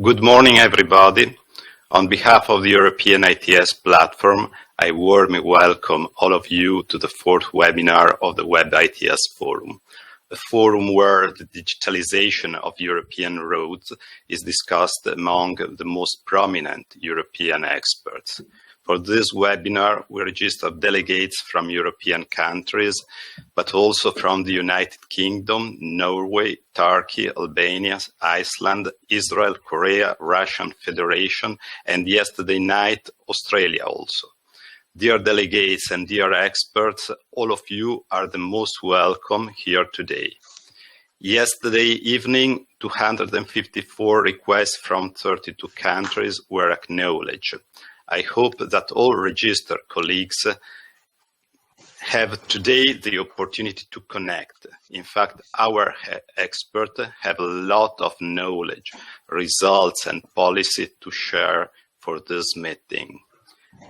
Good morning, everybody. On behalf of the European ITS platform, I warmly welcome all of you to the fourth webinar of the Web ITS Forum, a forum where the digitalization of European roads is discussed among the most prominent European experts. For this webinar, we registered delegates from European countries, but also from the United Kingdom, Norway, Turkey, Albania, Iceland, Israel, Korea, Russian Federation, and yesterday night, Australia also. Dear delegates and dear experts, all of you are the most welcome here today. Yesterday evening, 254 requests from 32 countries were acknowledged. I hope that all registered colleagues have today the opportunity to connect. In fact, our experts have a lot of knowledge, results, and policy to share for this meeting.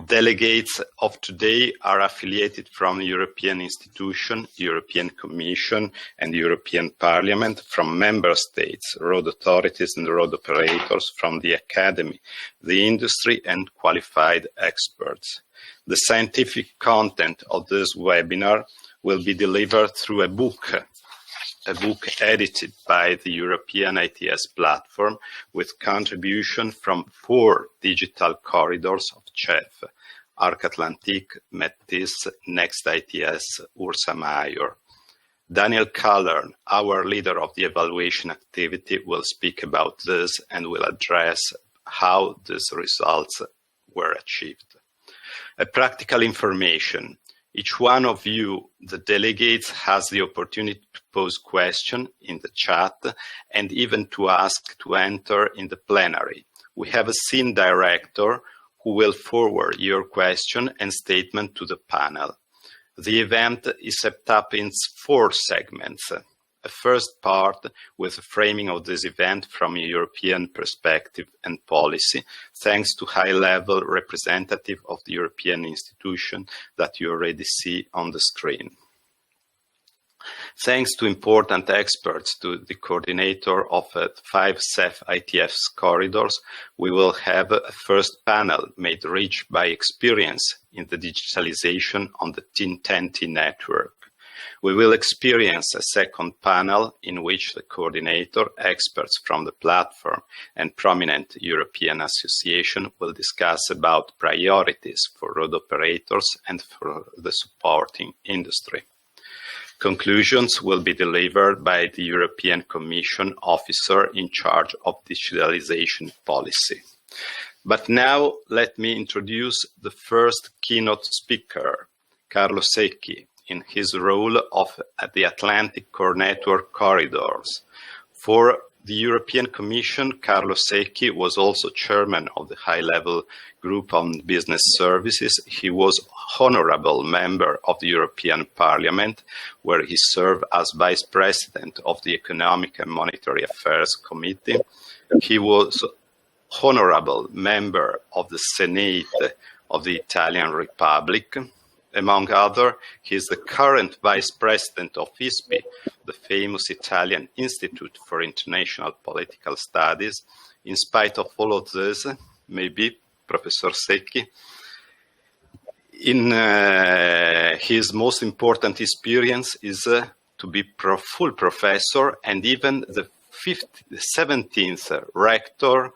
Delegates of today are affiliated from European institutions, European Commission, and European Parliament, from member states, road authorities and road operators, from the academy, the industry, and qualified experts. The scientific content of this webinar will be delivered through a book edited by the European ITS platform with contribution from 4 digital corridors of CEF, Arc Atlantique, Metis, Next ITS, Ursa Major. Daniel Callern, our leader of the evaluation activity, will speak about this and will address how these results were achieved. A practical information. Each one of you, the delegates, has the opportunity to pose questions in the chat and even to ask to enter in the plenary. We have a scene director who will forward your question and statement to the panel. The event is set up in 4 segments. A first part with the framing of this event from a European perspective and policy, thanks to high-level representative of the European institution that you already see on the screen. Thanks to important experts, to the coordinator of 5 CEF ITS corridors, we will have a first panel made rich by experience in the digitalization on the TIN-10T network. We will experience a second panel in which the coordinator, experts from the platform, and prominent European association will discuss about priorities for road operators and for the supporting industry. Conclusions will be delivered by the European Commission officer in charge of digitalization policy. But now let me introduce the first keynote speaker, Carlo Secchi, in his role of the Atlantic Core Network Corridors. For the European Commission, Carlo Secchi was also chairman of the high-level group on business services. He was honorable member of the European Parliament, where he served as vice president of the Economic and Monetary Affairs Committee. He was honorable member of the Senate of the Italian Republic. Among others, he is the current vice president of ISPI, the famous Italian Institute for International Political Studies. In spite of all of this, maybe Professor Secchi, in his most important experience is to be full professor and even the 17th rector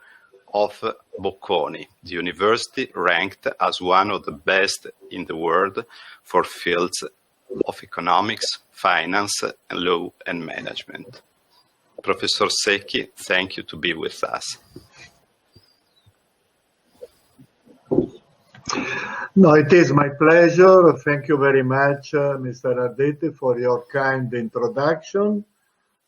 of Bocconi, the university ranked as one of the best in the world for fields of economics, finance, and law and management. Professor Secchi, thank you to be with us. No, it is my pleasure. Thank you very much, Mr. Arditi, for your kind introduction.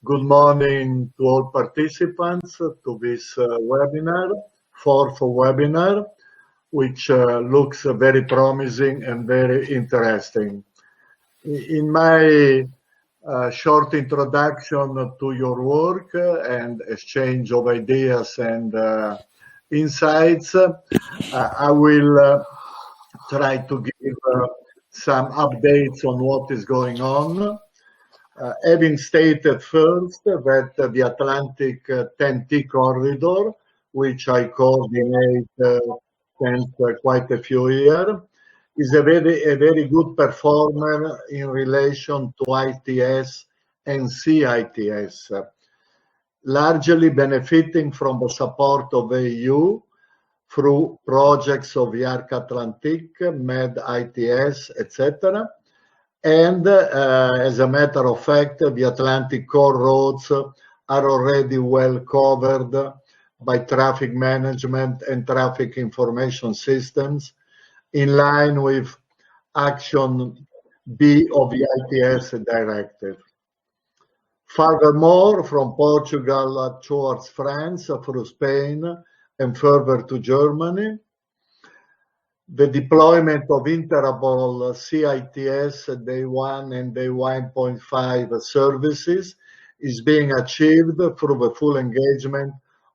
Good morning to all participants to this webinar, fourth webinar, which looks very promising and very interesting. In my short introduction to your work and exchange of ideas and insights, I will try to give some updates on what is going on. Having stated first that the Atlantic 10T corridor which I coordinate since quite a few years, is a very good performer in relation to ITS and CITS, largely benefiting from the support of the EU through projects of the Arc Atlantique, MED ITS, etc. And as a matter of fact, the Atlantic core roads are already well covered by traffic management and traffic information systems in line with Action B of the ITS directive. Furthermore, from Portugal towards France, through Spain, and further to Germany, the deployment of interoperable CITS Day 1 and Day 1.5 services is being achieved through the full engagement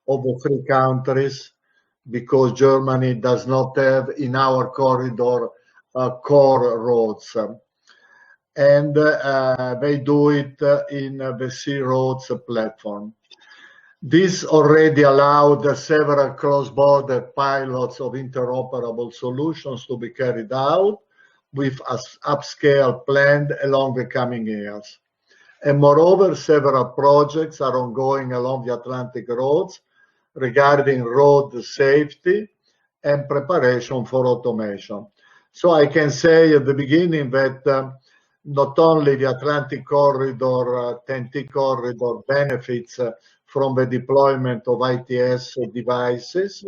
of the three countries, because Germany does not have in our corridor core roads. And they do it in the Sea Roads platform. This already allowed several cross-border pilots of interoperable solutions to be carried out, with upscale planned along the coming years. And moreover, several projects are ongoing along the Atlantic roads regarding road safety and preparation for automation. So I can say at the beginning that not only the Atlantic corridor, 10T corridor benefits from the deployment of ITS devices,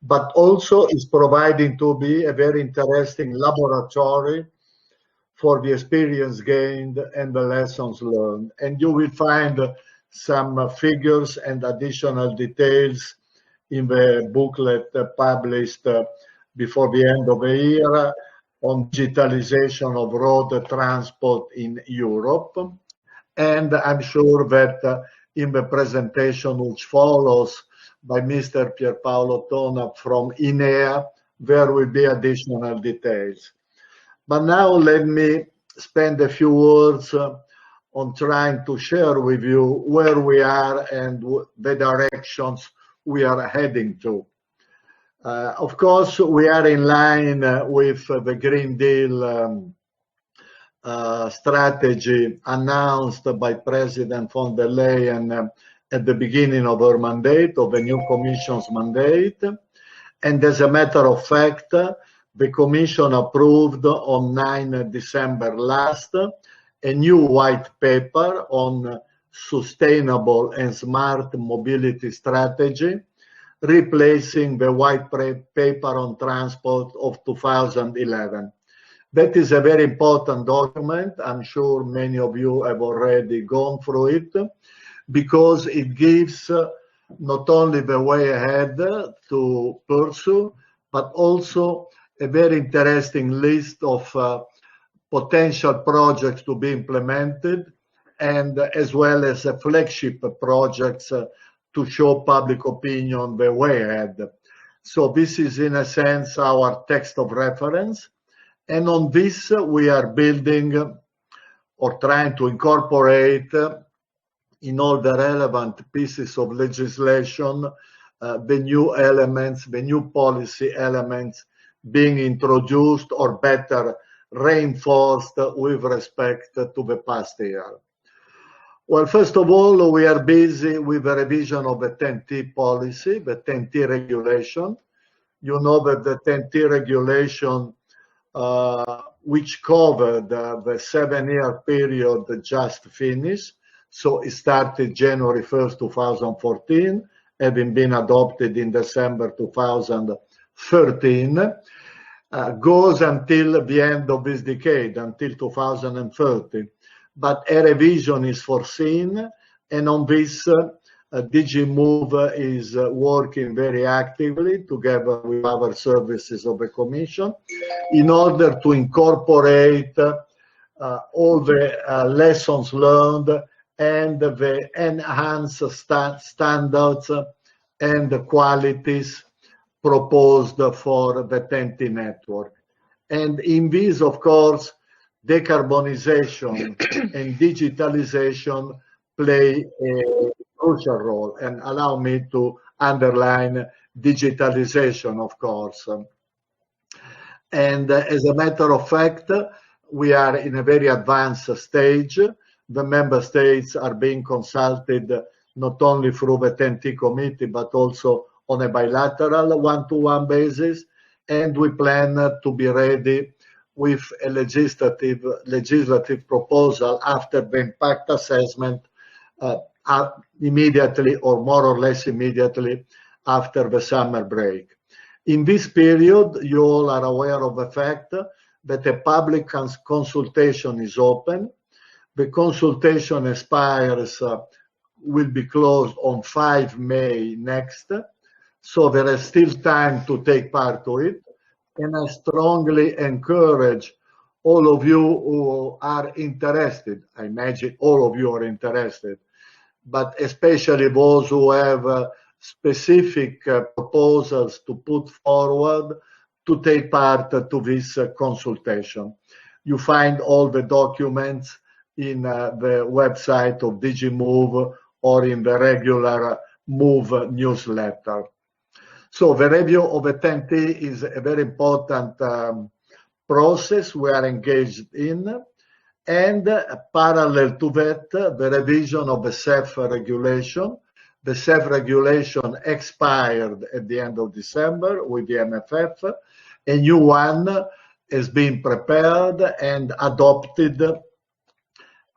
but also is providing to be a very interesting laboratory for the experience gained and the lessons learned. And you will find some figures and additional details in the booklet published before the end of the year on digitalization of road transport in Europe. And I'm sure that in the presentation which follows by Mr. Pierpaolo Tona from INEA, there will be additional details. But now let me spend a few words on trying to share with you where we are and the directions we are heading to. Of course, we are in line with the Green Deal strategy announced by President von der Leyen at the beginning of her mandate, of the new Commission's mandate. And as a matter of fact, the Commission approved on 9 December last a new white paper on sustainable and smart mobility strategy, replacing the white paper on transport of 2011. That is a very important document. I'm sure many of you have already gone through it, because it gives not only the way ahead to pursue, but also a very interesting list of potential projects to be implemented, and as well as flagship projects to show public opinion the way ahead. So this is in a sense our text of reference. And on this we are building or trying to incorporate in all the relevant pieces of legislation the new elements, the new policy elements being introduced or better reinforced with respect to the past year. Well, first of all, we are busy with the revision of the 10T policy, the 10T regulation. You know that the 10T regulation, which covered the 7-year period just finished, so it started January 1st, 2014, having been adopted in December 2013, goes until the end of this decade, until 2030. But a revision is foreseen, and on this, DG Move is working very actively together with other services of the Commission in order to incorporate all the lessons learned and the enhanced standards and the qualities proposed for the 10T network. And in this, of course, decarbonization and digitalization play a crucial role. And allow me to underline digitalization, of course. And as a matter of fact, we are in a very advanced stage. The member states are being consulted not only through the 10T committee, but also on a bilateral one-to-one basis. And we plan to be ready with a legislative proposal after the impact assessment immediately, or more or less immediately, after the summer break. In this period, you all are aware of the fact that a public consultation is open. The consultation expires, will be closed on 5 May next, so there is still time to take part to it. And I strongly encourage all of you who are interested, I imagine all of you are interested, but especially those who have specific proposals to put forward, to take part to this consultation. You find all the documents in the website of DigiMove or in the regular Move newsletter. So the review of the 10T is a very important process we are engaged in, and parallel to that, the revision of the CEF regulation. The CEF regulation expired at the end of December with the MFF. A new one has been prepared and adopted,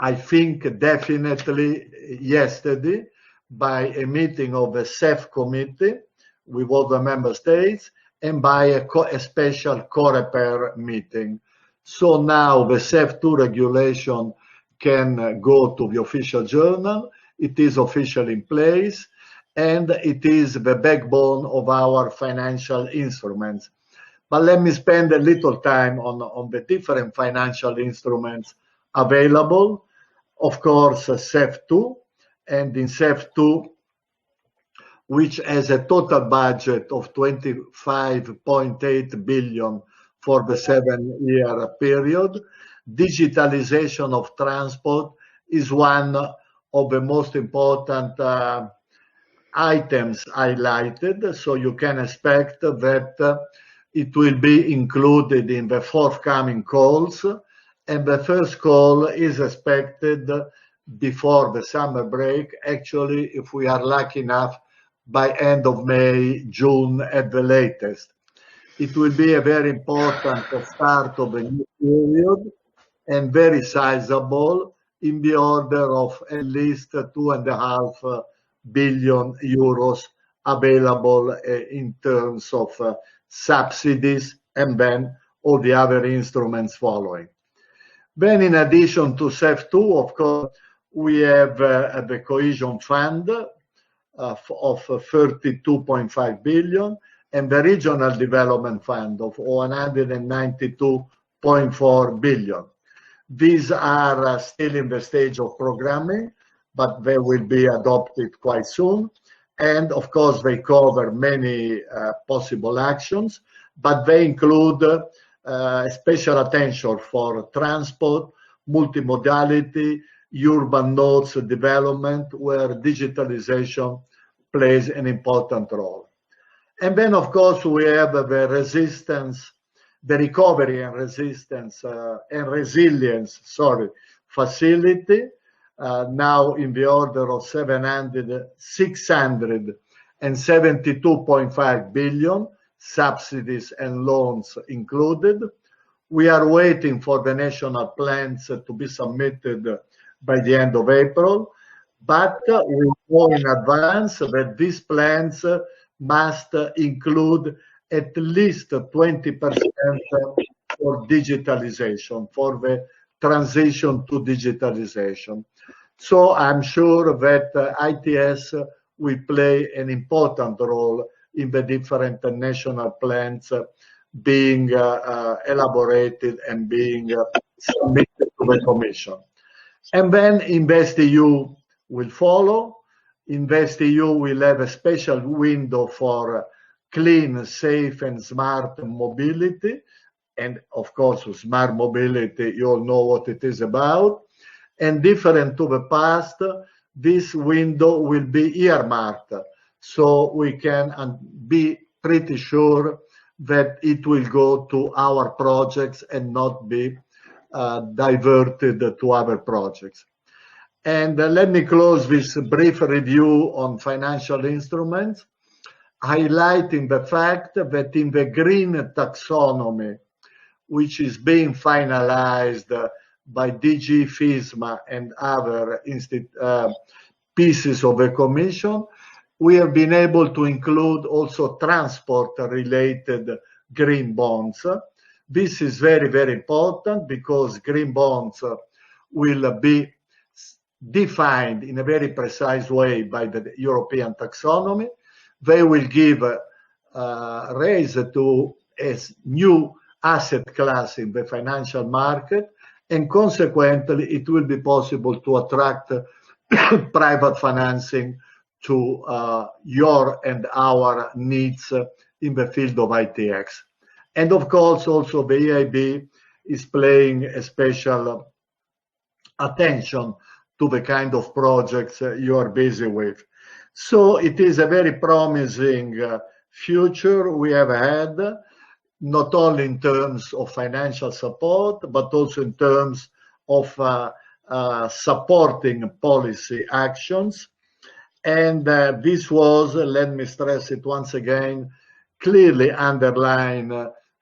I think definitely yesterday, by a meeting of the CEF committee with all the member states, and by a special COREPER meeting. So now the CEF2 regulation can go to the official journal. It is officially in place, and it is the backbone of our financial instruments. But let me spend a little time on the different financial instruments available. Of course, CEF2, and in CEF2, which has a total budget of 25.8 billion for the 7-year period. Digitalization of transport is one of the most important items highlighted, so you can expect that it will be included in the forthcoming calls, and the first call is expected before the summer break, actually, if we are lucky enough, by end of May, June at the latest. It will be a very important start of a new period and very sizable, in the order of at least 2.5 billion euros available in terms of subsidies, and then all the other instruments following. Then in addition to CEF2, of course, we have the Cohesion Fund of 32.5 billion, and the Regional Development Fund of 192.4 billion. These are still in the stage of programming, but they will be adopted quite soon. And of course, they cover many possible actions, but they include special attention for transport, multimodality, urban nodes development, where digitalization plays an important role. And then, of course, we have the recovery and resistance and resilience, facility, now in the order of 672.5 billion, subsidies and loans included. We are waiting for the national plans to be submitted by the end of April, but we know in advance that these plans must include at least 20% for digitalization, for the transition to digitalization. So I'm sure that ITS will play an important role in the different national plans being elaborated and being submitted to the Commission. And then InvestEU will follow. InvestEU will have a special window for clean, safe, and smart mobility. And of course, smart mobility, you all know what it is about. And different to the past, this window will be earmarked. so we can be pretty sure that it will go to our projects and not be diverted to other projects. And let me close this brief review on financial instruments, highlighting the fact that in the green taxonomy, which is being finalized by DG FISMA and other pieces of the Commission, we have been able to include also transport-related green bonds. This is very, very important because green bonds will be defined in a very precise way by the European taxonomy. They will give rise to a new asset class in the financial market, and consequently it will be possible to attract private financing to your and our needs in the field of ITX. And of course also the EIB is paying a special attention to the kind of projects you are busy with. So it is a very promising future we have had, not only in terms of financial support, but also in terms of supporting policy actions. And this was, let me stress it once again, clearly underlined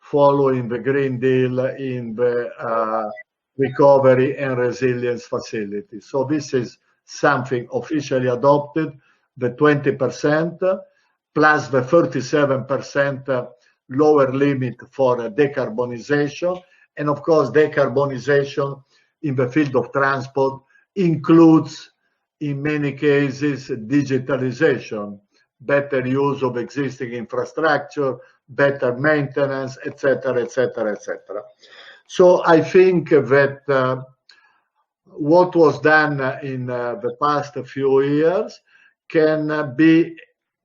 following the Green Deal in the Recovery and Resilience Facility. So this is something officially adopted, the 20% plus the 37% lower limit for decarbonization. And of course, decarbonization in the field of transport includes, in many cases, digitalization, better use of existing infrastructure, better maintenance, etc., etc., etc. So I think that what was done in the past few years can be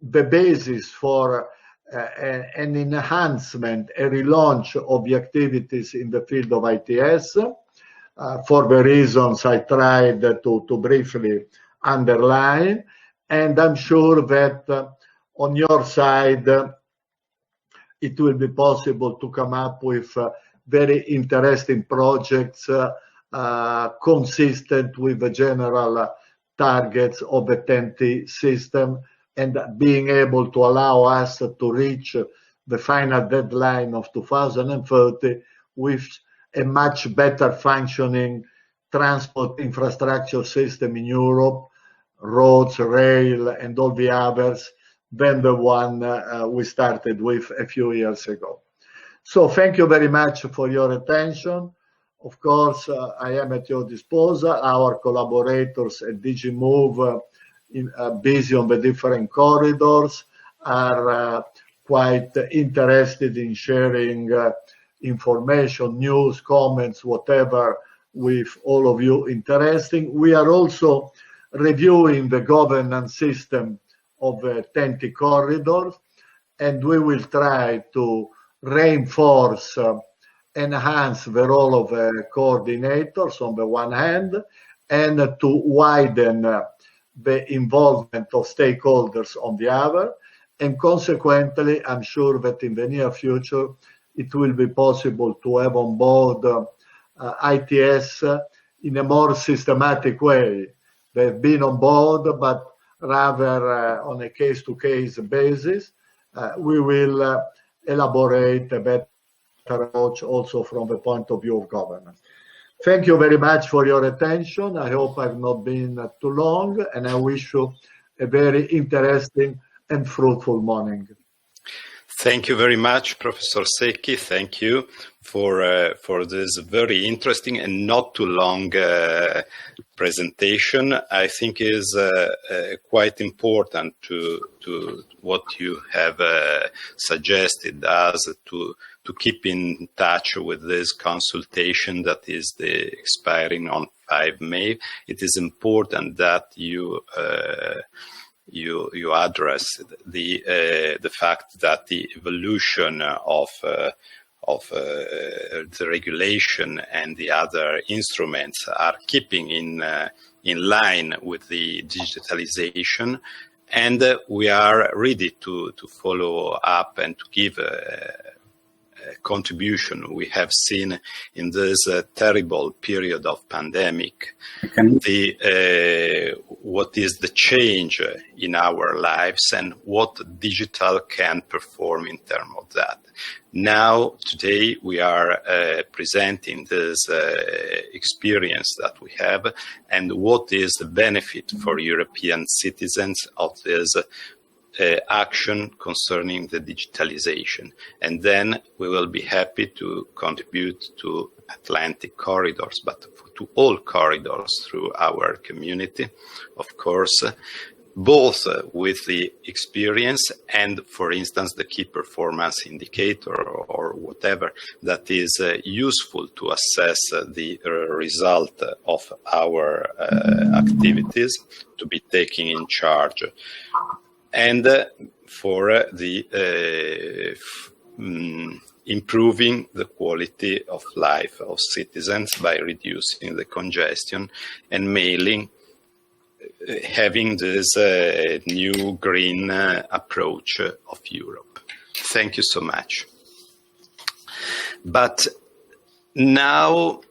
the basis for an enhancement, a relaunch of the activities in the field of ITS, for the reasons I tried to briefly underline. And I'm sure that on your side, it will be possible to come up with very interesting projects consistent with the general targets of the TEN-T system, and being able to allow us to reach the final deadline of 2030 with a much better functioning transport infrastructure system in Europe, roads, rail, and all the others, than the one we started with a few years ago. So thank you very much for your attention. Of course, I am at your disposal. Our collaborators at DG Move, busy on the different corridors, are quite interested in sharing information, news, comments, whatever, with all of you interesting. We are also reviewing the governance system of the TEN-T corridors, and we will try to reinforce, enhance the role of coordinators on the one hand, and to widen the involvement of stakeholders on the other. And consequently, I'm sure that in the near future, it will be possible to have on board ITS in a more systematic way. They've been on board, but rather on a case-to-case basis. We will elaborate a better approach also from the point of view of governance. Thank you very much for your attention. I hope I've not been too long, and I wish you a very interesting and fruitful morning. Thank you very much, Professor Secchi. Thank you for this very interesting and not too long presentation. I think is quite important to what you have suggested as to keep in touch with this consultation that is expiring on 5 May. It is important that you address the fact that the evolution of the regulation and the other instruments are keeping in line with the digitalization, And we are ready to follow up and to give a contribution. We have seen in this terrible period of pandemic what is the change in our lives and what digital can perform in terms of that. Now, today, we are presenting this experience that we have and what is the benefit for European citizens of this action concerning the digitalization. And then we will be happy to contribute to Atlantic corridors, but to all corridors through our community, of course, both with the experience and, for instance, the key performance indicator or whatever that is useful to assess the result of our activities to be taken in charge. And for the improving the quality of life of citizens by reducing the congestion and having this new green approach of Europe. Thank you so much. But now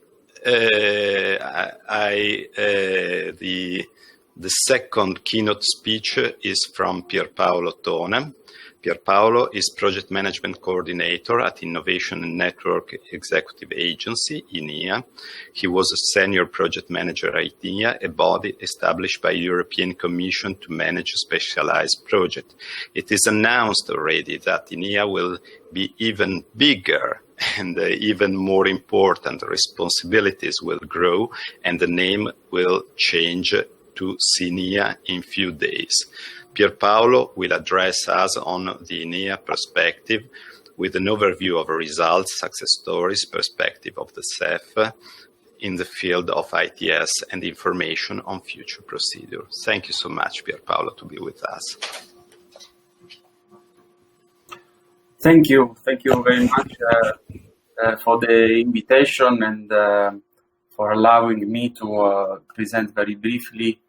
the second keynote speech is from Pierpaolo Tona. Pierpaolo is Project Management Coordinator at Innovation and Network Executive Agency, ENEA. He was a Senior Project Manager at ENEA, a body established by the European Commission to manage a specialized project. It is announced already that ENEA will be even bigger and even more important. Responsibilities will grow and the name will change to CENEA in few days. Pierpaolo will address us on the ENEA perspective with an overview of results, success stories, perspective of the CEF in the field of ITS and information on future procedure. Thank you so much, Pierpaolo, to be with us. Thank you very much for the invitation and for allowing me to present very briefly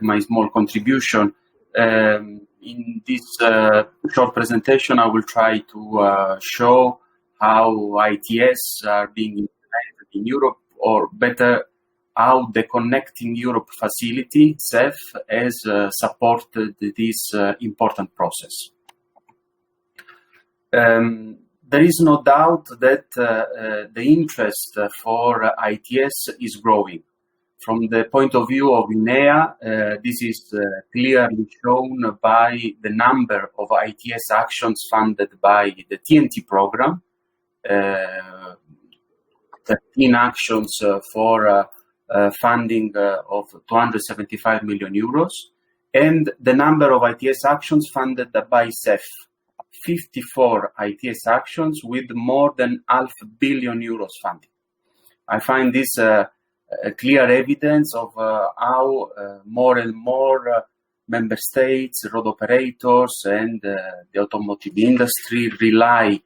my small contribution. In this short presentation, I will try to show how ITS are being implemented in Europe, or better, how the Connecting Europe facility, CEF, has supported this important process. There is no doubt that the interest for ITS is growing. From the point of view of ENEA, this is clearly shown by the number of ITS actions funded by the TNT program, 13 actions for funding of 275 million euros, and the number of ITS actions funded by CEF, 54 ITS actions with more than €500 million funding. I find this clear evidence of how more and more member states, road operators, and the automotive industry rely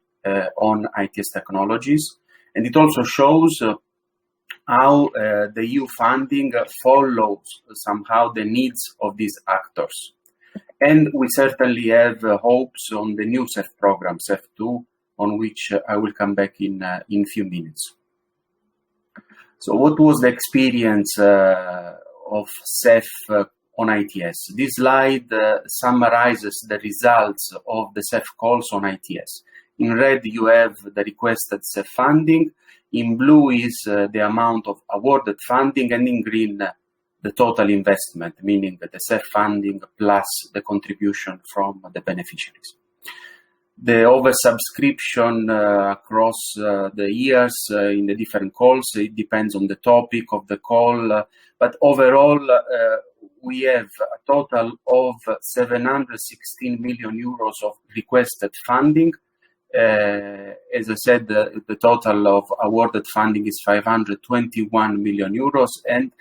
on ITS technologies. And it also shows how the EU funding follows somehow the needs of these actors. And we certainly have hopes on the new CEF program, CEF2, on which I will come back in a few minutes. So what was the experience of CEF on ITS? This slide summarizes the results of the CEF calls on ITS. In red, you have the requested CEF funding. In blue is the amount of awarded funding, and in green, the total investment, meaning that the CEF funding plus the contribution from the beneficiaries. The oversubscription across the years in the different calls, it depends on the topic of the call, but overall we have a total of 716 million euros of requested funding. As I said, the total of awarded funding is 521 million euros, and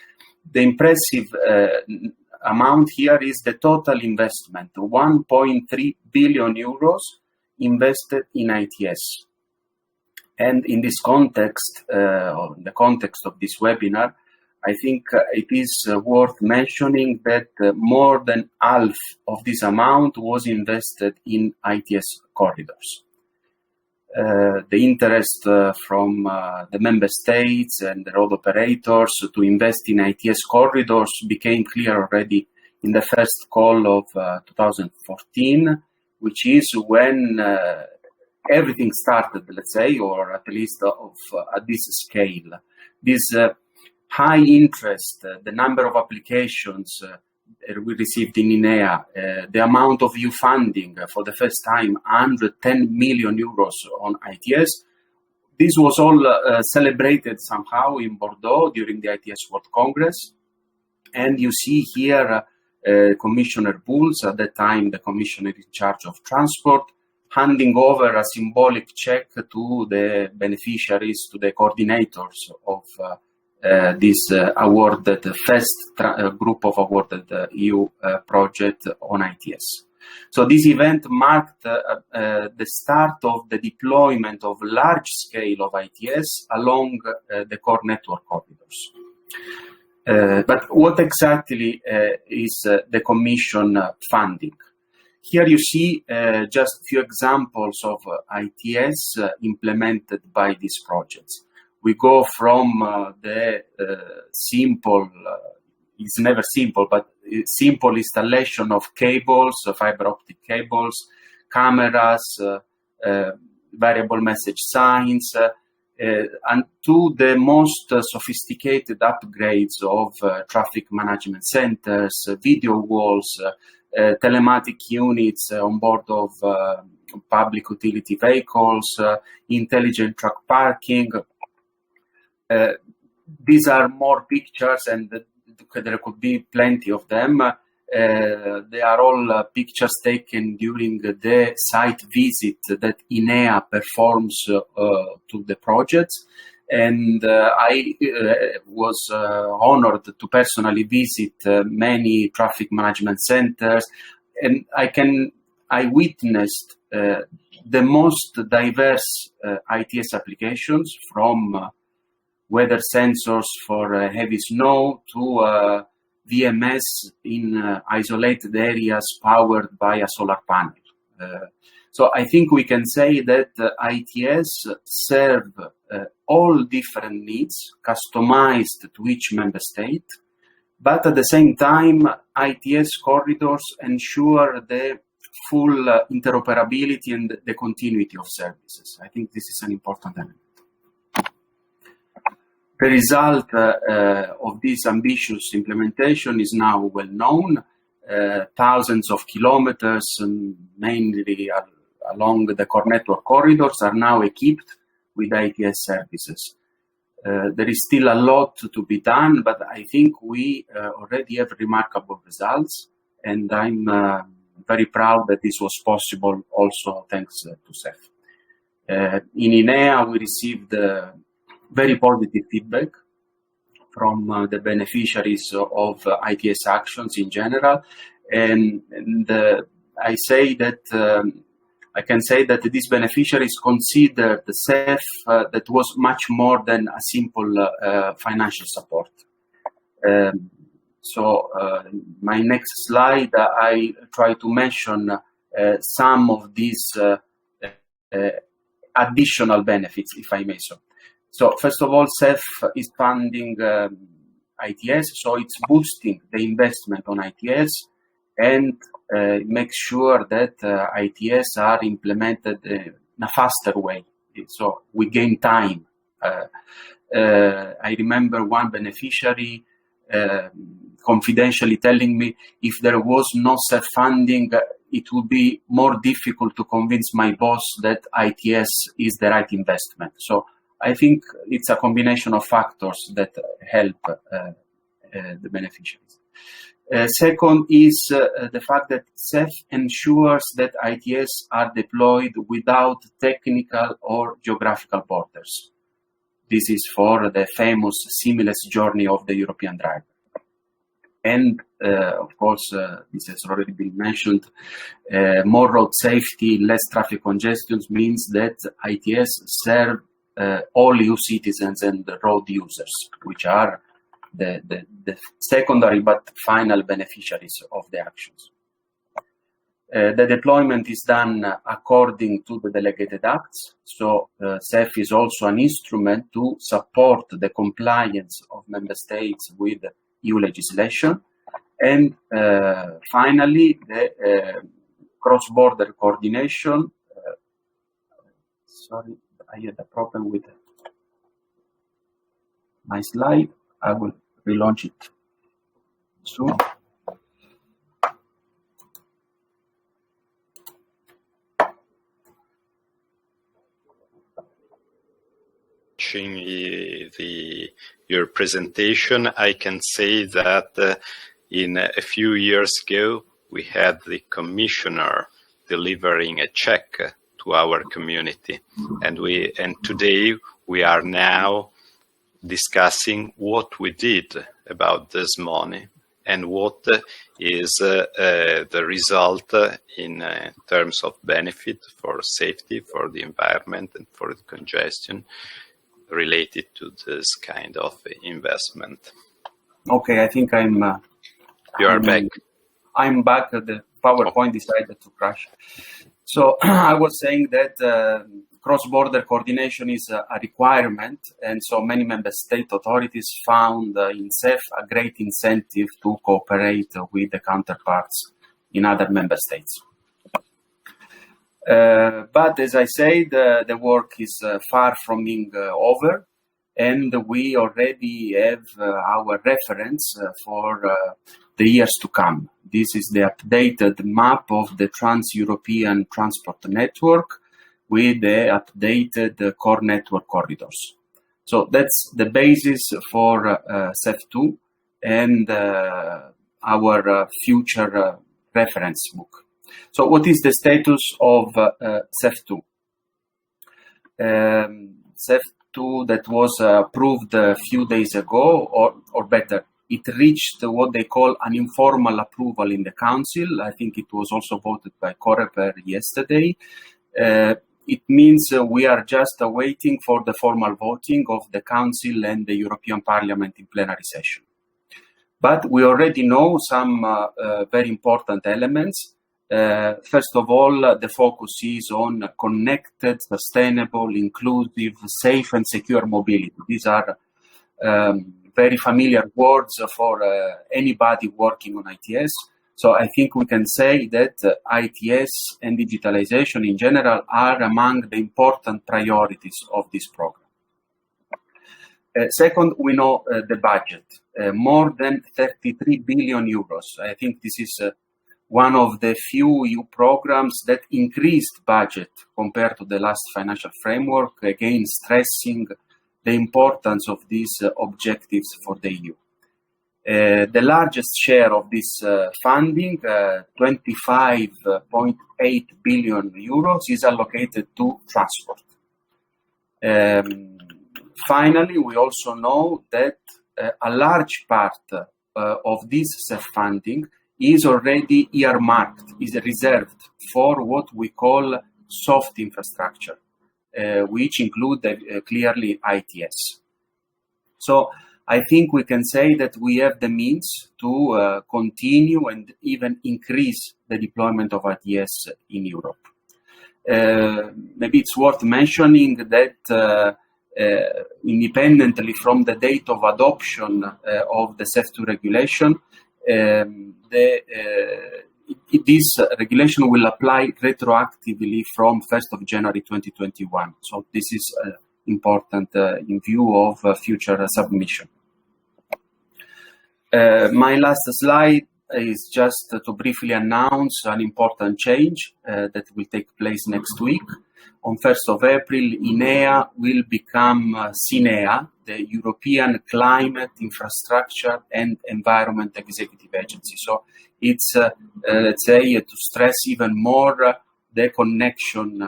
the impressive amount here is the total investment, 1.3 billion euros invested in ITS. And in this context, or in the context of this webinar, I think it is worth mentioning that more than half of this amount was invested in ITS corridors. The interest from the member states and the road operators to invest in ITS corridors became clear already in the first call of 2014, which is when everything started, let's say, or at least at this scale. This high interest, the number of applications we received in ENEA, the amount of EU funding for the first time, 110 million euros on ITS. This was all celebrated somehow in Bordeaux during the ITS World Congress. And you see here Commissioner Bulls, at that time the commissioner in charge of transport, handing over a symbolic check to the beneficiaries, to the coordinators of this awarded, the first group of awarded EU project on ITS. So this event marked the start of the deployment of large scale of ITS along the core network corridors. But what exactly is the Commission funding? Here you see just a few examples of ITS implemented by these projects. We go from the simple, it's never simple, but simple installation of cables, fiber optic cables, cameras, variable message signs, and to the most sophisticated upgrades of traffic management centers, video walls, telematic units on board of public utility vehicles, intelligent truck parking. These are more pictures, and there could be plenty of them. They are all pictures taken during the site visit that ENEA performs to the projects. And I was honored to personally visit many traffic management centers, and I witnessed the most diverse ITS applications, from weather sensors for heavy snow to VMS in isolated areas powered by a solar panel. So I think we can say that ITS serve all different needs, customized to each member state, but at the same time, ITS corridors ensure the full interoperability and the continuity of services. I think this is an important element. The result of this ambitious implementation is now well known. Thousands of kilometers, mainly along the core network corridors, are now equipped with ITS services. There is still a lot to be done, but I think we already have remarkable results, and I'm very proud that this was possible also thanks to CEF. In ENEA, we received very positive feedback from the beneficiaries of ITS actions in general, and I can say that these beneficiaries consider the CEF that was much more than a simple financial support. So my next slide, I try to mention some of these additional benefits, if I may so. So first of all, CEF is funding ITS, so it's boosting the investment on ITS, and makes sure that ITS are implemented in a faster way. So we gain time. I remember one beneficiary confidentially telling me, if there was no CEF funding, it would be more difficult to convince my boss that ITS is the right investment. So I think it's a combination of factors that help the beneficiaries. Second is the fact that CEF ensures that ITS are deployed without technical or geographical borders. This is for the famous seamless journey of the European driver. And of course, this has already been mentioned, more road safety, less traffic congestion means that ITS serve all EU citizens and road users, which are the secondary but final beneficiaries of the actions. The deployment is done according to the delegated acts. So CEF is also an instrument to support the compliance of member states with EU legislation. And finally, the cross-border coordination. Sorry, I had a problem with my slide. I will relaunch it soon. Your presentation, I can say that in a few years ago, we had the commissioner delivering a check to our community, and today we are now discussing what we did about this money and what is the result in terms of benefit for safety, for the environment, and for the congestion related to this kind of investment. Okay, I think You are back. I'm back. The PowerPoint decided to crash. So I was saying that cross-border coordination is a requirement, and so many member state authorities found in CEF a great incentive to cooperate with the counterparts in other member states. But as I said, the work is far from being over, and we already have our reference for the years to come. This is the updated map of the Trans-European Transport Network with the updated core network corridors. So that's the basis for CEF2 and our future reference book. So what is the status of CEF2? CEF2 that was approved a few days ago, or better, it reached what they call an informal approval in the Council. I think it was also voted by Coreper yesterday. It means we are just waiting for the formal voting of the Council and the European Parliament in plenary session. But we already know some very important elements. First of all, the focus is on connected, sustainable, inclusive, safe and secure mobility. These are very familiar words for anybody working on ITS. So I think we can say that ITS and digitalization in general are among the important priorities of this program. Second, we know the budget, more than 33 billion euros. I think this is one of the few EU programs that increased budget compared to the last financial framework, again stressing the importance of these objectives for the EU. The largest share of this funding, 25.8 billion euros, is allocated to transport. Finally, we also know that a large part of this CEF funding is already earmarked, is reserved for what we call soft infrastructure, which include clearly ITS. So I think we can say that we have the means to continue and even increase the deployment of ITS in Europe. Maybe it's worth mentioning that independently from the date of adoption of the CEF2 regulation, this regulation will apply retroactively from 1st of January 2021. So this is important in view of future submission. My last slide is just to briefly announce an important change that will take place next week. On 1st of April, INEA will become CINEA, the European Climate, Infrastructure and Environment Executive Agency. So it's, let's say, to stress even more the connection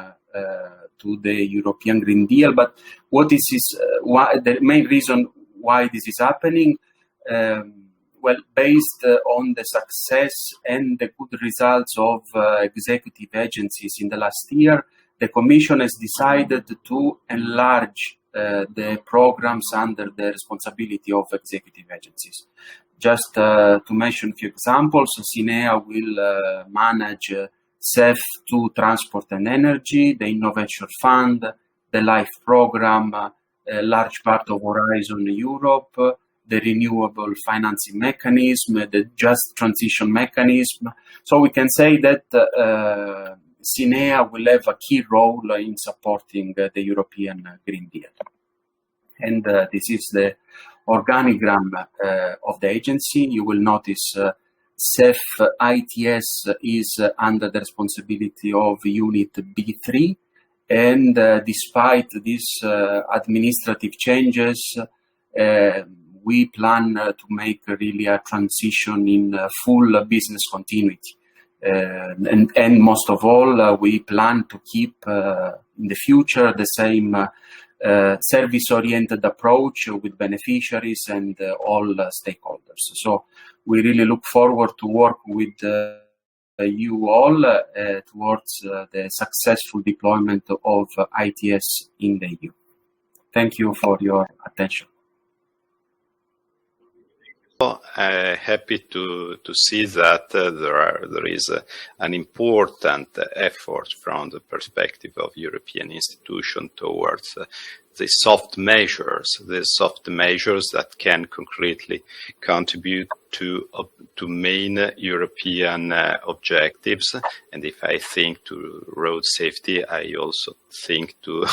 to the European Green Deal. But what is why the main reason why this is happening? Well, based on the success and the good results of executive agencies in the last year, the Commission has decided to enlarge the programs under the responsibility of executive agencies. Just to mention a few examples, SINEA will manage CEF to Transport and Energy, the Innovation Fund, the LIFE program, a large part of Horizon Europe, the Renewable Financing Mechanism, the Just Transition Mechanism. So we can say that SINEA will have a key role in supporting the European Green Deal. And this is the organigram of the agency. You will notice CEF ITS is under the responsibility of Unit B3. And despite these administrative changes, we plan to make really a transition in full business continuity. And most of all, we plan to keep in the future the same service-oriented approach with beneficiaries and all stakeholders. So we really look forward to work with you all towards the successful deployment of ITS in the EU. Thank you for your attention. Happy to see that there is an important effort from the perspective of European institutions towards the soft measures that can concretely contribute to main European objectives. And if I think to road safety, I also think to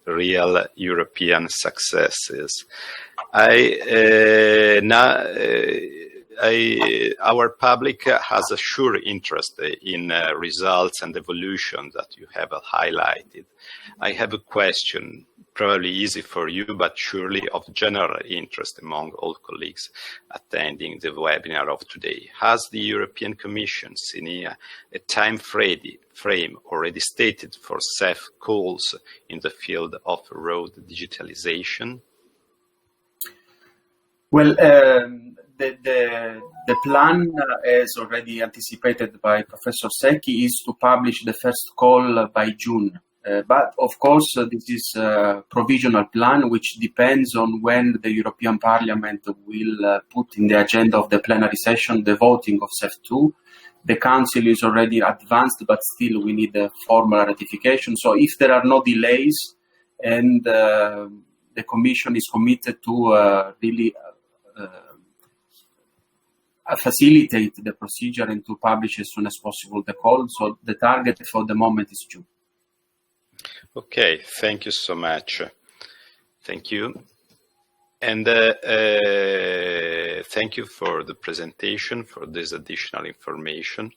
real European successes. Our public has a sure interest in results and evolution that you have highlighted. I have a question, probably easy for you, but surely of general interest among all colleagues attending the webinar of today. Has the European Commission, SINEA, a time frame already stated for CEF goals in the field of road digitalization? Well, the plan, as already anticipated by Professor Secchi, is to publish the first call by June. But of course, this is a provisional plan, which depends on when the European Parliament will put in the agenda of the plenary session the voting of CEF2. The Council is already advanced, but still we need a formal ratification. So if there are no delays, and the Commission is committed to really facilitate the procedure and to publish as soon as possible the call. So the target for the moment is June. Okay, thank you so much. Thank you. And thank you for the presentation, for this additional information.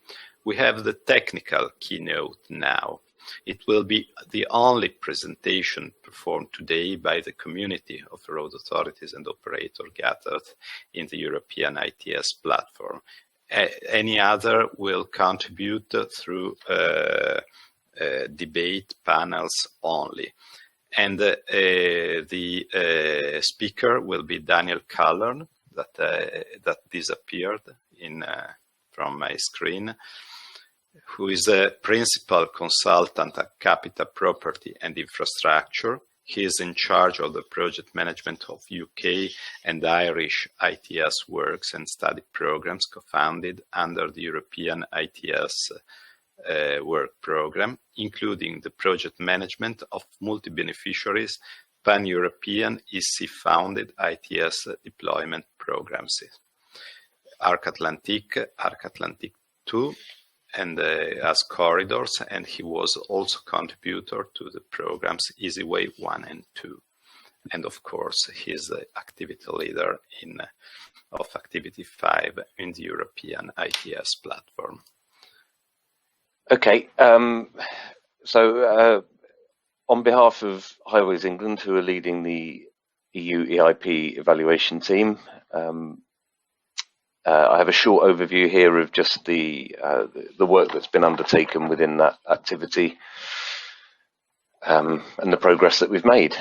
We have the technical keynote now. It will be the only presentation performed today by the community of road authorities and operators gathered in the European ITS platform. Any other will contribute through debate panels only. And the speaker will be Daniel Callern, that disappeared from my screen, who is a principal consultant at Capita Property and Infrastructure. He is in charge of the project management of UK and Irish ITS works and study programs co-founded under the European ITS work program, including the project management of multi-beneficiaries, pan-European EC-founded ITS deployment programs, Arc Atlantic 2, and as corridors, and he was also contributor to the programs EasyWay 1 and 2. And of course, he is the activity leader of Activity 5 in the European ITS platform. Okay, so on behalf of Highways England, who are leading the EUEIP evaluation team, I have a short overview here of just the work that's been undertaken within that activity and the progress that we've made.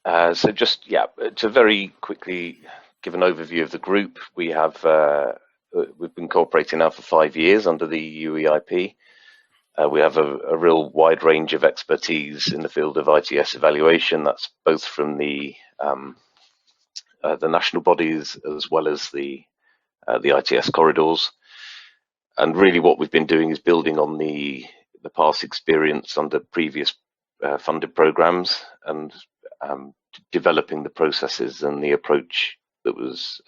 So just, to very quickly give an overview of the group, we've been cooperating now for 5 years under the EUEIP. We have a real wide range of expertise in the field of ITS evaluation. That's both from the national bodies as well as the ITS corridors. And really what we've been doing is building on the past experience under previous funded programs and developing the processes and the approach that was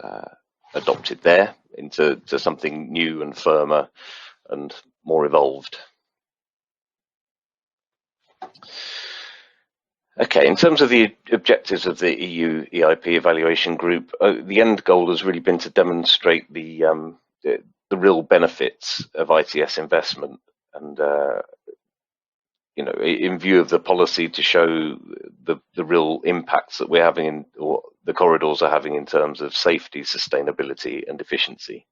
adopted there into something new and firmer and more evolved. Okay, in terms of the objectives of the EUEIP evaluation group, the end goal has really been to demonstrate the real benefits of ITS investment, and in view of the policy, to show the real impacts that we're having or the corridors are having in terms of safety, sustainability, and efficiency.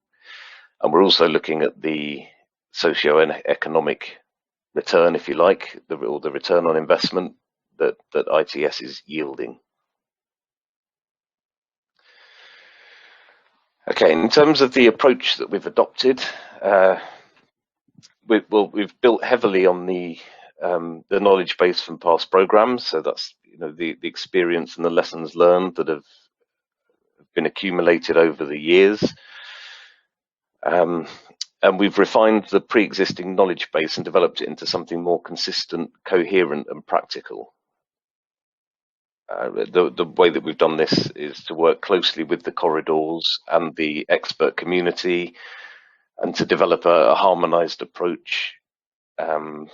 And we're also looking at the socio-economic return, if you like, or the return on investment that ITS is yielding. Okay, in terms of the approach that we've adopted, we've built heavily on the knowledge base from past programs. So that's the experience and the lessons learned that have been accumulated over the years. And we've refined the pre-existing knowledge base and developed it into something more consistent, coherent, and practical. The way that we've done this is to work closely with the corridors and the expert community, and to develop a harmonized approach and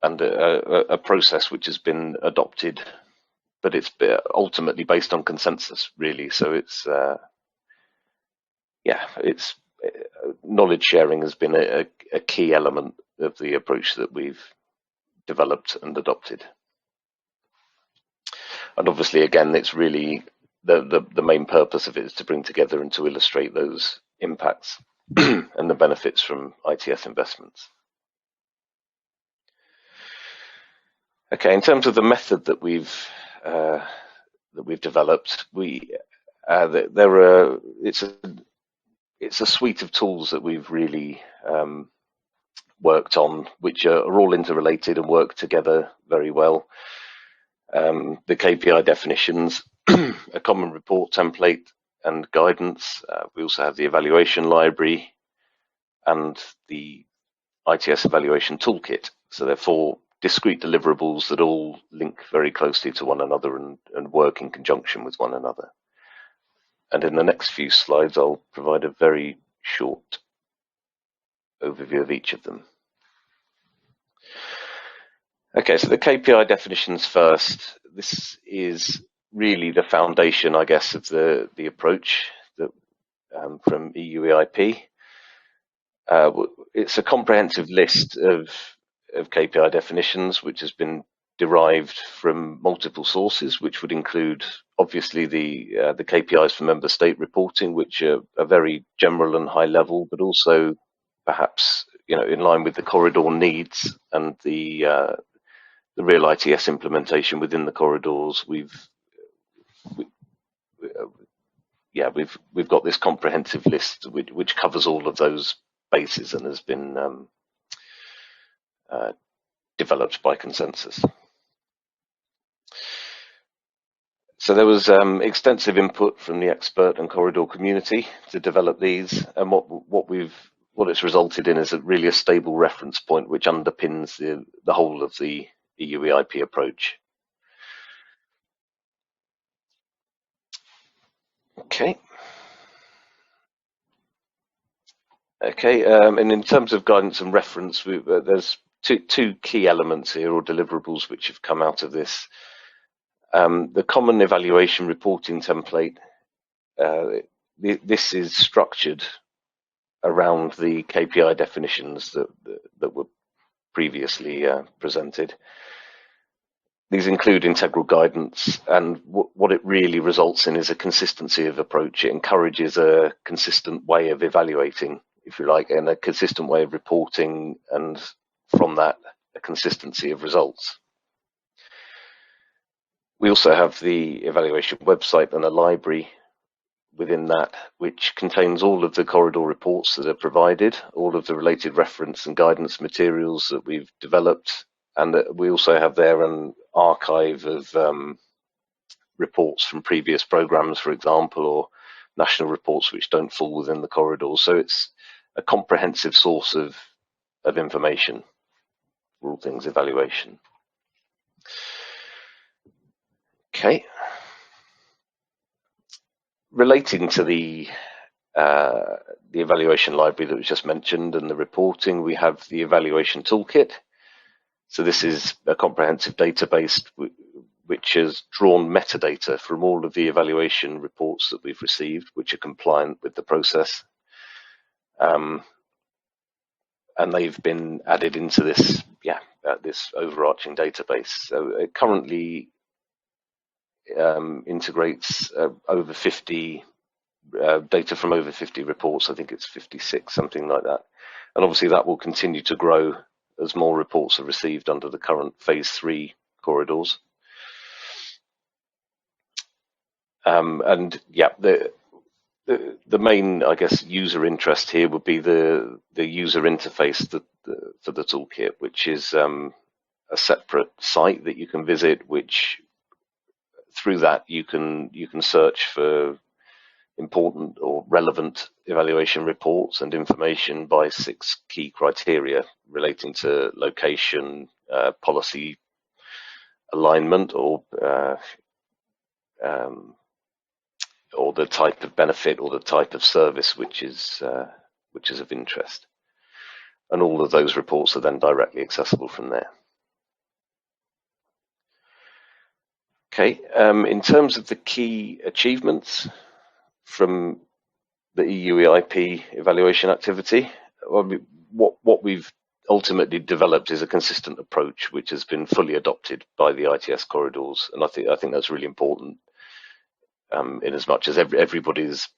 a process which has been adopted, but it's ultimately based on consensus, really. So it's knowledge sharing has been a key element of the approach that we've developed and adopted. And obviously, again, it's really the main purpose of it is to bring together and to illustrate those impacts and the benefits from ITS investments. Okay, in terms of the method that we've developed, it's a suite of tools that we've really worked on, which are all interrelated and work together very well. The KPI definitions, a common report template and guidance. We also have the evaluation library and the ITS evaluation toolkit. So they're 4 discrete deliverables that all link very closely to one another and work in conjunction with one another. And in the next few slides, I'll provide a very short overview of each of them. Okay, so the KPI definitions first. This is really the foundation, I guess, of the approach that from EUEIP. It's a comprehensive list of KPI definitions, which has been derived from multiple sources, which would include obviously the KPIs for member state reporting, which are very general and high level, but also perhaps in line with the corridor needs and the real ITS implementation within the corridors. We've got this comprehensive list which covers all of those bases and has been developed by consensus. So there was extensive input from the expert and corridor community to develop these, and what it's resulted in is really a stable reference point which underpins the whole of the EUEIP approach. Okay, and in terms of guidance and reference, there's two key elements here, or deliverables, which have come out of this. The common evaluation reporting template, this is structured around the KPI definitions that were previously presented. These include integral guidance, and what it really results in is a consistency of approach. It encourages a consistent way of evaluating, if you like, and a consistent way of reporting, and from that, a consistency of results. We also have the evaluation website and a library within that, which contains all of the corridor reports that are provided, all of the related reference and guidance materials that we've developed, and we also have there an archive of reports from previous programs, for example, or national reports which don't fall within the corridors. So it's a comprehensive source of information for all things evaluation. Okay. Relating to the evaluation library that was just mentioned and the reporting, we have the evaluation toolkit. So this is a comprehensive database which has drawn metadata from all of the evaluation reports that we've received, which are compliant with the process. And they've been added into this, this overarching database. So it currently integrates over 50 data from over 50 reports. I think it's 56, something like that. And obviously that will continue to grow as more reports are received under the current phase 3 corridors. And yeah, the main, I guess, user interest here would be the user interface for the toolkit, which is a separate site that you can visit, which through that you can search for important or relevant evaluation reports and information by 6 key criteria relating to location, policy alignment, or the type of benefit or the type of service which is of interest. And all of those reports are then directly accessible from there. Okay, in terms of the key achievements from the EUEIP evaluation activity, what we've ultimately developed is a consistent approach which has been fully adopted by the ITS corridors, and I think that's really important, in as much as everybody's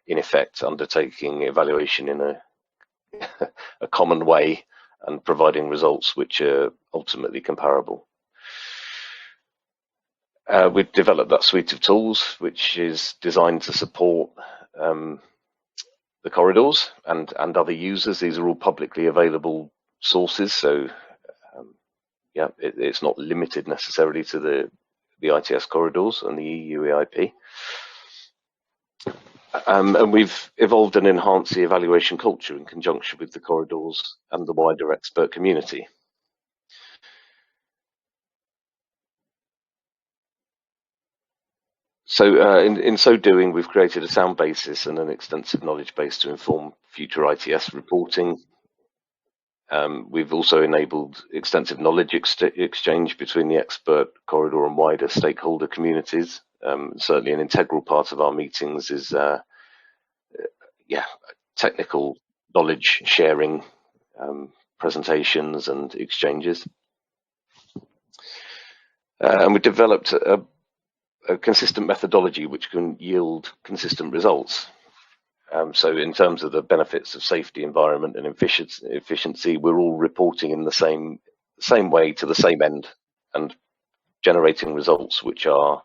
in effect undertaking evaluation in a common way and providing results which are ultimately comparable. We've developed that suite of tools which is designed to support the corridors and other users. These are all publicly available sources, so it's not limited necessarily to the ITS corridors and the EUEIP. And we've evolved and enhanced the evaluation culture in conjunction with the corridors and the wider expert community. So in so doing, we've created a sound basis and an extensive knowledge base to inform future ITS reporting. We've also enabled extensive knowledge exchange between the expert corridor and wider stakeholder communities. Certainly an integral part of our meetings is technical knowledge sharing, presentations and exchanges. And we developed a consistent methodology which can yield consistent results. So in terms of the benefits of safety, environment and efficiency, we're all reporting in the same way to the same end and generating results which are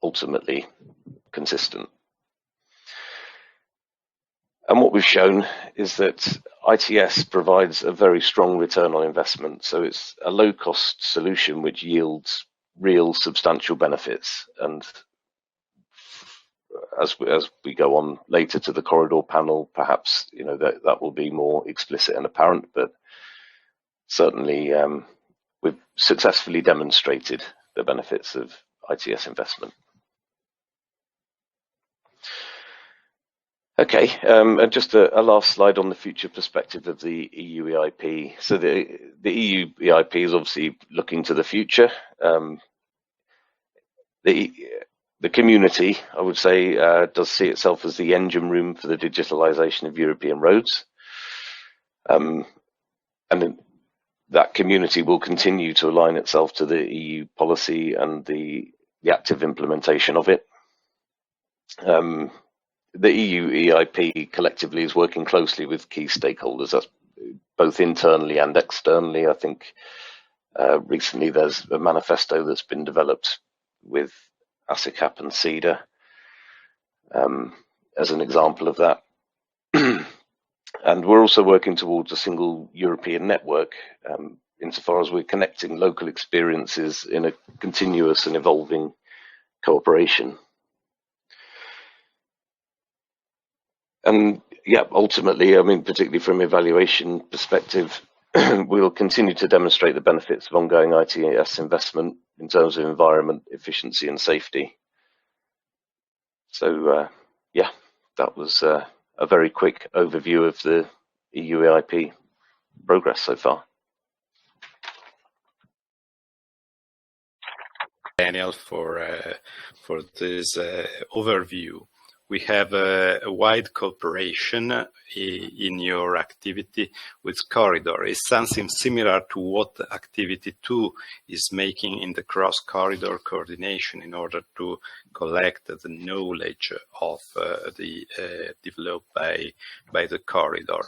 ultimately consistent. And what we've shown is that ITS provides a very strong return on investment. So it's a low-cost solution which yields real substantial benefits. And as we go on later to the corridor panel, perhaps that will be more explicit and apparent, but certainly we've successfully demonstrated the benefits of ITS investment. Okay, and just a last slide on the future perspective of the EUEIP. So the EUEIP is obviously looking to the future. The community, I would say, does see itself as the engine room for the digitalization of European roads. And that community will continue to align itself to the EU policy and the active implementation of it. The EUEIP collectively is working closely with key stakeholders, that's both internally and externally. I think recently there's a manifesto that's been developed with ASICAP and CEDA, as an example of that. And we're also working towards a single European network, insofar as we're connecting local experiences in a continuous and evolving cooperation. And yeah, ultimately, I mean, particularly from an evaluation perspective, we'll continue to demonstrate the benefits of ongoing ITS investment in terms of environment, efficiency and safety. So yeah, that was a very quick overview of the EUEIP progress so far. Daniel, for this overview. We have a wide cooperation in your activity with Corridor. It's something similar to what Activity 2 is making in the cross-corridor coordination in order to collect the knowledge of the developed by the Corridor.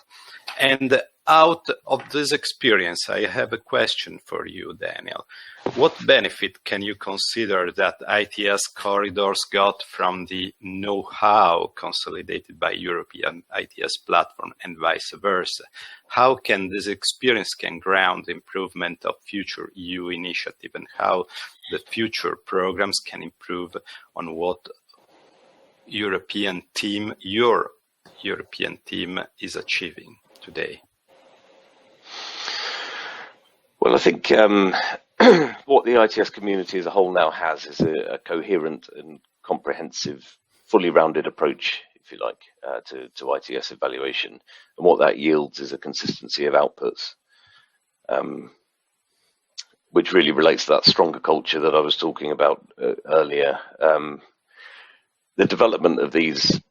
And out of this experience, I have a question for you, Daniel. What benefit can you consider that ITS corridors got from the know-how consolidated by European ITS platform and vice versa? How can this experience ground improvement of future EU initiative, and how the future programs can improve on what your European team is achieving today? Well, I think what the ITS community as a whole now has is a coherent and comprehensive, fully rounded approach, if you like, to ITS evaluation. And what that yields is a consistency of outputs, which really relates to that stronger culture that I was talking about earlier. The development of these,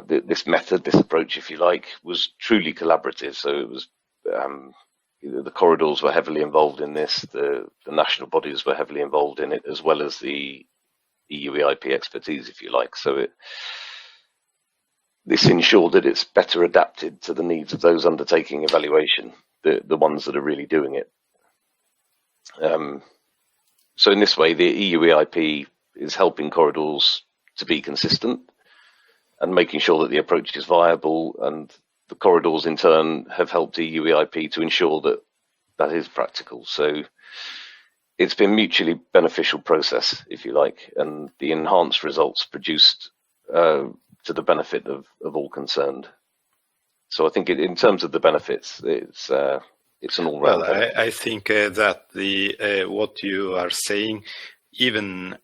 this method, this approach, if you like, was truly collaborative. So it was the corridors were heavily involved in this, the national bodies were heavily involved in it, as well as the EUEIP expertise, if you like. So this ensured that it's better adapted to the needs of those undertaking evaluation, the ones that are really doing it. So in this way, the EUEIP is helping corridors to be consistent and making sure that the approach is viable, and the corridors in turn have helped EUEIP to ensure that that is practical. So it's been a mutually beneficial process, if you like, and the enhanced results produced to the benefit of all concerned. So I think in terms of the benefits, it's an all-round. Well, I think that what you are saying, even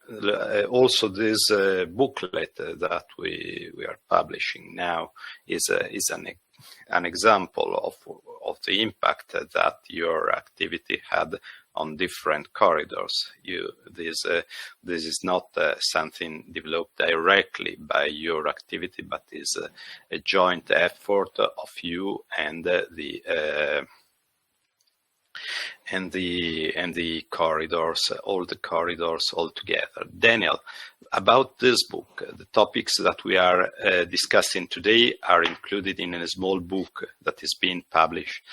also this booklet that we are publishing now is an example of the impact that your activity had on different corridors. This is not something developed directly by your activity, but is a joint effort of you and the corridors, all the corridors all together. Daniel, about this book, the topics that we are discussing today are included in a small book that is being published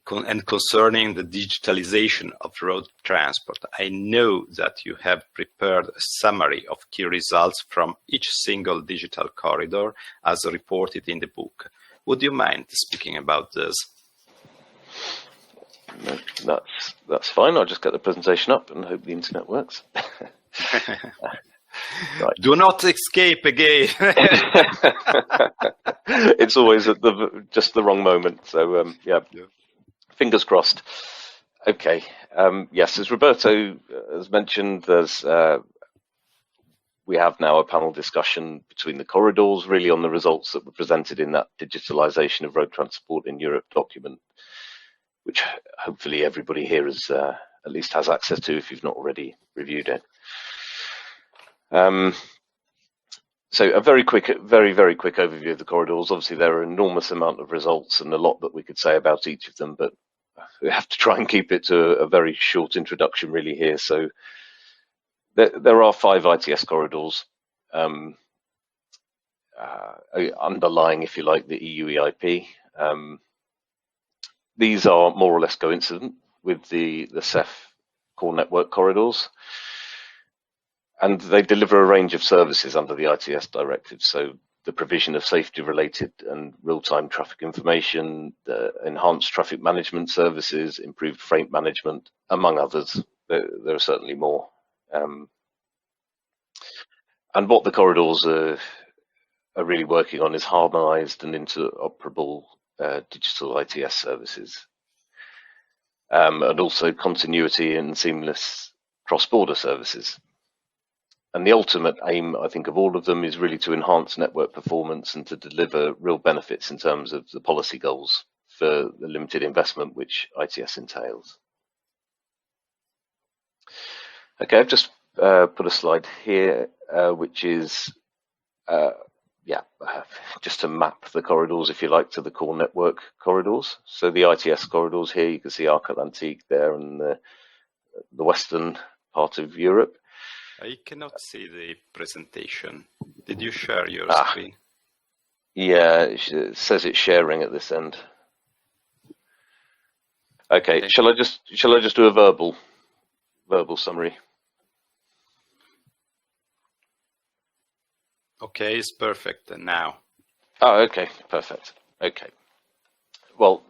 and concerning the digitalization of road transport. I know that you have prepared a summary of key results from each single digital corridor as reported in the book. Would you mind speaking about this? No, that's fine. I'll just get the presentation up and hope the internet works. Right. Do not escape again. It's always at just the wrong moment. So yeah, fingers crossed. Okay. Yes, as Roberto has mentioned, we have now a panel discussion between the corridors, really on the results that were presented in that Digitalization of Road Transport in Europe document, which hopefully everybody here is at least has access to if you've not already reviewed it. So a very quick overview of the corridors. Obviously, there are an enormous amount of results and a lot that we could say about each of them, but we have to try and keep it to a very short introduction really here. So there are 5 ITS corridors underlying, if you like, the EUEIP. These are more or less coincident with the CEF core network corridors. And they deliver a range of services under the ITS directive. So the provision of safety-related and real-time traffic information, the enhanced traffic management services, improved freight management, among others. There are certainly more. And what the corridors are really working on is harmonized and interoperable digital ITS services. And also continuity and seamless cross-border services. And the ultimate aim, I think, of all of them is really to enhance network performance and to deliver real benefits in terms of the policy goals for the limited investment which ITS entails. Okay, I've just put a slide here, which is, just to map the corridors, if you like, to the core network corridors. So the ITS corridors here, you can see Arc Atlantique there in the western part of Europe. I cannot see the presentation. Did you share your screen? Yeah, it says it's sharing at this end. Okay, shall I just do a verbal summary? Okay, it's perfect now. Oh, okay, perfect. Okay. Well,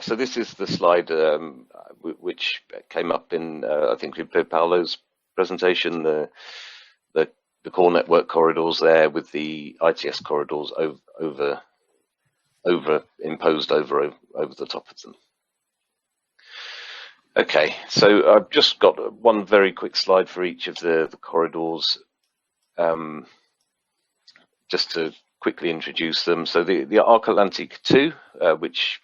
so this is the slide which came up in, I think, in Paolo's presentation, the core network corridors there with the ITS corridors imposed over the top of them. Okay, so I've just got one very quick slide for each of the corridors, just to quickly introduce them. So the Arc Atlantique 2, which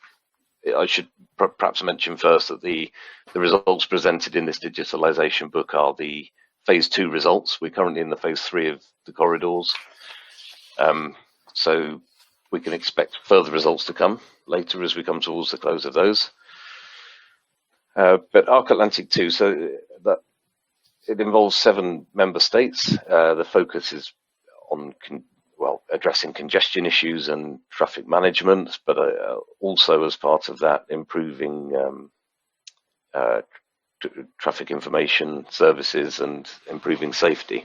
I should perhaps mention first that the results presented in this digitalization book are the phase 2 results. We're currently in the phase 3 of the corridors. So we can expect further results to come later as we come towards the close of those. But Arc Atlantique 2, so that it involves 7 member states. The focus is on addressing congestion issues and traffic management, but also as part of that, improving traffic information services and improving safety.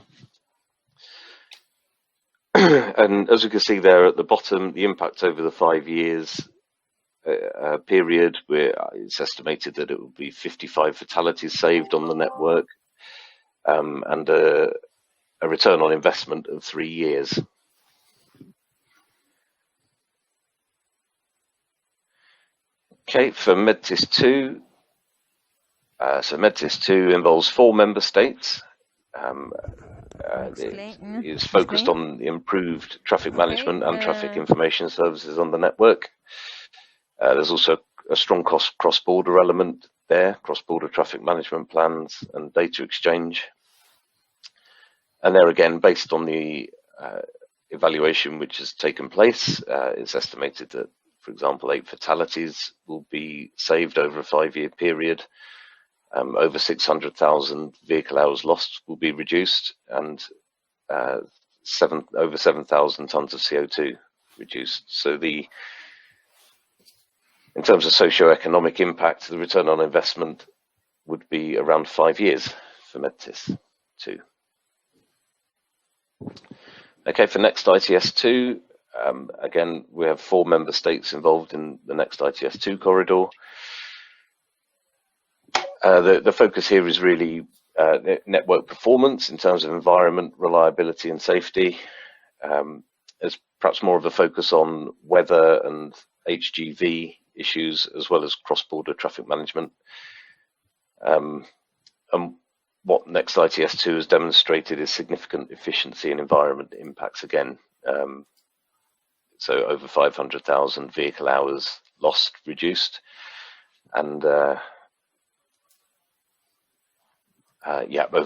And as you can see there at the bottom, the impact over the 5 years period, where it's estimated that it will be 55 fatalities saved on the network, and a return on investment of 3 years. Okay, for MEDTIS 2, so MEDTIS 2 involves 4 member states. It is focused on the improved traffic management and traffic information services on the network. There's also a strong cross-border element there, cross-border traffic management plans and data exchange. And there again, based on the evaluation which has taken place, it's estimated that, for example, 8 fatalities will be saved over a 5-year period. Over 600,000 vehicle hours lost will be reduced, and over 7,000 tons of CO2 reduced. So in terms of socio-economic impact, the return on investment would be around 5 years for MEDTIS 2. Okay, for Next ITS 2, again, we have 4 member states involved in the Next ITS 2 corridor. The focus here is really network performance in terms of environment, reliability and safety. There's perhaps more of a focus on weather and HGV issues, as well as cross-border traffic management. And what Next ITS 2 has demonstrated is significant efficiency and environment impacts again. So over 500,000 vehicle hours lost, reduced, and over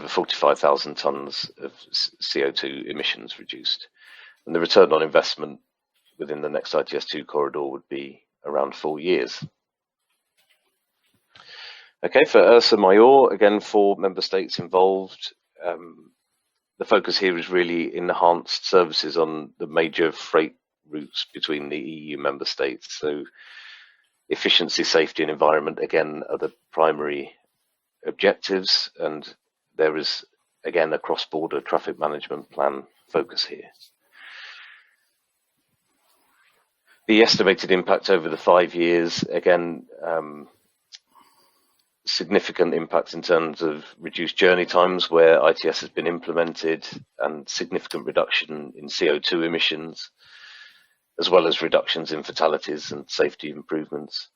45,000 tons of CO2 emissions reduced. And the return on investment within the Next ITS 2 corridor would be around 4 years. Okay, for Ursa Major, again, 4 member states involved. The focus here is really enhanced services on the major freight routes between the EU member states. So efficiency, safety and environment, again, are the primary objectives, and there is again, a cross-border traffic management plan focus here. The estimated impact over the 5 years, again, significant impact in terms of reduced journey times where ITS has been implemented, and significant reduction in CO2 emissions, as well as reductions in fatalities and safety improvements.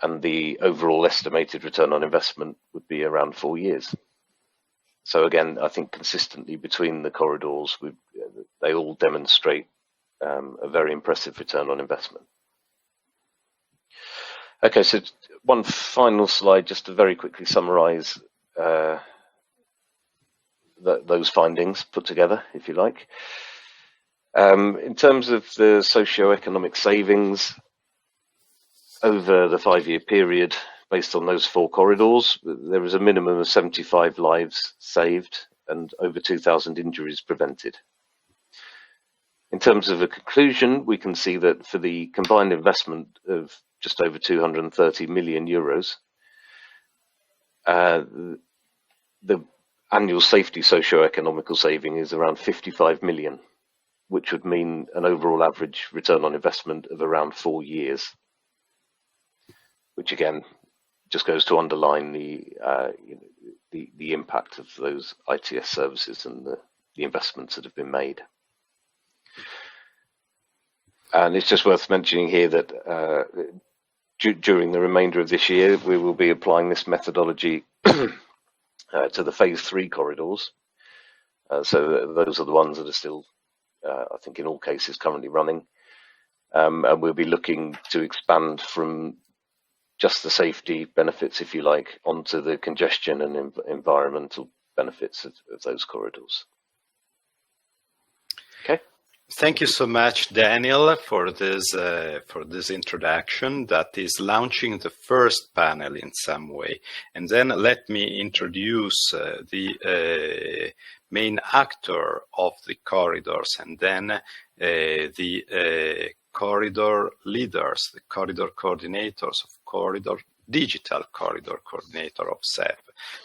And the overall estimated return on investment would be around 4 years. So again, I think consistently between the corridors, they all demonstrate a very impressive return on investment. Okay, so one final slide just to very quickly summarize those findings put together, if you like. In terms of the socio-economic savings over the 5-year period, based on those 4 corridors, there was a minimum of 75 lives saved and over 2,000 injuries prevented. In terms of a conclusion, we can see that for the combined investment of just over 230 million euros, the annual safety socio-economical saving is around 55 million, which would mean an overall average return on investment of around 4 years, which again just goes to underline the impact of those ITS services and the investments that have been made. And it's just worth mentioning here that during the remainder of this year, we will be applying this methodology to the phase 3 corridors. So those are the ones that are still, I think in all cases, currently running. And we'll be looking to expand from just the safety benefits, if you like, onto the congestion and environmental benefits of those corridors. Okay. Thank you so much, Daniel, for this introduction that is launching the first panel in some way. And then let me introduce the main actor of the corridors, and then the corridor leaders, the corridor coordinators of digital corridor coordinator of CEF,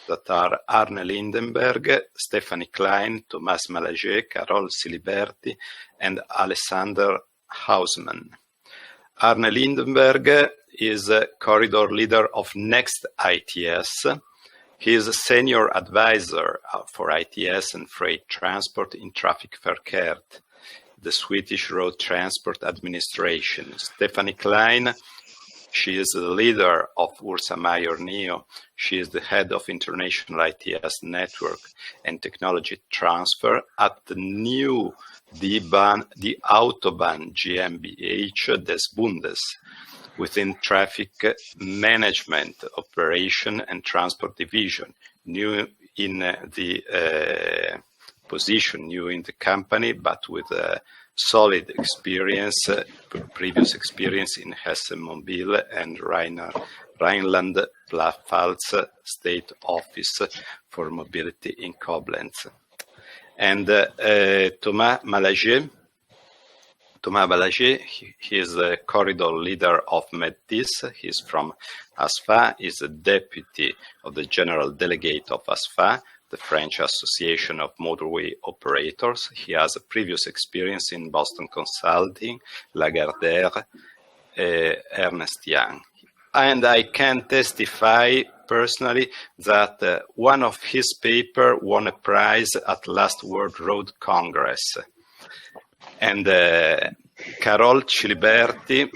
that are Arne Lindenberg, Stephanie Klein, Thomas Malaget, Carole Siliberti, and Alexander Hausmann. Arne Lindenberg is a corridor leader of Next ITS. He is a senior advisor for ITS and freight transport in Trafikverket, the Swedish Road Transport Administration. Stephanie Klein, she is the leader of Ursa Major Neo. She is the head of International ITS Network and Technology Transfer at the new Die Autobahn GmbH des Bundes within Traffic Management, Operation and Transport Division, new in the position, new in the company, but with a solid experience, previous experience in Hessen-Mobil and Rhineland-Pfalz State Office for Mobility in Koblenz. And Thomas Malaget, he is the corridor leader of MEDTIS. He's from ASFA, is the deputy of the general delegate of ASFA, the French Association of Motorway Operators. He has a previous experience in Boston Consulting, Lagardère, Ernst Young. And I can testify personally that one of his papers won a prize at last World Road Congress. And Carole Siliberti,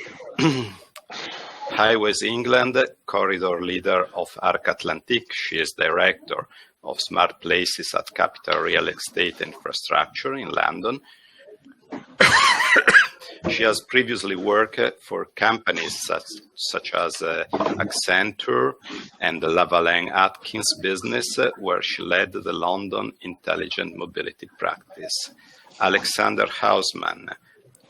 Highways England, corridor leader of Arc Atlantique. She is director of Smart Places at Capital Real Estate Infrastructure in London. She has previously worked for companies such as Accenture and the Lavalin Atkins business, where she led the London Intelligent Mobility practice. Alexander Hausmann,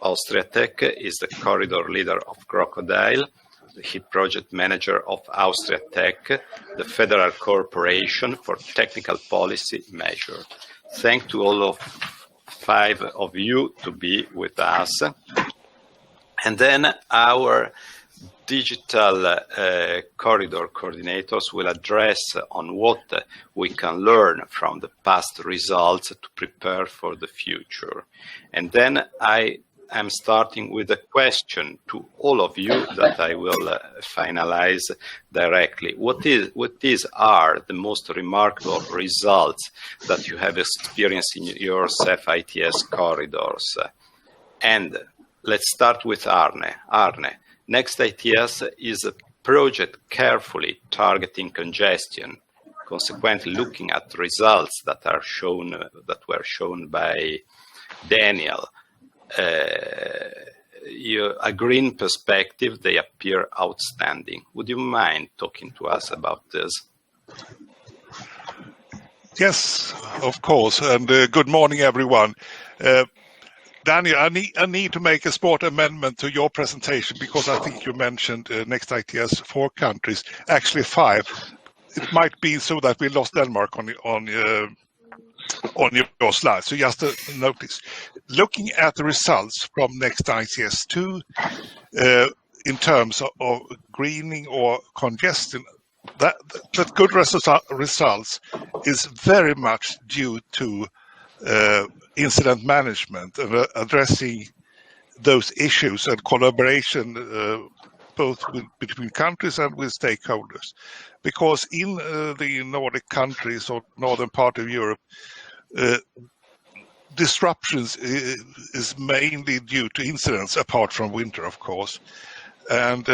Austriatech, is the corridor leader of Crocodile, the project manager of Austriatech, the Federal Corporation for Technical Policy Measure. Thank to all of 5 of you to be with us. And then our digital corridor coordinators will address on what we can learn from the past results to prepare for the future. And then I am starting with a question to all of you that I will finalize directly. What are the most remarkable results that you have experienced in your CEF ITS corridors? And let's start with Arne. Arne, Next ITS is a project carefully targeting congestion, consequently looking at results that were shown by Daniel. A green perspective, they appear outstanding. Would you mind talking to us about this? Yes, of course, and good morning, everyone. Daniel, I need to make a small amendment to your presentation because I think you mentioned Next ITS 4 countries, actually 5. It might be so that we lost Denmark on your slide. So just a notice. Looking at the results from Next ITS 2 in terms of greening or congestion, that good results is very much due to incident management and addressing those issues and collaboration both between countries and with stakeholders. Because in the Nordic countries or northern part of Europe, disruptions is mainly due to incidents, apart from winter, of course, and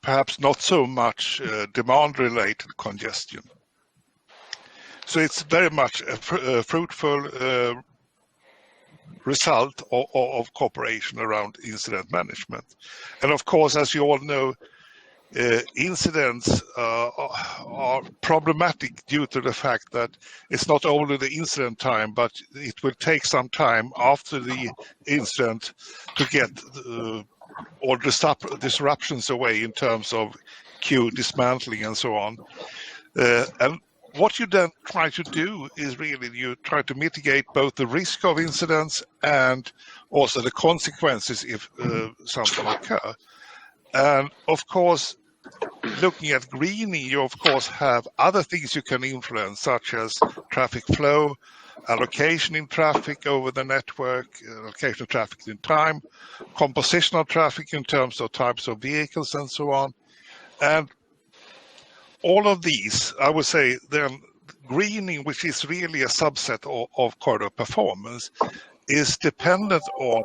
perhaps not so much demand-related congestion. So it's very much a fruitful result of cooperation around incident management. And of course, as you all know, incidents are problematic due to the fact that it's not only the incident time, but it will take some time after the incident to get all disruptions away in terms of queue dismantling and so on. And what you then try to do is really you try to mitigate both the risk of incidents and also the consequences if something occurs. And of course, looking at greening, you of course have other things you can influence, such as traffic flow, allocation in traffic over the network, allocation of traffic in time, compositional traffic in terms of types of vehicles and so on. And all of these, I would say, then greening, which is really a subset of corridor performance, is dependent on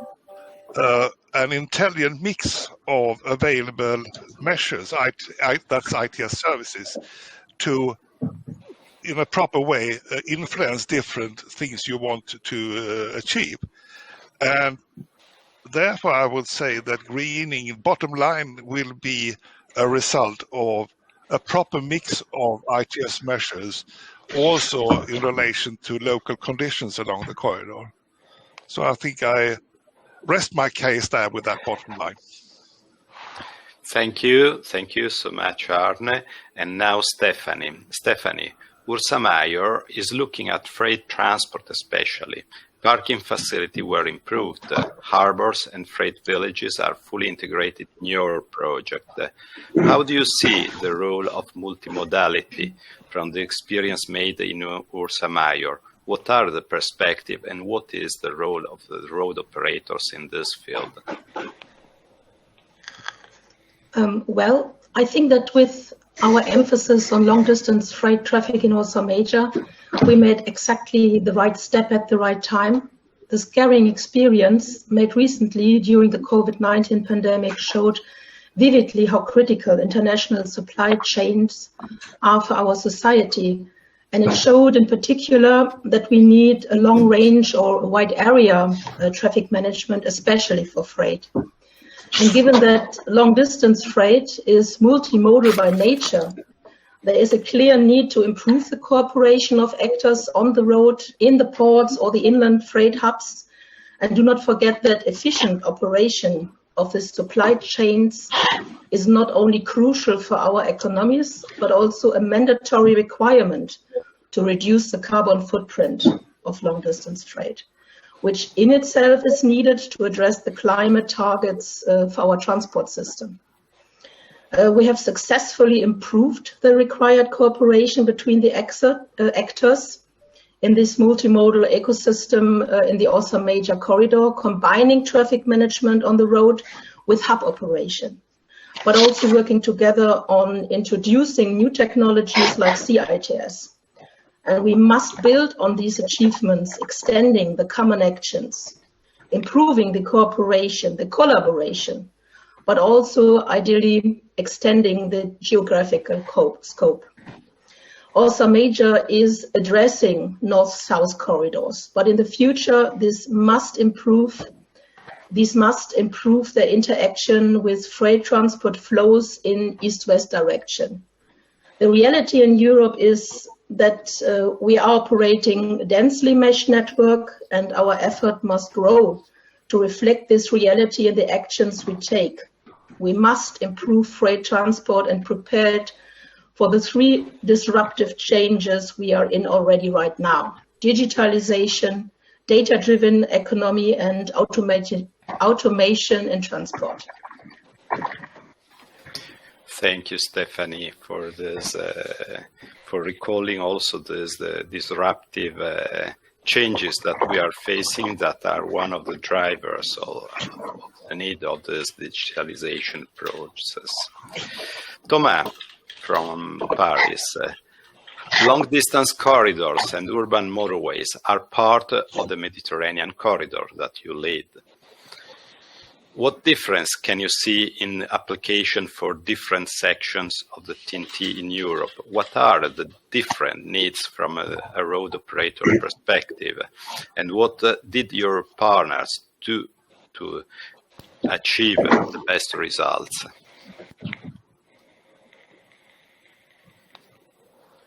an intelligent mix of available measures, that's ITS services, to, in a proper way, influence different things you want to achieve. And therefore, I would say that greening, bottom line, will be a result of a proper mix of ITS measures, also in relation to local conditions along the corridor. So I think I rest my case there with that bottom line. Thank you so much, Arne. And now Stephanie. Stephanie, Ursa Major is looking at freight transport especially. Parking facilities were improved. Harbors and freight villages are fully integrated in your project. How do you see the role of multimodality from the experience made in Ursa Major? What are the perspectives and what is the role of the road operators in this field? Well, I think that with our emphasis on long-distance freight traffic in Ursa Major, we made exactly the right step at the right time. The scaring experience made recently during the COVID-19 pandemic showed vividly how critical international supply chains are for our society. And it showed in particular that we need a long range or a wide area traffic management, especially for freight. And given that long distance freight is multimodal by nature, there is a clear need to improve the cooperation of actors on the road, in the ports or the inland freight hubs. And do not forget that efficient operation of the supply chains is not only crucial for our economies, but also a mandatory requirement to reduce the carbon footprint of long-distance freight, which in itself is needed to address the climate targets for our transport system. We have successfully improved the required cooperation between the actors in this multimodal ecosystem in the ORSA major corridor, combining traffic management on the road with hub operation, but also working together on introducing new technologies like CITS. And we must build on these achievements, extending the common actions, improving the cooperation, the collaboration, but also ideally extending the geographical scope. ORSA Major is addressing north-south corridors, but in the future, these must improve the interaction with freight transport flows in east-west direction. The reality in Europe is that we are operating a densely meshed network, and our effort must grow to reflect this reality in the actions we take. We must improve freight transport and prepare it for the three disruptive changes we are in already right now: digitalization, data-driven economy, and automation in transport. Thank you, Stephanie, for this, for recalling also this disruptive changes that we are facing that are one of the drivers of the need of this digitalization process. Thomas from Paris. Long-distance corridors and urban motorways are part of the Mediterranean corridor that you lead. What difference can you see in application for different sections of the TEN-T in Europe? What are the different needs from a road operator perspective? And what did your partners do to achieve the best results?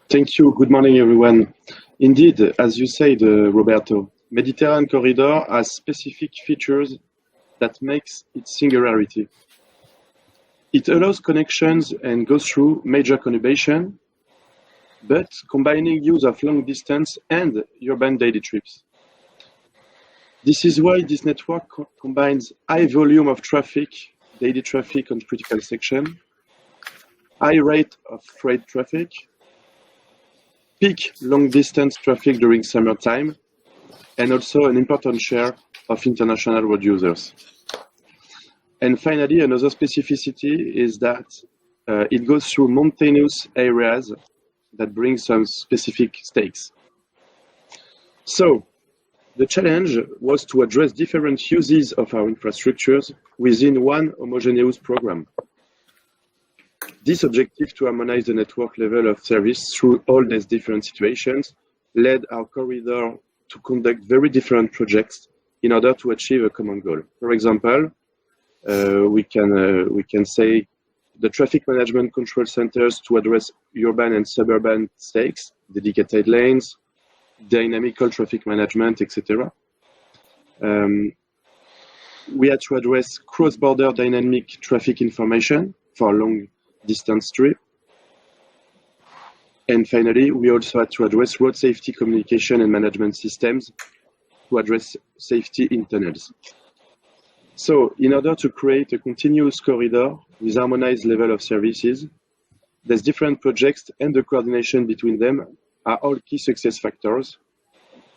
Thank you. Good morning, everyone. Indeed, as you said, Roberto, Mediterranean corridor has specific features that makes its singularity. It allows connections and goes through major conurbation, but combining use of long distance and urban daily trips. This is why this network combines high volume of traffic, daily traffic on critical section, high rate of freight traffic, peak long-distance traffic during summertime, and also an important share of international road users. And finally, another specificity is that it goes through mountainous areas that bring some specific stakes. So, the challenge was to address different uses of our infrastructures within one homogeneous program. This objective to harmonize the network level of service through all these different situations led our corridor to conduct very different projects in order to achieve a common goal. For example, we can say the traffic management control centers to address urban and suburban stakes, dedicated lanes, dynamical traffic management, etc. We had to address cross-border dynamic traffic information for long distance trip. And finally, we also had to address road safety communication and management systems to address safety in tunnels. So, in order to create a continuous corridor with harmonized level of services, there's different projects and the coordination between them are all key success factors.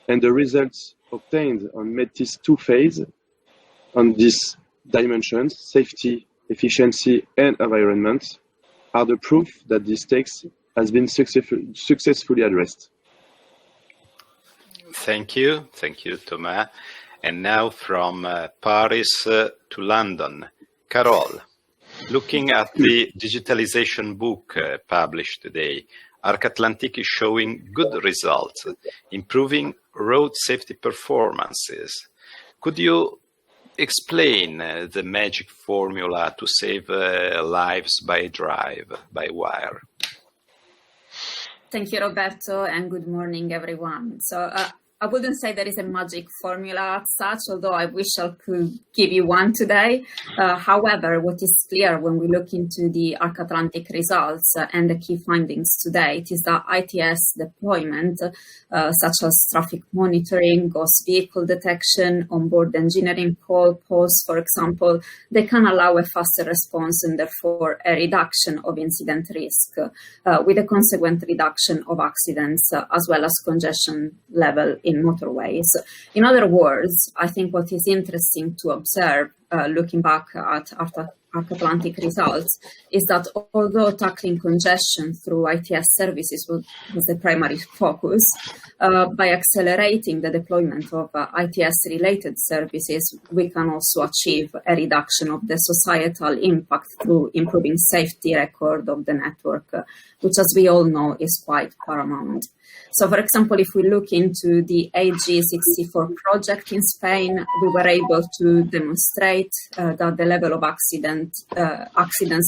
And the results obtained on METIS 2 phase on these dimensions, safety, efficiency, and environment, are the proof that this stakes has been successfully addressed. Thank you, Thomas. And now from Paris to London, Carol. Looking at the digitalization book published today, Arc Atlantic is showing good results, improving road safety performances. Could you explain the magic formula to save lives by wire? Thank you, Roberto, and good morning, everyone. So I wouldn't say there is a magic formula as such, although I wish I could give you one today. However, what is clear when we look into the Arc Atlantic results and the key findings to date is that ITS deployment, such as traffic monitoring, ghost vehicle detection, onboard engineering call pause, for example, they can allow a faster response and therefore a reduction of incident risk with a consequent reduction of accidents as well as congestion level in motorways. In other words, I think what is interesting to observe looking back at Arc Atlantic results is that although tackling congestion through ITS services was the primary focus, by accelerating the deployment of ITS-related services, we can also achieve a reduction of the societal impact through improving safety record of the network, which, as we all know, is quite paramount. So, for example, if we look into the AG64 project in Spain, we were able to demonstrate that the level of accidents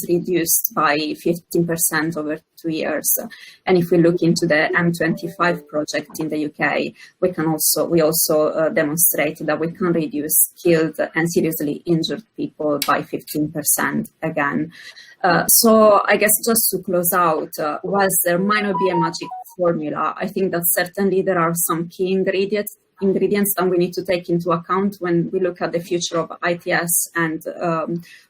reduced by 15% over 2 years. And if we look into the M25 project in the UK, we also demonstrated that we can reduce killed and seriously injured people by 15% again. So I guess just to close out, whilst there might not be a magic formula, I think that certainly there are some key ingredients that we need to take into account when we look at the future of ITS and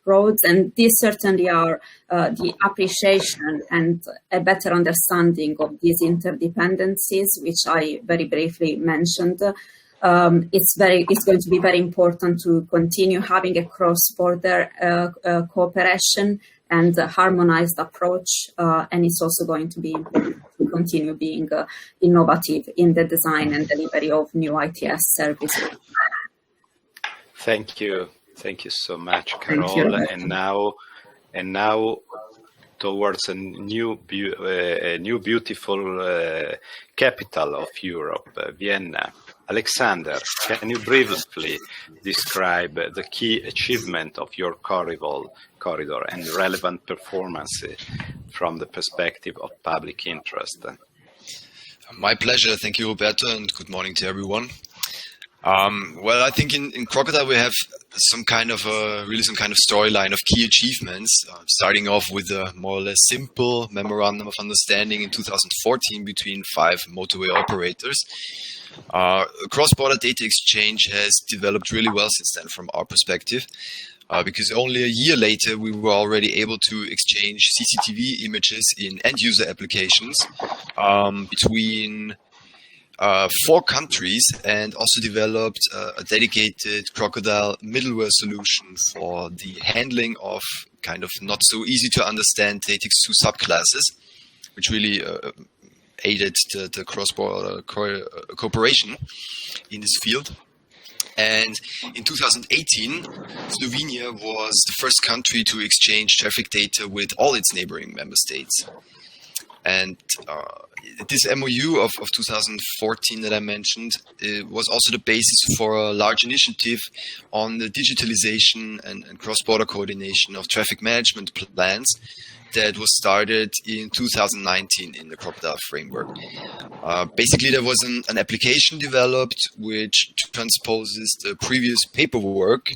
roads. And these certainly are the appreciation and a better understanding of these interdependencies, which I very briefly mentioned. It's going to be very important to continue having a cross-border cooperation and a harmonized approach, and it's also going to be important to continue being innovative in the design and delivery of new ITS services. Thank you so much, Carol. And now towards a new beautiful capital of Europe, Vienna. Alexander, can you briefly describe the key achievement of your corridor and relevant performance from the perspective of public interest? My pleasure. Thank you, Roberto, and good morning to everyone. Well, I think in Crocodile we have some kind of storyline of key achievements, starting off with a more or less simple memorandum of understanding in 2014 between 5 motorway operators. Cross-border data exchange has developed really well since then from our perspective, because only a year later we were already able to exchange CCTV images in end-user applications between 4 countries, and also developed a dedicated Crocodile middleware solution for the handling of kind of not so easy to understand TATIX2 subclasses, which really aided the cross-border cooperation in this field. And in 2018, Slovenia was the first country to exchange traffic data with all its neighboring member states. And this MOU of 2014 that I mentioned was also the basis for a large initiative on the digitalization and cross-border coordination of traffic management plans that was started in 2019 in the Crocodile framework. Basically, there was an application developed which transposes the previous paperwork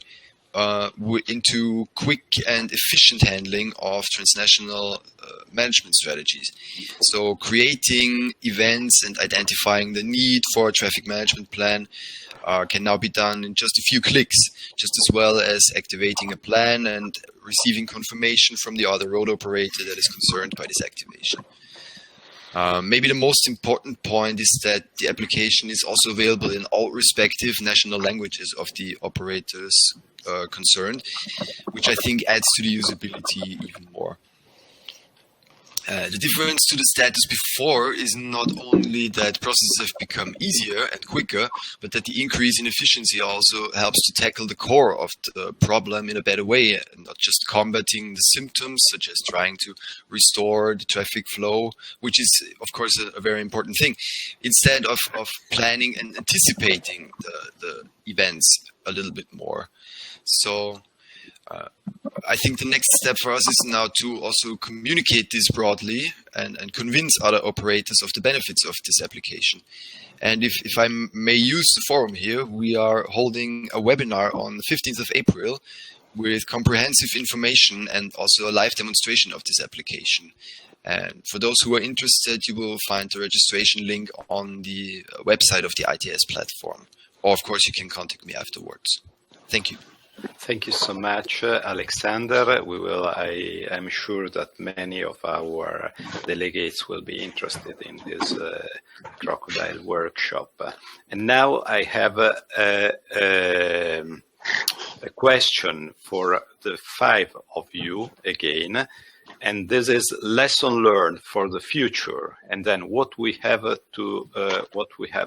into quick and efficient handling of transnational management strategies. So creating events and identifying the need for a traffic management plan can now be done in just a few clicks, just as well as activating a plan and receiving confirmation from the other road operator that is concerned by this activation. Maybe the most important point is that the application is also available in all respective national languages of the operators concerned, which I think adds to the usability even more. The difference to the status before is not only that processes have become easier and quicker, but that the increase in efficiency also helps to tackle the core of the problem in a better way, not just combating the symptoms, such as trying to restore the traffic flow, which is, of course, a very important thing, instead of planning and anticipating the events a little bit more. So I think the next step for us is now to also communicate this broadly and convince other operators of the benefits of this application. And if I may use the forum here, we are holding a webinar on the 15th of April with comprehensive information and also a live demonstration of this application. And for those who are interested, you will find the registration link on the website of the ITS platform. Or of course, you can contact me afterwards. Thank you. Thank you so much, Alexander. I'm sure that many of our delegates will be interested in this crocodile workshop. And now I have a question for the 5 of you again. And this is lesson learned for the future, and then what we have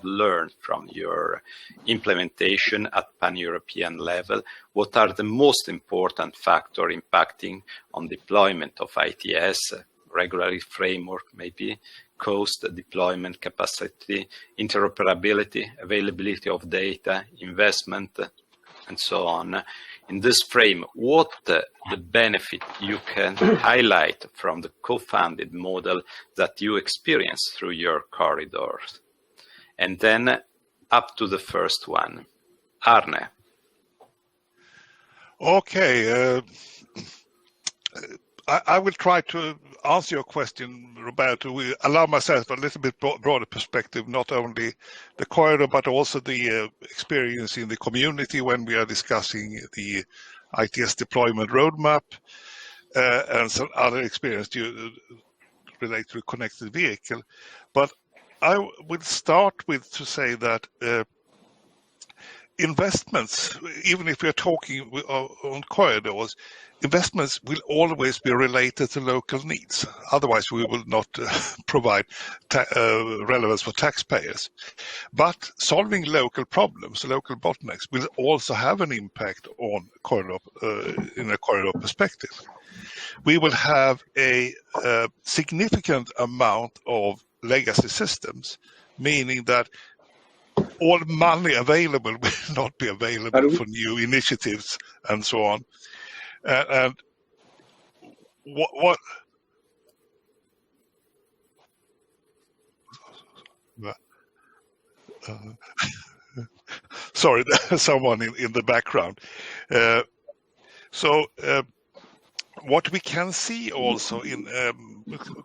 learned from your implementation at pan-European level. What are the most important factors impacting on deployment of ITS, regulatory framework, maybe cost, deployment capacity, interoperability, availability of data, investment, and so on. In this frame, what the benefit you can highlight from the co-funded model that you experience through your corridors? And then up to the first one. Arne. Okay. I will try to answer your question, Roberto. We allow myself a little bit broader perspective, not only the corridor, but also the experience in the community when we are discussing the ITS deployment roadmap and some other experience related to connected vehicle. But I would start with to say that investments, even if we are talking on corridors, investments will always be related to local needs. Otherwise, we will not provide relevance for taxpayers. But solving local problems, local bottlenecks, will also have an impact on corridor in a corridor perspective. We will have a significant amount of legacy systems, meaning that all money available will not be available for new initiatives and so on. And what sorry, there's someone in the background. What we can see also in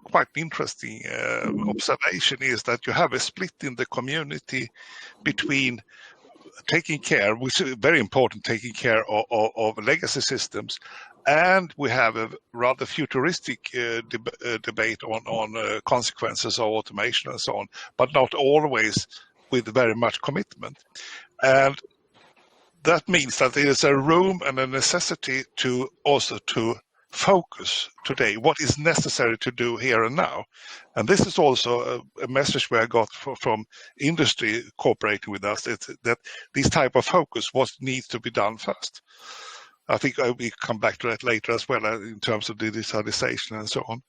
quite interesting observation is that you have a split in the community between taking care, which is very important, taking care of legacy systems, and we have a rather futuristic debate on consequences of automation and so on, but not always with very much commitment. And that means that there is a room and a necessity to also to focus today what is necessary to do here and now. And this is also a message we got from industry cooperating with us, that this type of focus, what needs to be done first. I think we come back to that later as well in terms of digitalization and so on.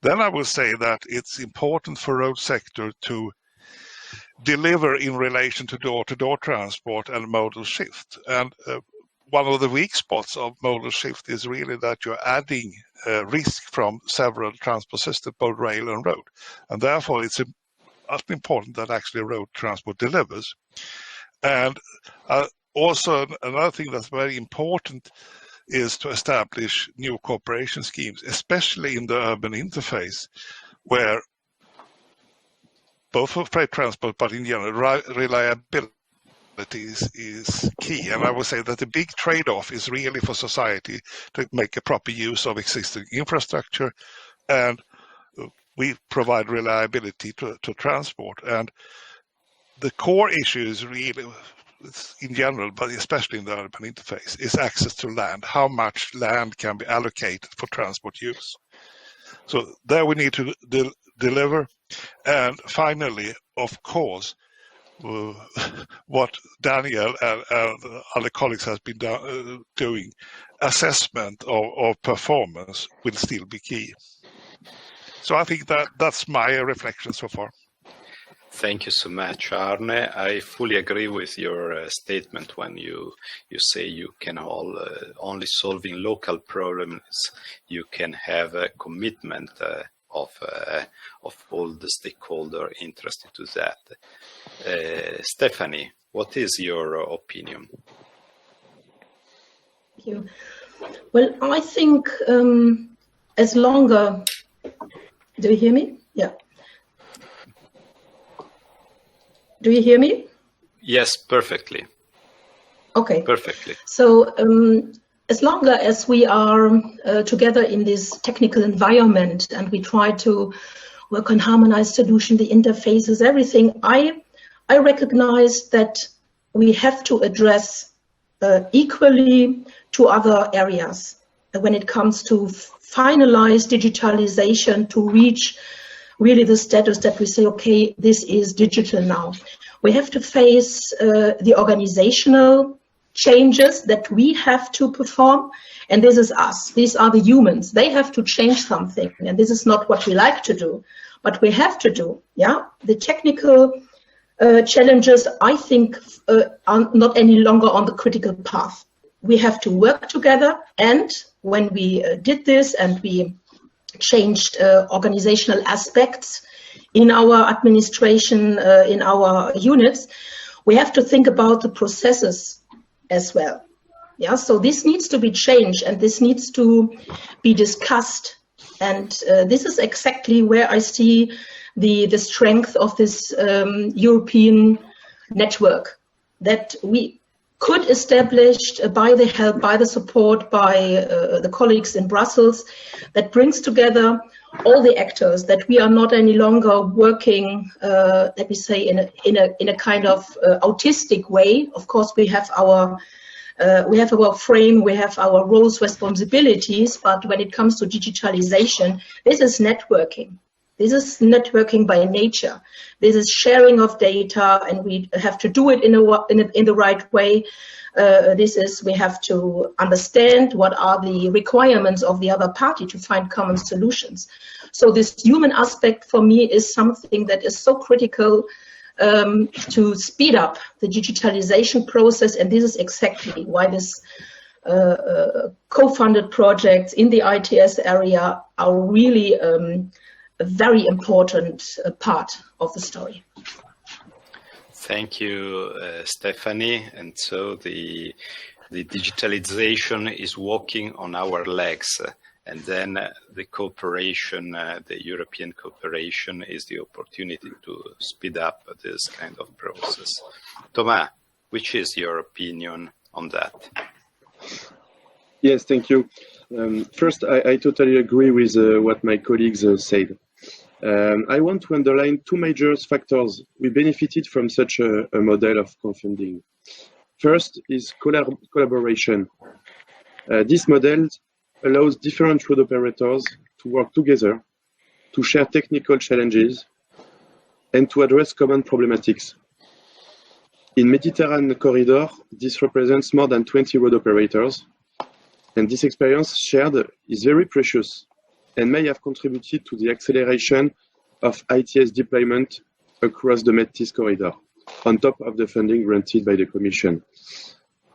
Then I will say that it's important for road sector to deliver in relation to door-to-door transport and modal shift. And one of the weak spots of modal shift is really that you're adding risk from several transport systems, both rail and road. And therefore, it's important that actually road transport delivers. And also, another thing that's very important is to establish new cooperation schemes, especially in the urban interface, where both for freight transport, but in general, reliability is key. And I would say that the big trade-off is really for society to make a proper use of existing infrastructure, and we provide reliability to transport. And the core issue is really, in general, but especially in the urban interface, is access to land. How much land can be allocated for transport use? So there we need to deliver. And finally, of course, what Daniel and other colleagues has been doing, assessment of performance will still be key. So I think that's my reflection so far. Thank you so much, Arne. I fully agree with your statement when you say you can only solving local problems. You can have a commitment of all the stakeholders interested to that. Stephanie, what is your opinion? Thank you. Well, I think as longer. Do you hear me? Yeah. Do you hear me? Yes, perfectly. Okay. Perfectly. So as longer as we are together in this technical environment and we try to work on harmonized solution, the interfaces, everything, I recognize that we have to address equally to other areas when it comes to finalize digitalization to reach really the status that we say, okay, this is digital now. We have to face the organizational changes that we have to perform, and this is us. These are the humans. They have to change something, and this is not what we like to do, but we have to do. Yeah, the technical challenges, I think, are not any longer on the critical path. We have to work together, and when we did this and we changed organizational aspects in our administration, in our units, we have to think about the processes as well. Yeah, so this needs to be changed and this needs to be discussed. And this is exactly where I see the strength of this European network that we could establish by the help, by the support, by the colleagues in Brussels, that brings together all the actors, that we are not any longer working, let me say, in a kind of autistic way. Of course, we have our frame, we have our roles, responsibilities, but when it comes to digitalization, this is networking. This is networking by nature. This is sharing of data, and we have to do it in the right way. We have to understand what are the requirements of the other party to find common solutions. So this human aspect for me is something that is so critical to speed up the digitalization process, and this is exactly why this co-funded projects in the ITS area are really a very important part of the story. Thank you, Stephanie. And so the digitalization is walking on our legs, and then the cooperation, the European cooperation, is the opportunity to speed up this kind of process. Thomas, which is your opinion on that? Yes, thank you. First, I totally agree with what my colleagues said. I want to underline two major factors we benefited from such a model of co-funding. First is collaboration. This model allows different road operators to work together, to share technical challenges, and to address common problematics. In Mediterranean corridor, this represents more than 20 road operators, and this experience shared is very precious and may have contributed to the acceleration of ITS deployment across the METIS corridor, on top of the funding granted by the Commission.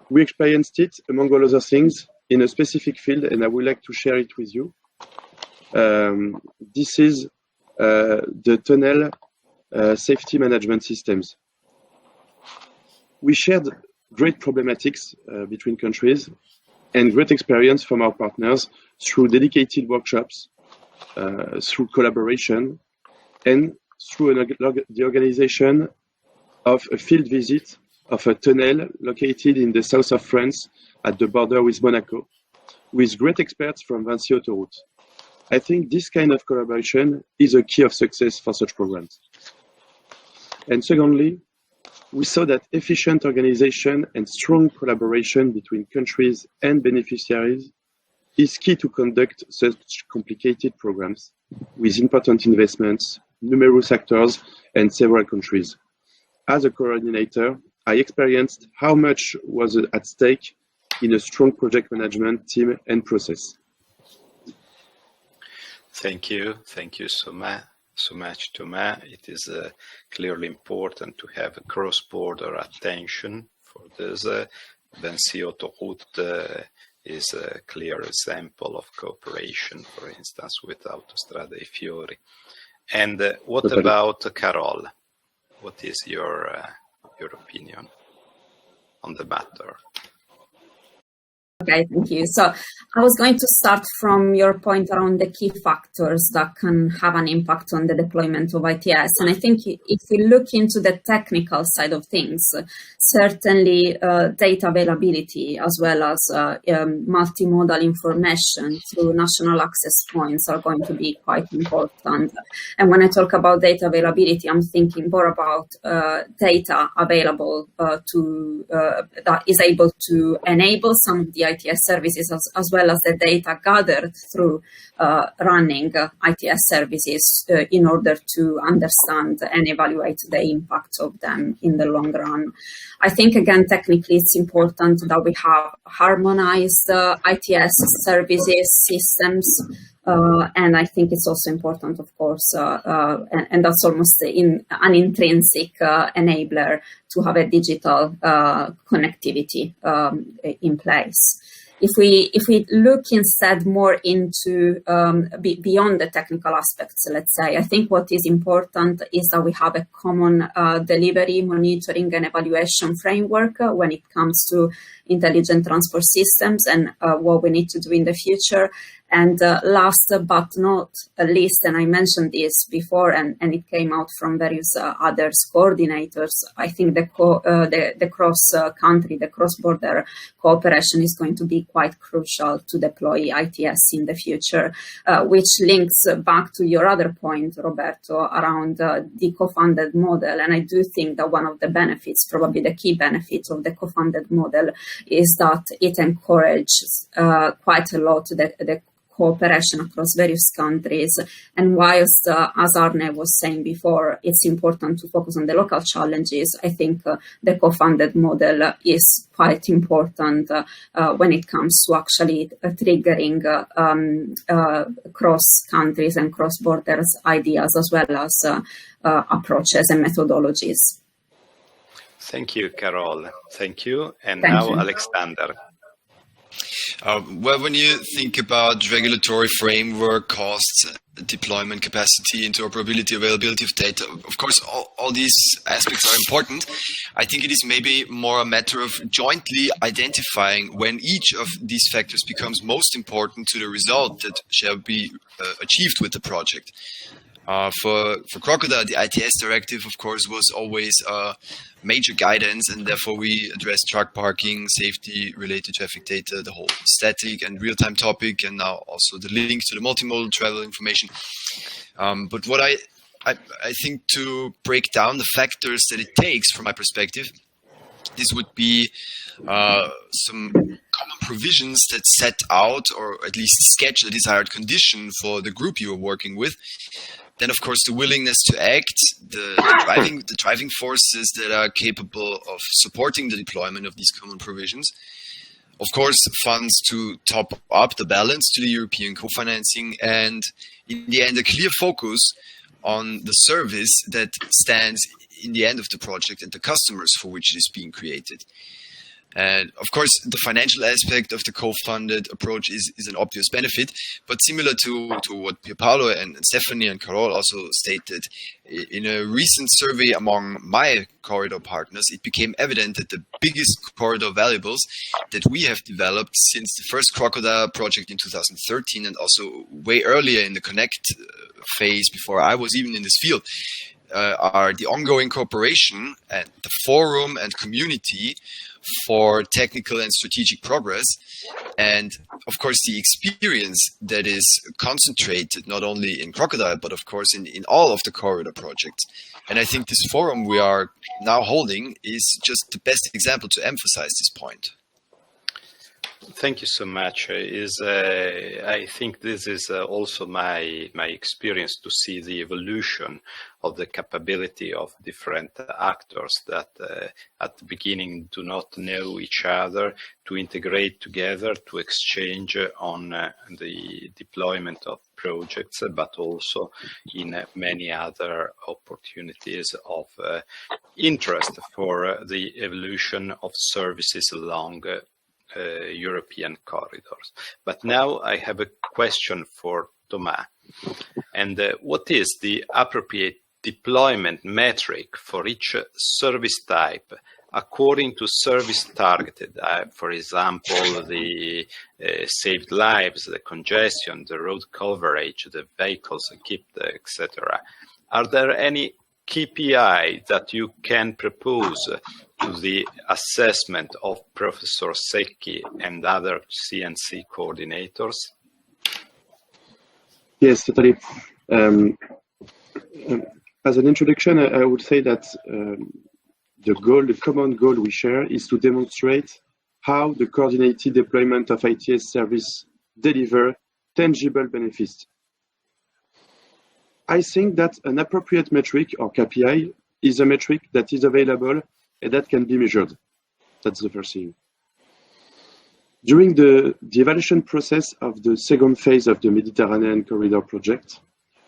We experienced it, among all other things, in a specific field, and I would like to share it with you. This is the tunnel safety management systems. We shared great problematics between countries and great experience from our partners through dedicated workshops, through collaboration, and through the organization of a field visit of a tunnel located in the south of France at the border with Monaco, with great experts from Vinci Autoroute. I think this kind of collaboration is a key of success for such programs. And secondly, we saw that efficient organization and strong collaboration between countries and beneficiaries is key to conduct such complicated programs with important investments, numerous actors, and several countries. As a coordinator, I experienced how much was at stake in a strong project management team and process. Thank you so much. so much, Thomas. It is clearly important to have a cross-border attention for this. Vinci Autoroute is a clear example of cooperation, for instance, with Autostrade ai Fiori. And what about Carol? What is your opinion on the matter? Okay, thank you. So I was going to start from your point around the key factors that can have an impact on the deployment of ITS. And I think if we look into the technical side of things, certainly data availability as well as multimodal information through national access points are going to be quite important. And when I talk about data availability, I'm thinking more about data available that is able to enable some of the ITS services as well as the data gathered through running ITS services in order to understand and evaluate the impact of them in the long run. I think, again, technically it's important that we have harmonized ITS services systems. And I think it's also important, of course, and that's almost an intrinsic enabler to have a digital connectivity in place. If we look instead more into beyond the technical aspects, let's say, I think what is important is that we have a common delivery, monitoring, and evaluation framework when it comes to intelligent transport systems and what we need to do in the future. And last but not least, and I mentioned this before, and it came out from various others coordinators, I think the cross-country, the cross-border cooperation is going to be quite crucial to deploy ITS in the future, which links back to your other point, Roberto, around the co-funded model. And I do think that one of the benefits, probably the key benefits of the co-funded model, is that it encourages quite a lot the cooperation across various countries. And whilst, as Arne was saying before, it's important to focus on the local challenges, I think the co-funded model is quite important when it comes to actually triggering cross countries and cross borders ideas as well as approaches and methodologies. Thank you, Carol. Thank you. And Thank now, you. Alexander. Well, when you think about regulatory framework, costs, deployment capacity, interoperability, availability of data, of course, all these aspects are important. I think it is maybe more a matter of jointly identifying when each of these factors becomes most important to the result that shall be achieved with the project. For Crocodile, the ITS directive, of course, was always major guidance, and therefore we addressed truck parking, safety related traffic data, the whole static and real-time topic, and now also the link to the multimodal travel information. But what I think, to break down the factors that it takes, from my perspective, this would be some common provisions that set out or at least sketch the desired condition for the group you are working with. Then, of course, the willingness to act, the driving forces that are capable of supporting the deployment of these common provisions. Of course, funds to top up the balance to the European co-financing, and in the end, a clear focus on the service that stands in the end of the project and the customers for which it is being created. And of course, the financial aspect of the co-funded approach is an obvious benefit, but similar to what Pierpaolo and Stephanie and Carol also stated, in a recent survey among my corridor partners, it became evident that the biggest corridor valuables that we have developed since the first Crocodile project in 2013, and also way earlier in the Connect phase before I was even in this field, are the ongoing cooperation and the forum and community for technical and strategic progress, and of course the experience that is concentrated not only in Crocodile but of course in all of the corridor projects. And I think this forum we are now holding is just the best example to emphasize this point. Thank you so much. I think this is also my experience to see the evolution of the capability of different actors that at the beginning do not know each other, to integrate together, to exchange on the deployment of projects, but also in many other opportunities of interest for the evolution of services along European corridors. But now I have a question for Thomas. And what is the appropriate deployment metric for each service type according to service targeted? For example, the saved lives, the congestion, the road coverage, the vehicles equipped, etc. Are there any KPI that you can propose to the assessment of Professor Secchi and other CNC coordinators? Yes, totally. As an introduction, I would say that the common goal we share is to demonstrate how the coordinated deployment of ITS service deliver tangible benefits. I think that an appropriate metric or KPI is a metric that is available and that can be measured. That's the first thing. During the evaluation process of the second phase of the Mediterranean Corridor project,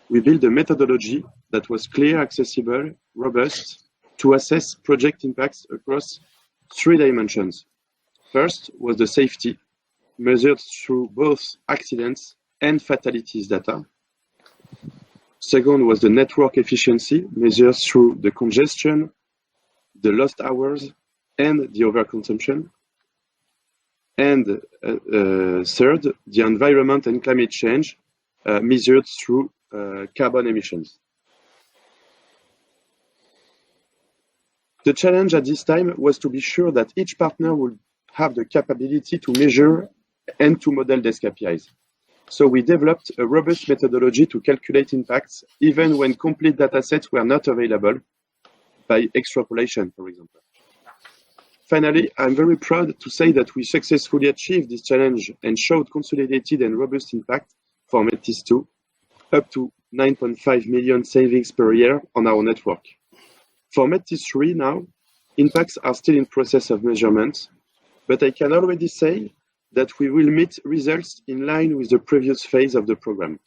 we built a methodology that was clear, accessible, robust, to assess project impacts across 3 dimensions. First was the safety, measured through both accidents and fatalities data. Second was the network efficiency, measured through the congestion, the lost hours, and the overconsumption. And third, the environment and climate change, measured through carbon emissions. The challenge at this time was to be sure that each partner would have the capability to measure and to model these KPIs. So we developed a robust methodology to calculate impacts, even when complete data sets were not available, by extrapolation, for example. Finally, I'm very proud to say that we successfully achieved this challenge and showed consolidated and robust impact for METIS2, up to 9.5 million savings per year on our network. For METIS3 now, impacts are still in process of measurement, but I can already say that we will meet results in line with the previous phase of the program.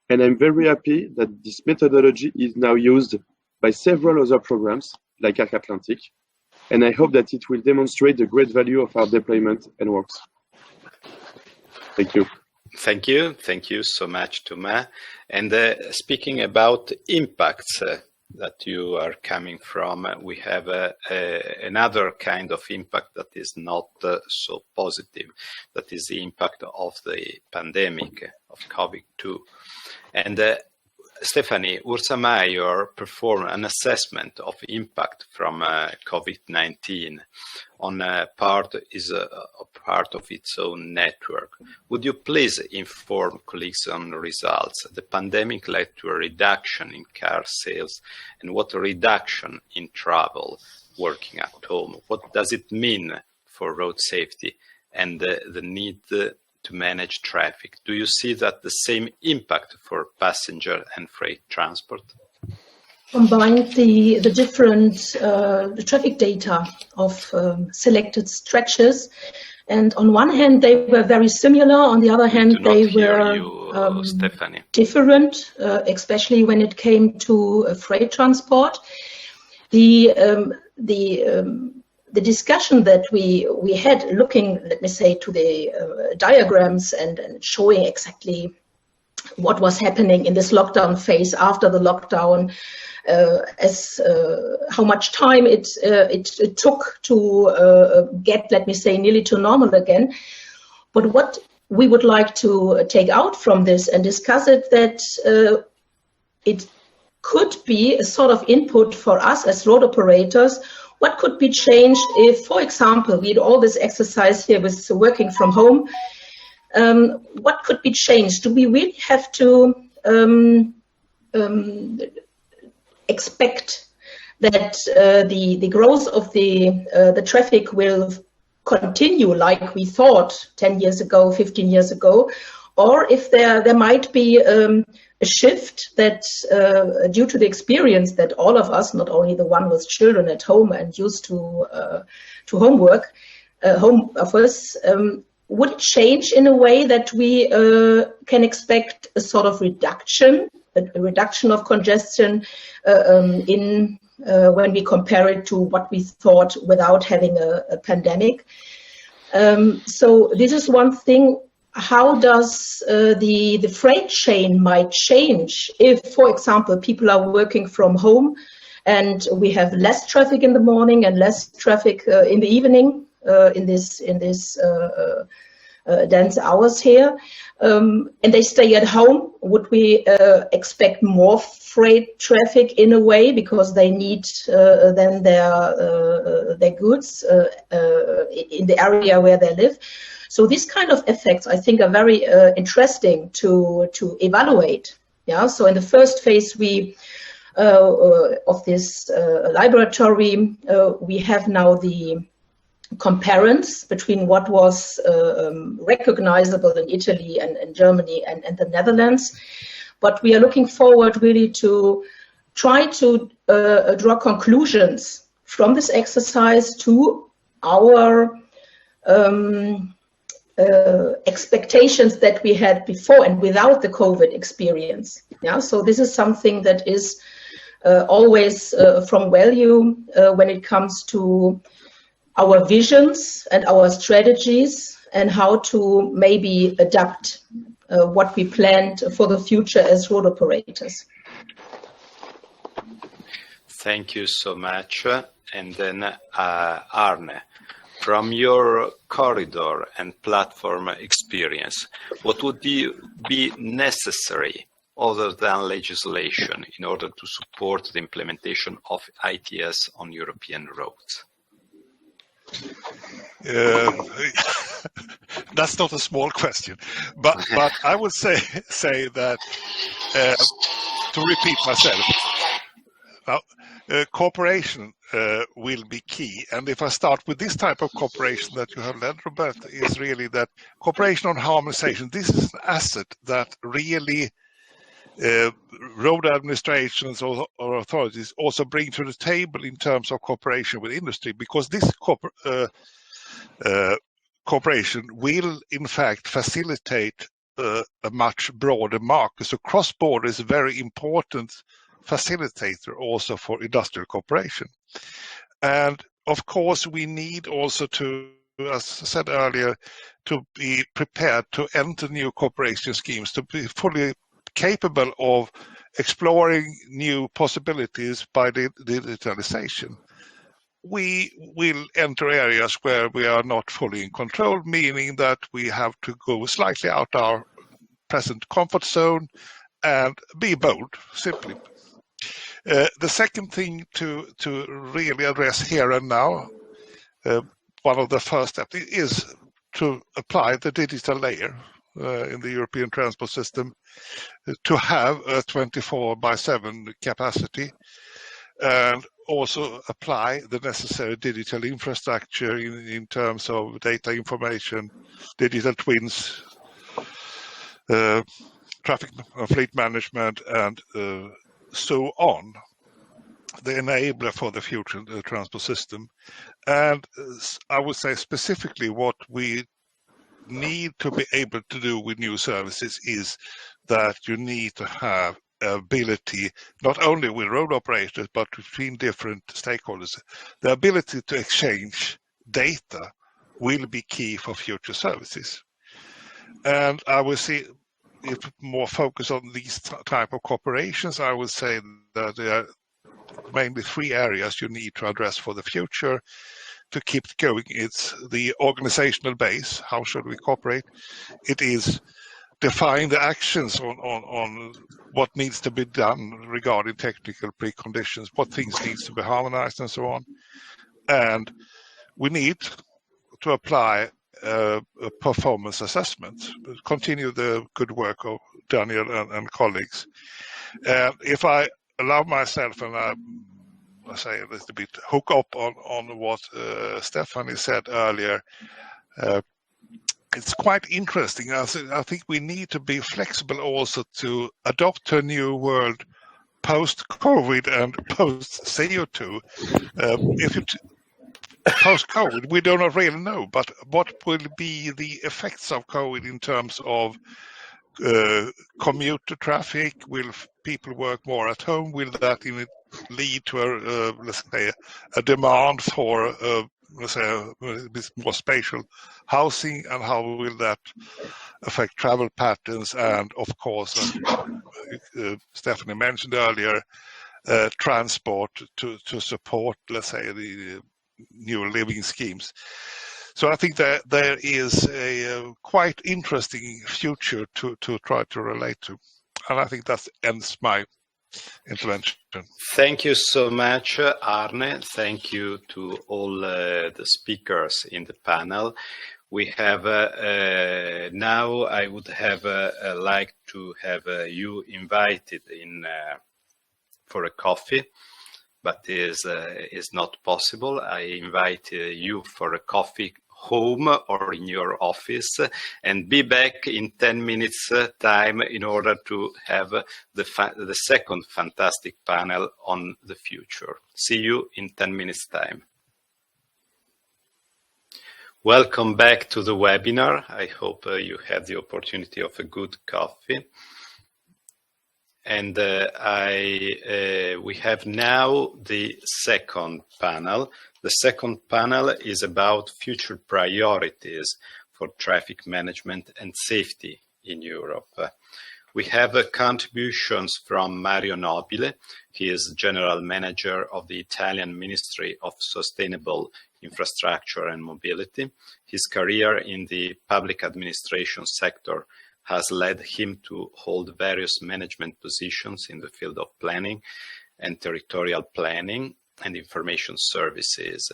And I'm very happy that this methodology is now used by several other programs, like Arc Atlantic, and I hope that it will demonstrate the great value of our deployment and works. Thank you. Thank you. Thank you so much, Thomas. And speaking about impacts that you are coming from, we have another kind of impact that is not so positive. That is the impact of the pandemic of COVID-2. And Stephanie, Ursa Major performed an assessment of impact from COVID-19 on a part of its own network. Would you please inform colleagues on the results? The pandemic led to a reduction in car sales, and what a reduction in travel, working at home. What does it mean for road safety and the need to manage traffic? Do you see that the same impact for passenger and freight transport? Combined the different the traffic data of selected stretches, and on one hand they were very similar, on the other hand they were different, especially when it came to freight transport. The discussion that we had, looking, let me say, to the diagrams and showing exactly what was happening in this lockdown phase after the lockdown, how much time it took to get, let me say, nearly to normal again. But what we would like to take out from this and discuss it, that it could be a sort of input for us as road operators. What could be changed if, for example, we did all this exercise here with working from home? What could be changed? Do we really have to expect that the growth of the traffic will continue like we thought 10 years ago, 15 years ago? Or if there might be a shift that due to the experience that all of us, not only the one with children at home and used to homework, home office, would it change in a way that we can expect a sort of reduction of congestion when we compare it to what we thought without having a pandemic? So this is one thing. How does the freight chain might change if, for example, people are working from home and we have less traffic in the morning and less traffic in the evening in this dense hours here, and they stay at home? Would we expect more freight traffic in a way because they need then their goods in the area where they live? So these kind of effects, I think, are very interesting to evaluate. Yeah. So in the first phase, of this laboratory, we have now the comparison between what was recognizable in Italy and Germany and the Netherlands. But we are looking forward really to try to draw conclusions from this exercise to our expectations that we had before and without the COVID experience. Yeah, so this is something that is always from value when it comes to our visions and our strategies and how to maybe adapt what we planned for the future as road operators. Thank you so much. And then Arne, from your corridor and platform experience, what would be necessary other than legislation in order to support the implementation of ITS on European roads? That's not a small question, but I would say that to repeat myself, cooperation will be key. And if I start with this type of cooperation that you have led, Roberta, is really that cooperation on harmonization. This is an asset that really road administrations or authorities also bring to the table in terms of cooperation with industry, because this cooperation will in fact facilitate a much broader market. So cross-border is a very important facilitator also for industrial cooperation. And of course we need also to, as I said earlier, to be prepared to enter new cooperation schemes, to be fully capable of exploring new possibilities by the digitalization. We will enter areas where we are not fully in control, meaning that we have to go slightly out our present comfort zone and be bold, simply. The second thing to really address here and now, one of the first steps is to apply the digital layer in the European transport system, to have a 24/7 capacity, and also apply the necessary digital infrastructure in terms of data information, digital twins, traffic fleet management, and so on, the enabler for the future transport system. And I would say specifically what we need to be able to do with new services is that you need to have ability, not only with road operators, but between different stakeholders. The ability to exchange data will be key for future services. And I will see, if more focus on these type of corporations, I would say that there are mainly three areas you need to address for the future to keep going. It's the organizational base. How should we cooperate? It is define the actions on what needs to be done regarding technical preconditions, what things needs to be harmonized and so on. And we need to apply a performance assessment, continue the good work of Daniel and colleagues. If I allow myself, and I say a little bit, hook up on what Stephanie said earlier, it's quite interesting. I think we need to be flexible also to adopt to a new world post-COVID and post-CO2. If you post-COVID, we do not really know, but what will be the effects of COVID in terms of commuter traffic? Will people work more at home? Will that lead to let's say, a demand for let's say a bit more spatial housing, and how will that affect travel patterns? And of course, Stephanie mentioned earlier, transport to support, let's say, the new living schemes. So I think that there is a quite interesting future to try to relate to. And I think that ends my intervention. Thank you so much, Arne. Thank you to all the speakers in the panel. We have now I would have liked to have you invited in for a coffee, but is not possible. I invite you for a coffee home or in your office, and be back in 10 minutes time in order to have the second fantastic panel on the future. See you in 10 minutes time. Welcome back to the webinar. I hope you had the opportunity of a good coffee. And we have now the second panel. The second panel is about future priorities for traffic management and safety in Europe. We have contributions from Mario Nobile. He is General Manager of the Italian Ministry of Sustainable Infrastructure and Mobility. His career in the public administration sector has led him to hold various management positions in the field of planning and territorial planning and information services.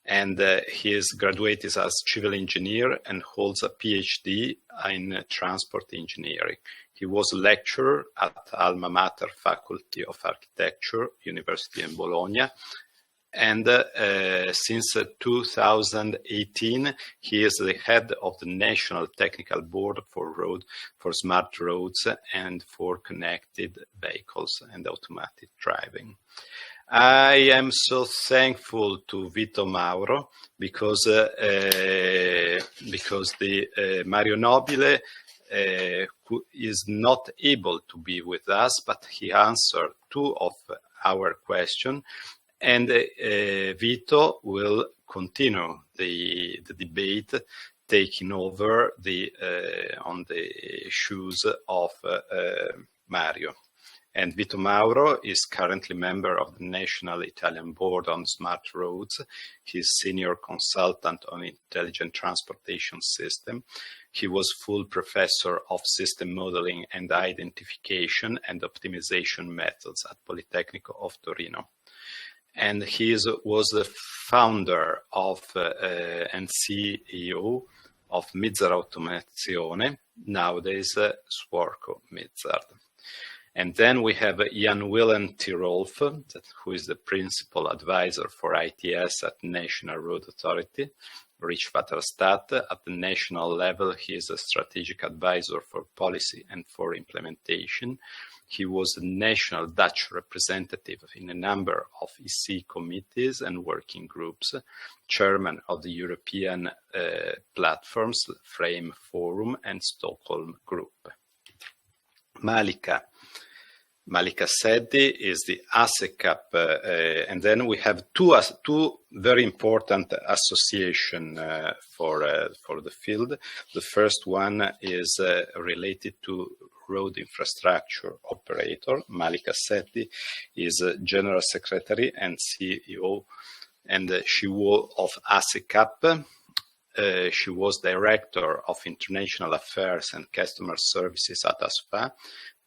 And he is graduated as civil engineer and holds a PhD in transport engineering. He was a lecturer at Alma Mater Faculty of Architecture, University in Bologna. And since 2018, he is the head of the National Technical Board for smart roads and for connected vehicles and automatic driving. I am so thankful to Vito Mauro because Mario Nobile is not able to be with us, but he answered two of our questions. And Vito will continue the debate, taking over on the shoes of Mario. And Vito Mauro is currently member of the National Italian Board on Smart Roads. He's senior consultant on intelligent transportation system. He was full professor of system modeling and identification and optimization methods at Politecnico of Torino. And he was the founder of and CEO of Mizzar Automazione, nowadays Swarco Mizzar. And then we have Jan Willem Tirolf, who is the principal advisor for ITS at National Road Authority, Rijkswaterstaat. At the national level, he is a strategic advisor for policy and for implementation. He was the national Dutch representative in a number of EC committees and working groups, chairman of the European platforms, Frame Forum and Stockholm Group. Malika Seddi is the ASECAP, and then we have two very important associations for the field. The first one is related to road infrastructure operator. Malika Seddi is General Secretary and CEO, and she was of ASECAP. She was Director of International Affairs and Customer Services at ASFA,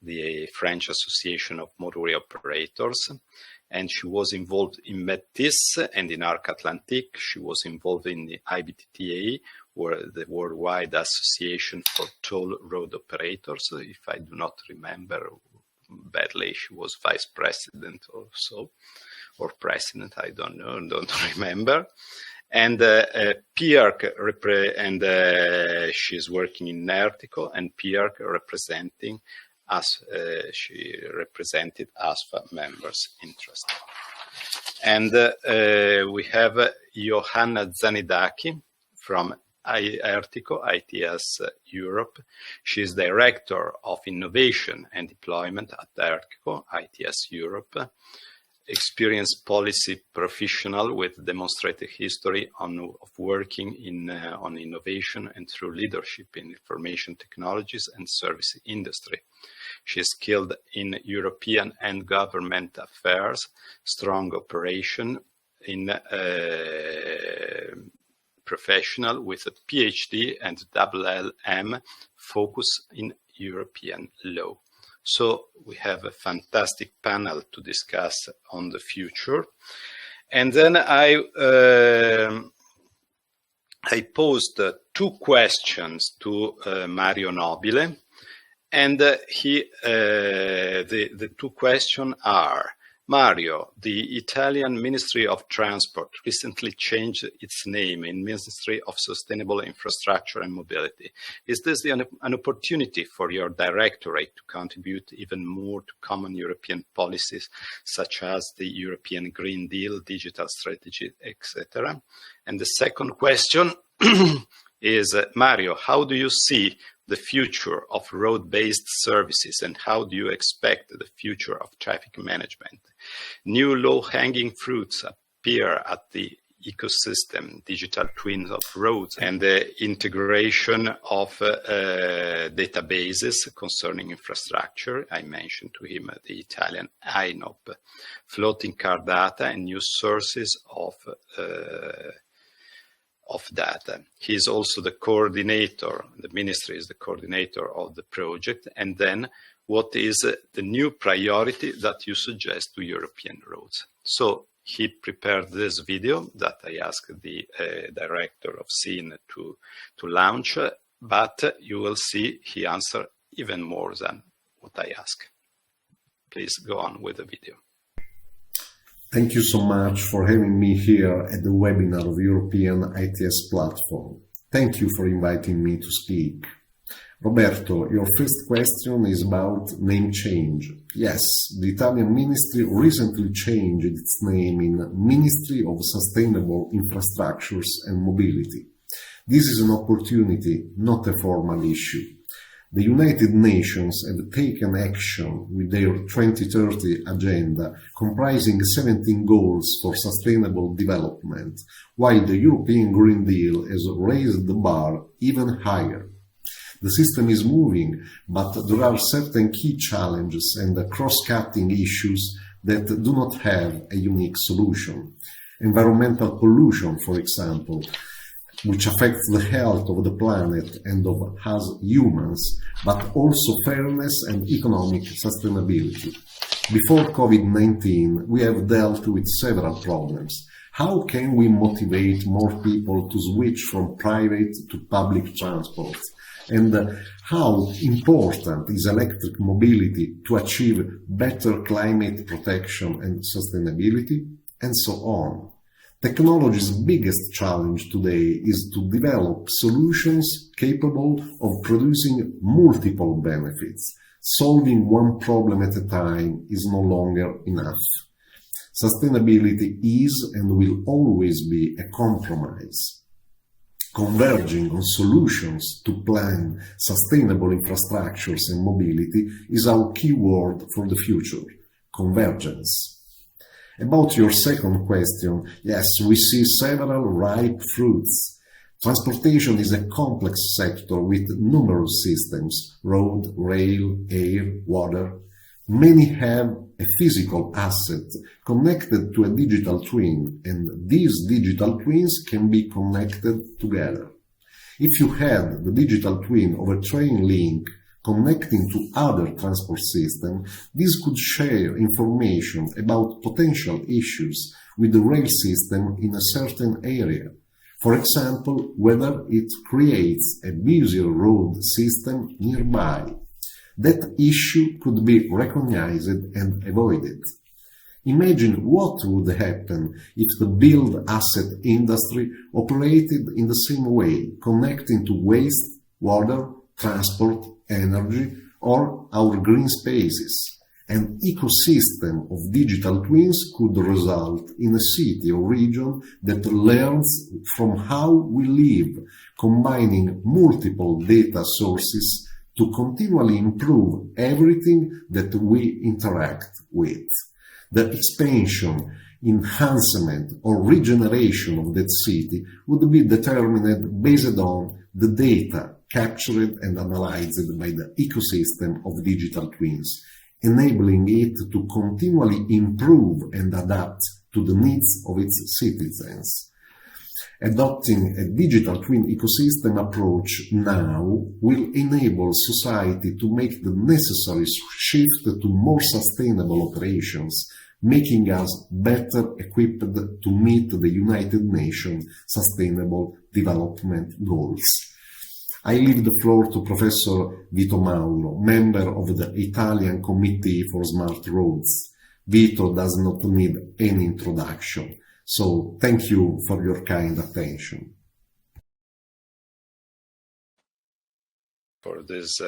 the French Association of Motorway Operators, and she was involved in METIS and in Arc Atlantic. She was involved in the IBTTA, the Worldwide Association for Toll Road Operators. If I do not remember badly, she was vice president or so, or president, I don't know, don't remember. And PIARC, and she's working in Nertico, and PIARC representing us, she represented ASFA members' interest. And we have Johanna Zanidaki from Ertico ITS Europe. She is Director of Innovation and Deployment at Ertico ITS Europe. Experienced policy professional with demonstrated history of working on innovation and through leadership in information technologies and service industry. She is skilled in European and government affairs, strong operation in professional with a PhD and LLM focus in European law. So we have a fantastic panel to discuss on the future. And then I posed 2 questions to Mario Nobile. And the 2 questions are, Mario, the Italian Ministry of Transport recently changed its name in Ministry of Sustainable Infrastructure and Mobility. Is this an opportunity for your directorate to contribute even more to common European policies, such as the European Green Deal, digital strategy, etc.? And the second question is, Mario, how do you see the future of road-based services, and how do you expect the future of traffic management? New low-hanging fruits appear at the ecosystem, digital twins of roads, and the integration of databases concerning infrastructure. I mentioned to him the Italian INOP, floating car data, and new sources of data. He is also the coordinator, the ministry is the coordinator of the project. And then what is the new priority that you suggest to European roads? So he prepared this video that I asked the director of SIN to launch, but you will see he answered even more than what I asked. Please go on with the video. Thank you so much for having me here at the webinar of European ITS platform. Thank you for inviting me to speak. Roberto, your first question is about name change. Yes, the Italian ministry recently changed its name in Ministry of Sustainable Infrastructures and Mobility. This is an opportunity, not a formal issue. The United Nations have taken action with their 2030 agenda, comprising 17 goals for sustainable development, while the European Green Deal has raised the bar even higher. The system is moving, but there are certain key challenges and cross-cutting issues that do not have a unique solution. Environmental pollution, for example, which affects the health of the planet and of us humans, but also fairness and economic sustainability. Before COVID-19, we have dealt with several problems. How can we motivate more people to switch from private to public transport? And how important is electric mobility to achieve better climate protection and sustainability? And so on. Technology's biggest challenge today is to develop solutions capable of producing multiple benefits. Solving one problem at a time is no longer enough. Sustainability is and will always be a compromise. Converging on solutions to plan sustainable infrastructures and mobility is our key word for the future: convergence. About your second question, yes, we see several ripe fruits. Transportation is a complex sector with numerous systems: road, rail, air, water. Many have a physical asset connected to a digital twin, and these digital twins can be connected together. If you had the digital twin of a train link connecting to other transport systems, this could share information about potential issues with the rail system in a certain area. For example, whether it creates a busier road system nearby. That issue could be recognized and avoided. Imagine what would happen if the build asset industry operated in the same way, connecting to waste, water, transport, energy, or our green spaces. An ecosystem of digital twins could result in a city or region that learns from how we live, combining multiple data sources to continually improve everything that we interact with. The expansion, enhancement, or regeneration of that city would be determined based on the data captured and analyzed by the ecosystem of digital twins, enabling it to continually improve and adapt to the needs of its citizens. Adopting a digital twin ecosystem approach now will enable society to make the necessary shift to more sustainable operations, making us better equipped to meet the United Nations Sustainable Development Goals. I leave the floor to Professor Vito Mauro, member of the Italian Committee for Smart Roads. Vito does not need any introduction, so thank you for your kind attention. For this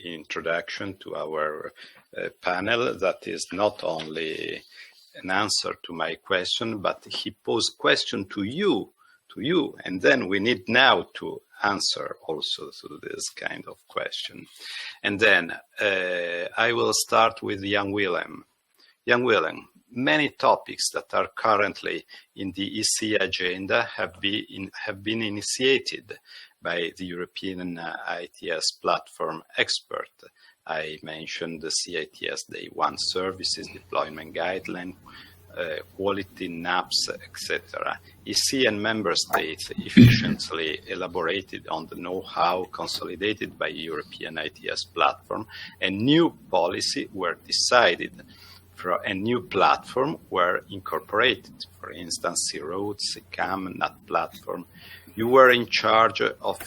introduction to our panel, that is not only an answer to my question, but he posed question to you, and then we need now to answer also to this kind of question. And then I will start with Jan Willem. Jan Willem, many topics that are currently in the EC agenda have been initiated by the European ITS platform expert. I mentioned the CITS Day 1 services, deployment guideline, quality NAPs, etc. EC and member states efficiently elaborated on the know-how consolidated by European ITS platform, and new policy were decided for a new platform were incorporated. For instance, C-Roads, CAM, NAT platform. You were in charge of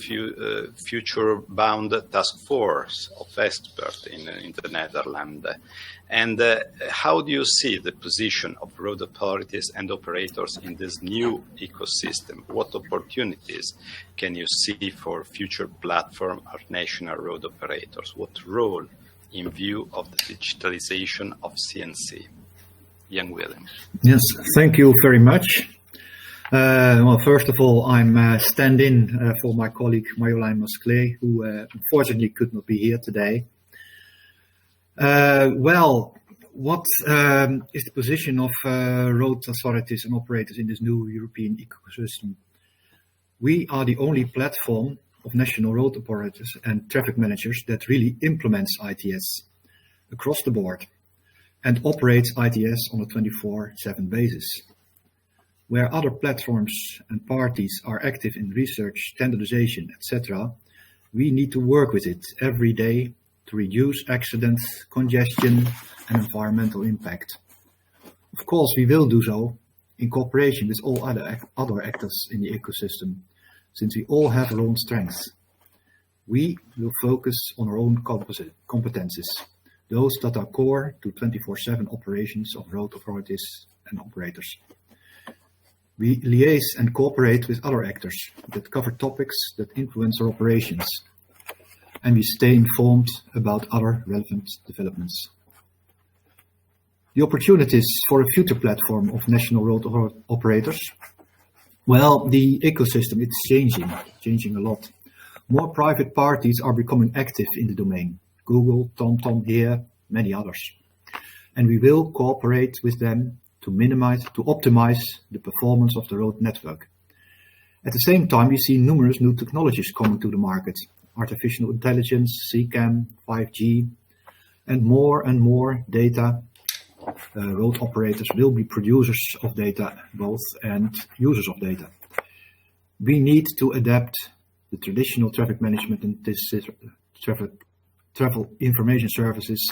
future-bound task force of experts in the Netherlands. And how do you see the position of road authorities and operators in this new ecosystem? What opportunities can you see for future platform of national road operators? What role in view of the digitalization of CNC? Jan Willem. Yes, thank you very much. Well, first of all, I'm stand-in for my colleague Marjolein Masclé, who unfortunately could not be here today. Well, what is the position of road authorities and operators in this new European ecosystem? We are the only platform of national road operators and traffic managers that really implements ITS across the board and operates ITS on a 24/7 basis. Where other platforms and parties are active in research, standardization, etc., we need to work with it every day to reduce accidents, congestion, and environmental impact. Of course, we will do so in cooperation with all other actors in the ecosystem, since we all have our own strengths. We will focus on our own competences, those that are core to 24/7 operations of road authorities and operators. We liaise and cooperate with other actors that cover topics that influence our operations, and we stay informed about other relevant developments. The opportunities for a future platform of national road operators. Well, the ecosystem is changing a lot. More private parties are becoming active in the domain. Google, TomTom here, many others. And we will cooperate with them to optimize the performance of the road network. At the same time, we see numerous new technologies coming to the market. Artificial intelligence, CCAM, 5G, and more data. Road operators will be producers of data both and users of data. We need to adapt the traditional traffic management and travel information services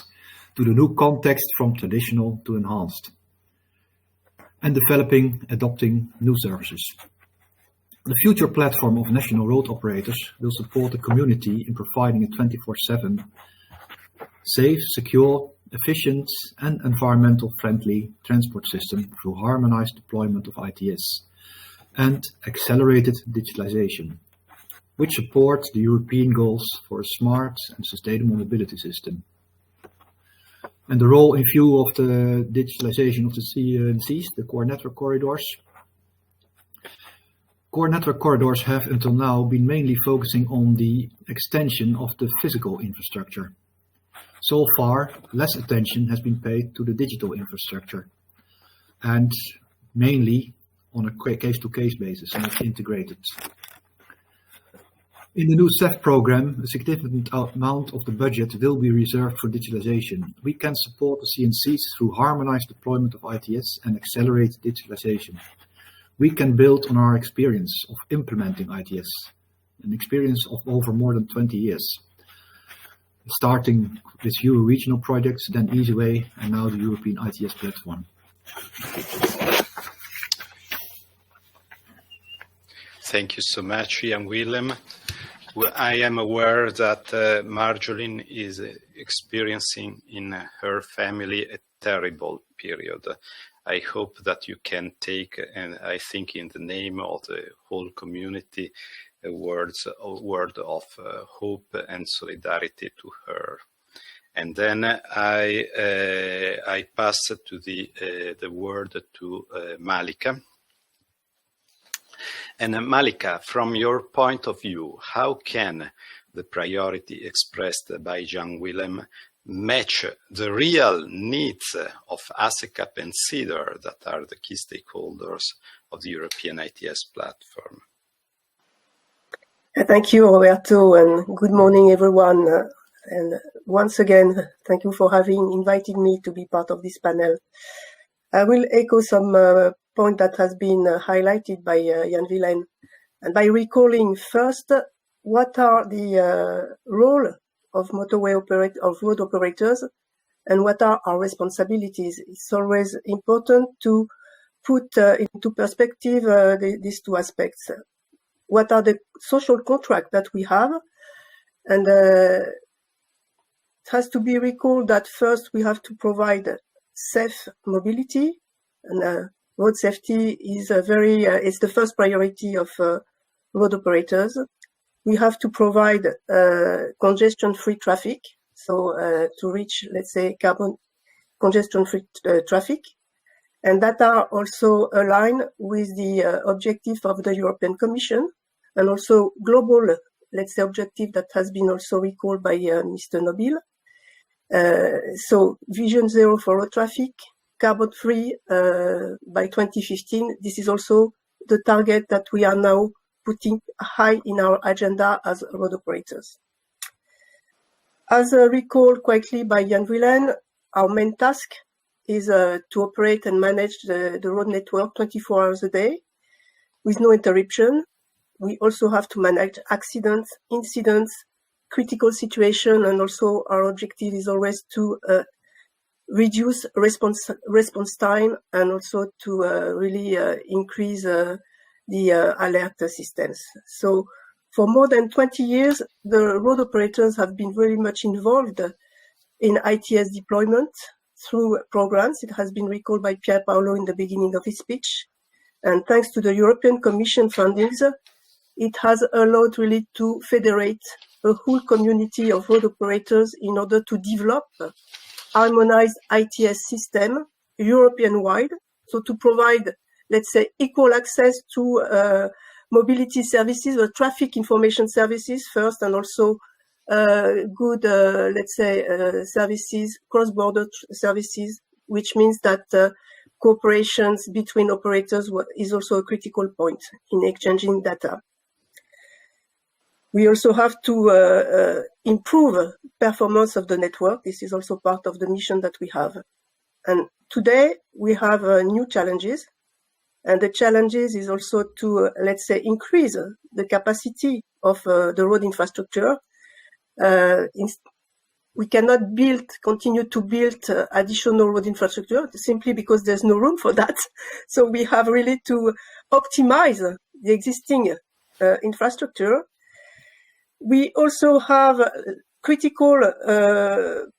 to the new context from traditional to enhanced, and adopting new services. The future platform of national road operators will support the community in providing a 24/7 safe, secure, efficient, and environmental-friendly transport system through harmonized deployment of ITS and accelerated digitalization, which supports the European goals for a smart and sustainable mobility system. and the role in view of the digitalization of the CNCs, the core network corridors. Core network corridors have until now been mainly focusing on the extension of the physical infrastructure. So far, less attention has been paid to the digital infrastructure, and mainly on a case-to-case basis, not integrated. In the new CEF program, a significant amount of the budget will be reserved for digitalization. We can support the CNCs through harmonized deployment of ITS and accelerate digitalization. We can build on our experience of implementing ITS, an experience of over more than 20 years, starting with Euro-regional projects, then EUEIP, and now the European ITS platform. Thank you so much, Jan Willem. I am aware that Marjolijn is experiencing in her family a terrible period. I hope that you can take, and I think in the name of the whole community, a word of hope and solidarity to her. And then I pass to the word to Malika. And Malika, from your point of view, how can the priority expressed by Jan Willem match the real needs of ASECAP and CEDAR, that are the key stakeholders of the European ITS platform? Thank you, Roberto, and good morning, everyone. And once again, thank you for inviting me to be part of this panel. I will echo some point that has been highlighted by Jan Willem, and by recalling first what are the role of road operators, and what are our responsibilities. It's always important to put into perspective these two aspects. What are the social contracts that we have? And it has to be recalled that first we have to provide safe mobility, and road safety is is the first priority of road operators. We have to provide congestion-free traffic, so to reach, let's say, carbon congestion-free traffic, and that are also aligned with the objective of the European Commission, and also global, let's say, objective that has been also recalled by Mr. Nobile. So Vision Zero for road traffic, carbon-free by 2015. This is also the target that we are now putting high in our agenda as road operators. As recalled quietly by Jan Willem, our main task is to operate and manage the road network 24 hours a day with no interruption. We also have to manage accidents, incidents, critical situation, and also our objective is always to reduce response time, and also to really increase the alert systems. So for more than 20 years, the road operators have been very much involved in ITS deployment through programs. It has been recalled by Pier Paolo in the beginning of his speech. And thanks to the European Commission fundings, it has allowed really to federate a whole community of road operators in order to develop harmonized ITS system European-wide, so to provide, let's say, equal access to mobility services or traffic information services first, and also good, let's say, services, cross-border services, which means that cooperations between operators is also a critical point in exchanging data. We also have to improve performance of the network. This is also part of the mission that we have. And today we have new challenges. And the challenges is also to, let's say, increase the capacity of the road infrastructure. We cannot continue to build additional road infrastructure simply because there's no room for that. So we have really to optimize the existing infrastructure. We also have critical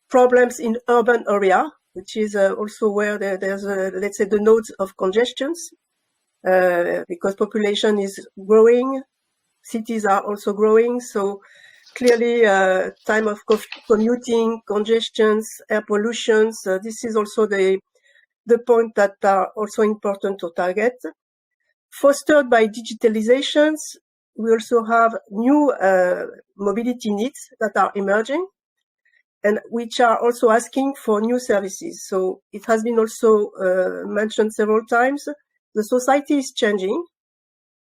problems in urban area, which is also where there's, let's say, the nodes of congestions, because population is growing, cities are also growing. So clearly time of commuting, congestions, air pollutions. This is also the point that are also important to target. Fostered by digitalizations, we also have new mobility needs that are emerging and which are also asking for new services. So it has been also mentioned several times, the society is changing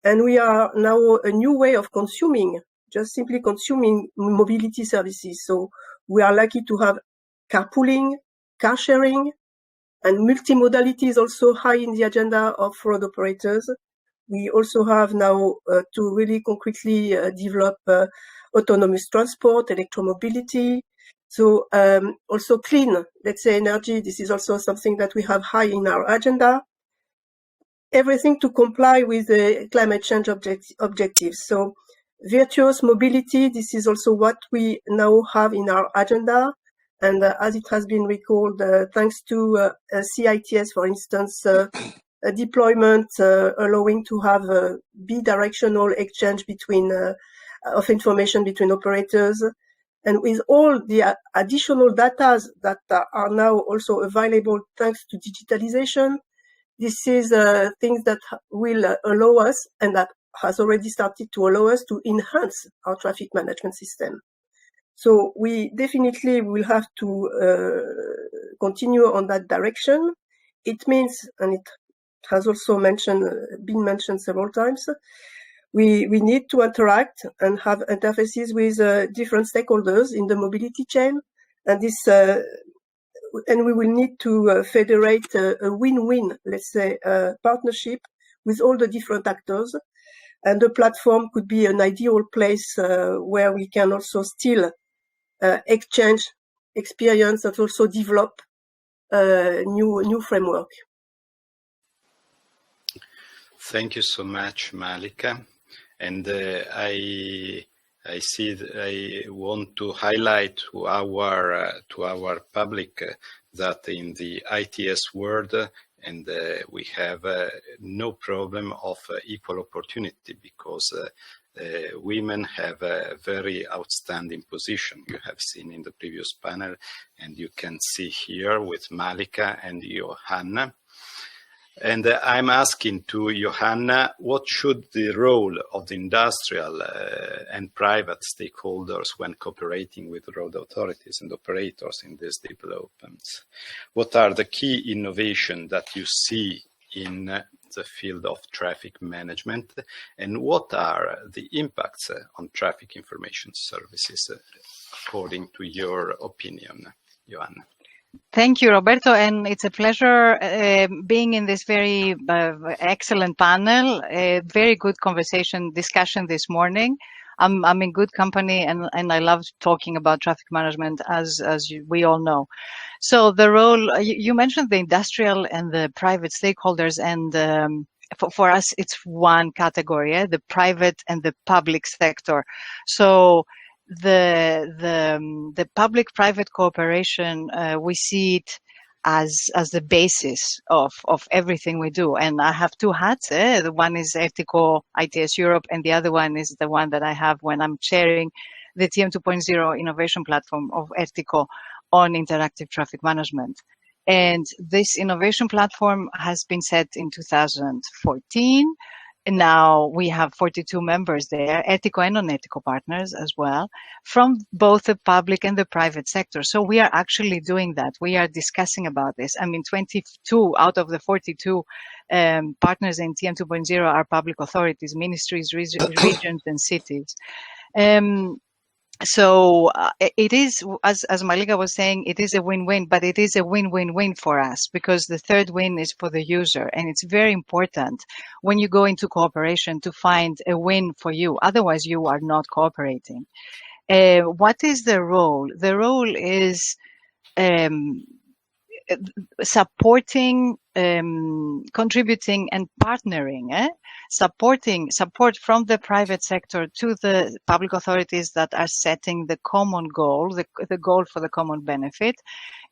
and we are now a new way of consuming, just simply consuming mobility services. So we are lucky to have carpooling, car sharing, and multimodality is also high in the agenda of road operators. We also have now to really concretely develop autonomous transport, electromobility. So also clean, let's say, energy. This is also something that we have high in our agenda. Everything to comply with the climate change objectives. So virtuous mobility, this is also what we now have in our agenda. And as it has been recalled, thanks to CITS, for instance, a deployment allowing to have a bidirectional exchange between of information between operators, and with all the additional data that are now also available thanks to digitalization, this is things that will allow us, and that has already started to allow us to enhance our traffic management system. So we definitely will have to continue on that direction. It means, and it has also been mentioned several times, we need to interact and have interfaces with different stakeholders in the mobility chain, and this and we will need to federate a win-win, let's say, partnership with all the different actors. And the platform could be an ideal place where we can also still exchange experience and also develop new framework. Thank you so much, Malika. And I want to highlight to our public that in the ITS world, and we have no problem of equal opportunity, because women have a very outstanding position. You have seen in the previous panel, and you can see here with Malika and Johanna. And I'm asking to Johanna, what should the role of the industrial and private stakeholders when cooperating with road authorities and operators in these developments? What are the key innovations that you see in the field of traffic management, and what are the impacts on traffic information services according to your opinion, Johanna? Thank you, Roberto, and it's a pleasure being in this very excellent panel. A very good discussion this morning. I'm in good company, and I love talking about traffic management, as we all know. So the role you mentioned, the industrial and the private stakeholders, and for us it's one category, the private and the public sector. So the public-private cooperation, we see it as the basis of everything we do. And I have two hats. The one is ERTICO ITS Europe, and the other one is the one that I have when I'm chairing the TM 2.0 innovation platform of ERTICO on interactive traffic management. And this innovation platform has been set in 2014. And now we have 42 members there, ERTICO and non-ERTICO partners as well, from both the public and the private sector. So we are actually doing that. We are discussing about this. I mean, 22 out of the 42 partners in TM 2.0 are public authorities, ministries, regions, and cities. So it is, as Malika was saying, it is a win-win, but it is a win-win-win for us, because the third win is for the user. And it's very important when you go into cooperation to find a win for you. Otherwise, you are not cooperating. What is the role? The role is supporting, contributing, and partnering. Support from the private sector to the public authorities that are setting the common goal, the goal for the common benefit,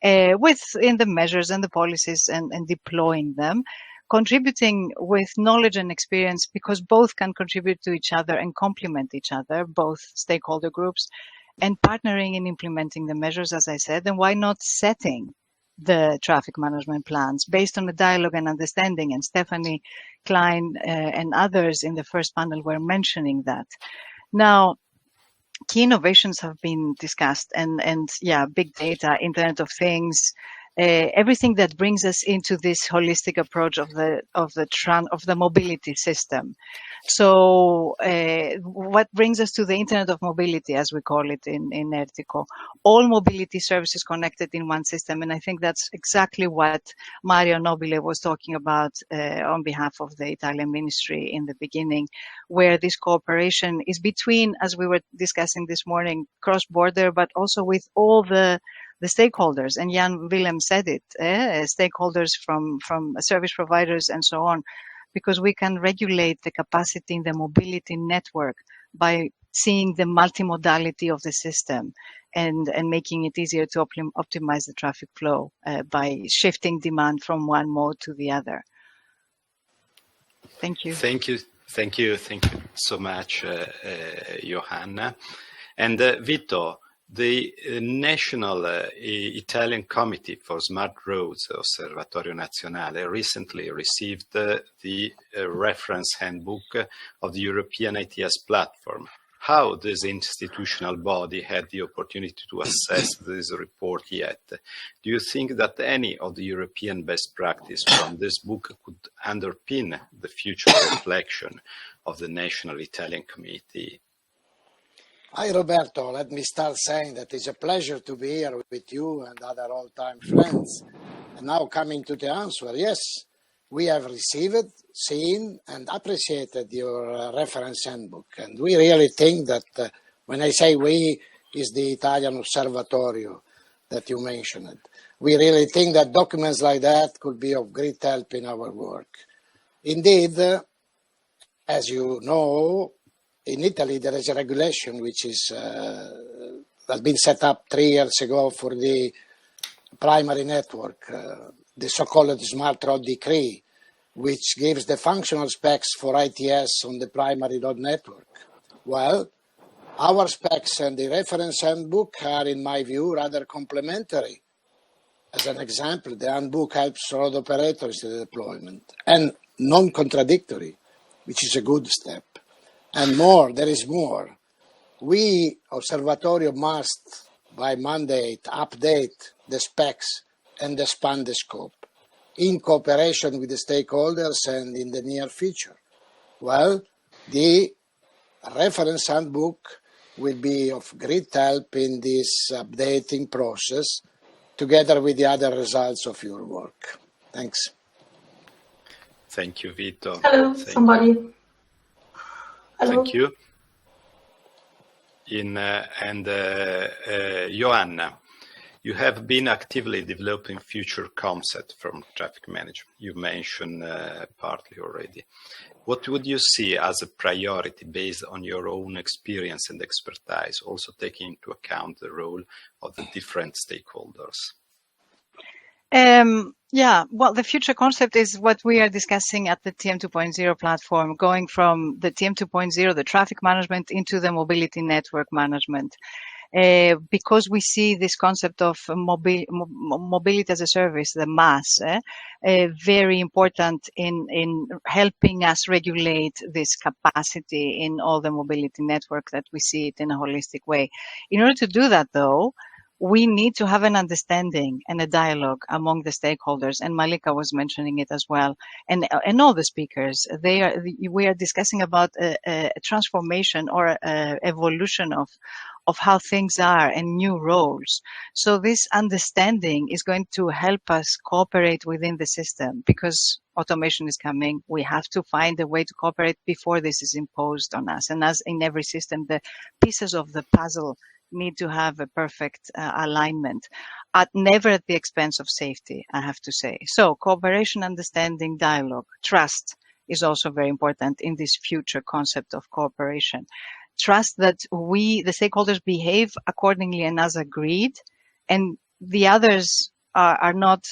within the measures and the policies and deploying them. contributing with knowledge and experience, because both can contribute to each other and complement each other, both stakeholder groups, and partnering in implementing the measures, as I said, and why not setting the traffic management plans based on the dialogue and understanding. And Stephanie Klein and others in the first panel were mentioning that. Now, key innovations have been discussed, and yeah, big data, Internet of Things, everything that brings us into this holistic approach of the mobility system. So what brings us to the Internet of Mobility, as we call it in Ertico? All mobility services connected in one system, and I think that's exactly what Mario Nobile was talking about on behalf of the Italian ministry in the beginning, where this cooperation is between, as we were discussing this morning, cross-border, but also with all the stakeholders. And Jan Willem said it, stakeholders from service providers and so on, because we can regulate the capacity in the mobility network by seeing the multimodality of the system and making it easier to optimize the traffic flow by shifting demand from one mode to the other. Thank you. Thank you so much, Johanna. And Vito, the National Italian Committee for Smart Roads, Osservatorio Nazionale, recently received the reference handbook of the European ITS platform. How this institutional body had the opportunity to assess this report yet? Do you think that any of the European best practice from this book could underpin the future reflection of the National Italian Committee? Hi, Roberto. Let me start saying that it's a pleasure to be here with you and other old-time friends. And now coming to the answer, yes, we have received, seen, and appreciated your reference handbook. And we really think that when I say we, is the Italian Osservatorio that you mentioned. We really think that documents like that could be of great help in our work. Indeed, as you know, in Italy, there is a regulation which has been set up 3 years ago for the primary network, the so-called Smart Road Decree, which gives the functional specs for ITS on the primary road network. Well, our specs and the reference handbook are, in my view, rather complementary. As an example, the handbook helps road operators in the deployment and non-contradictory, which is a good step. And more, there is more. We, Osservatorio, must, by mandate, update the specs and expand the scope in cooperation with the stakeholders and in the near future. Well, the reference handbook will be of great help in this updating process, together with the other results of your work. Thanks. Thank you, Vito. Hello, somebody. Hello. Thank you. Johanna, you have been actively developing future concepts from traffic management. You mentioned partly already. What would you see as a priority based on your own experience and expertise, also taking into account the role of the different stakeholders? Yeah, well, the future concept is what we are discussing at the TM 2.0 platform, going from the TM 2.0, the traffic management, into the mobility network management. Because we see this concept of mobility as a service, the MaaS, very important in helping us regulate this capacity in all the mobility network, that we see it in a holistic way. In order to do that, though, we need to have an understanding and a dialogue among the stakeholders, and Malika was mentioning it as well, and all the speakers. We are discussing about a transformation or evolution of how things are and new roles. So this understanding is going to help us cooperate within the system, because automation is coming. We have to find a way to cooperate before this is imposed on us. And as in every system, the pieces of the puzzle need to have a perfect alignment, never at the expense of safety, I have to say. So cooperation, understanding, dialogue, trust is also very important in this future concept of cooperation. Trust that the stakeholders, behave accordingly and as agreed, and the others are not,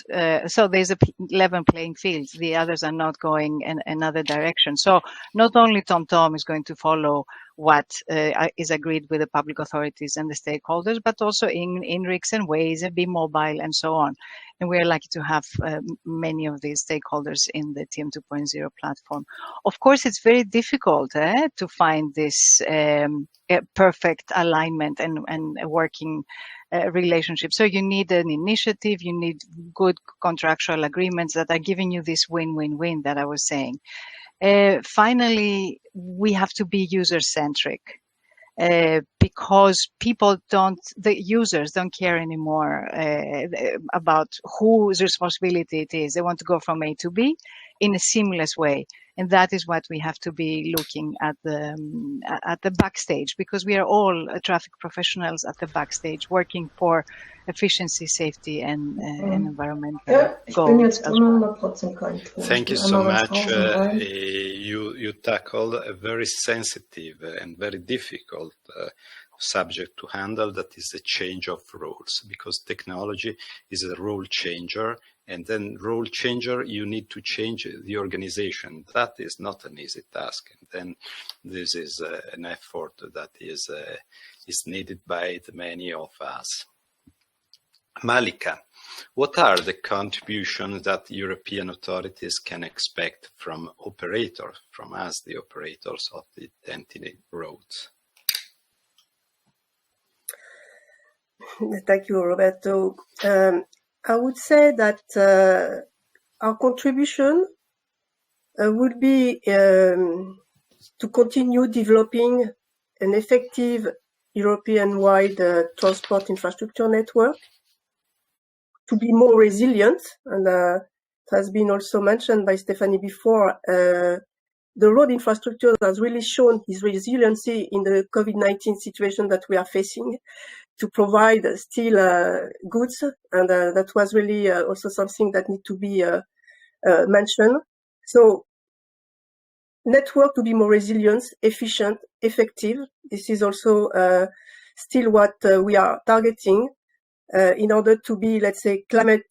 so there's a level playing field. The others are not going in another direction. So not only TomTom is going to follow what is agreed with the public authorities and the stakeholders, but also INRIX and Waze and B-Mobile and so on. And we are lucky to have many of these stakeholders in the TM 2.0 platform. Of course, it's very difficult to find this perfect alignment and working relationship. So you need an initiative, you need good contractual agreements that are giving you this win-win-win that I was saying. Finally, we have to be user-centric. Because the users don't care anymore about whose responsibility it is. They want to go from A to B in a seamless way. And that is what we have to be looking at the backstage, because we are all traffic professionals at the backstage working for efficiency, safety, and environmental goals as well. Thank you so much. You tackled a very sensitive and very difficult subject to handle, that is the change of roles, because technology is a role changer, and then role changer, you need to change the organization. That is not an easy task, and then this is an effort that is needed by the many of us. Malika, what are the contributions that European authorities can expect from operators, from us, the operators of the TEN-T roads? Thank you, Roberto. I would say that our contribution would be to continue developing an effective European-wide transport infrastructure network, to be more resilient, and it has been also mentioned by Stephanie before, the road infrastructure has really shown its resiliency in the COVID-19 situation that we are facing, to provide still goods, and that was really also something that need to be mentioned. So, network to be more resilient, efficient, effective. This is also still what we are targeting in order to be, let's say, climate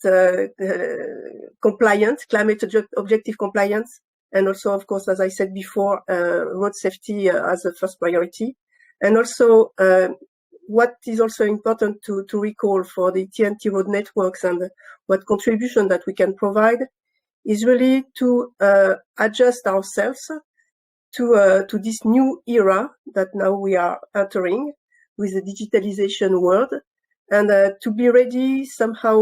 compliant, climate objective compliance, and also, of course, as I said before, road safety as a first priority. And also, what is also important to recall for the TEN-T road networks and what contribution that we can provide is really to adjust ourselves to this new era that now we are entering with the digitalization world, and to be ready somehow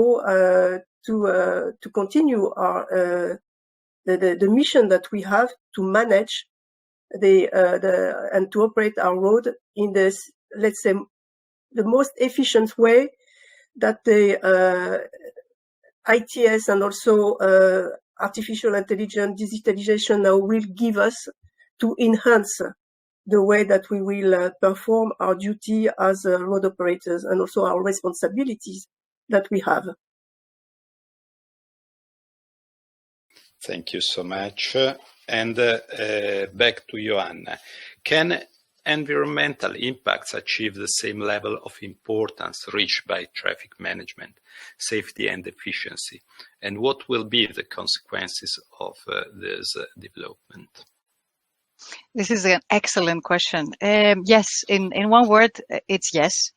to continue our the mission that we have to manage and to operate our road in this, let's say, the most efficient way that the ITS and also artificial intelligence, digitalization now will give us to enhance the way that we will perform our duty as road operators, and also our responsibilities that we have. Thank you so much. And back to Joanna. Can environmental impacts achieve the same level of importance reached by traffic management, safety and efficiency? And what will be the consequences of this development? This is an excellent question. Yes, in one word, it's yes.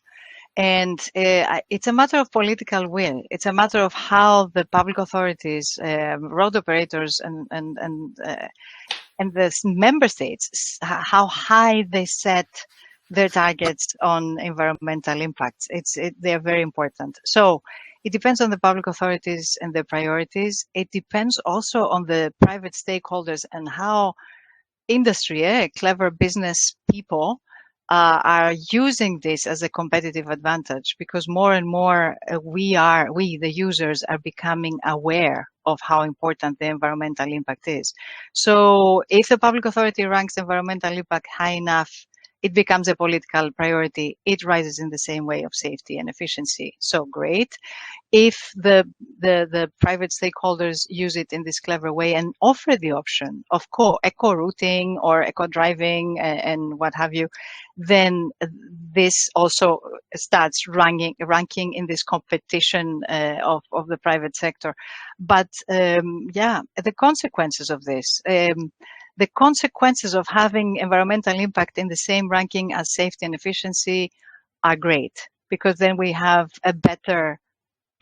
And it's a matter of political will. It's a matter of how the public authorities, road operators, and the member states, how high they set their targets on environmental impacts. They're very important. So it depends on the public authorities and their priorities. It depends also on the private stakeholders and how industry, clever business people, are using this as a competitive advantage, because more and more we, the users, are becoming aware of how important the environmental impact is. So if the public authority ranks environmental impact high enough, it becomes a political priority. It rises in the same way of safety and efficiency. So great. If the private stakeholders use it in this clever way and offer the option of eco routing or eco driving and what have you, then this also starts ranking in this competition of the private sector. But the consequences of this, the consequences of having environmental impact in the same ranking as safety and efficiency are great, because then we have a better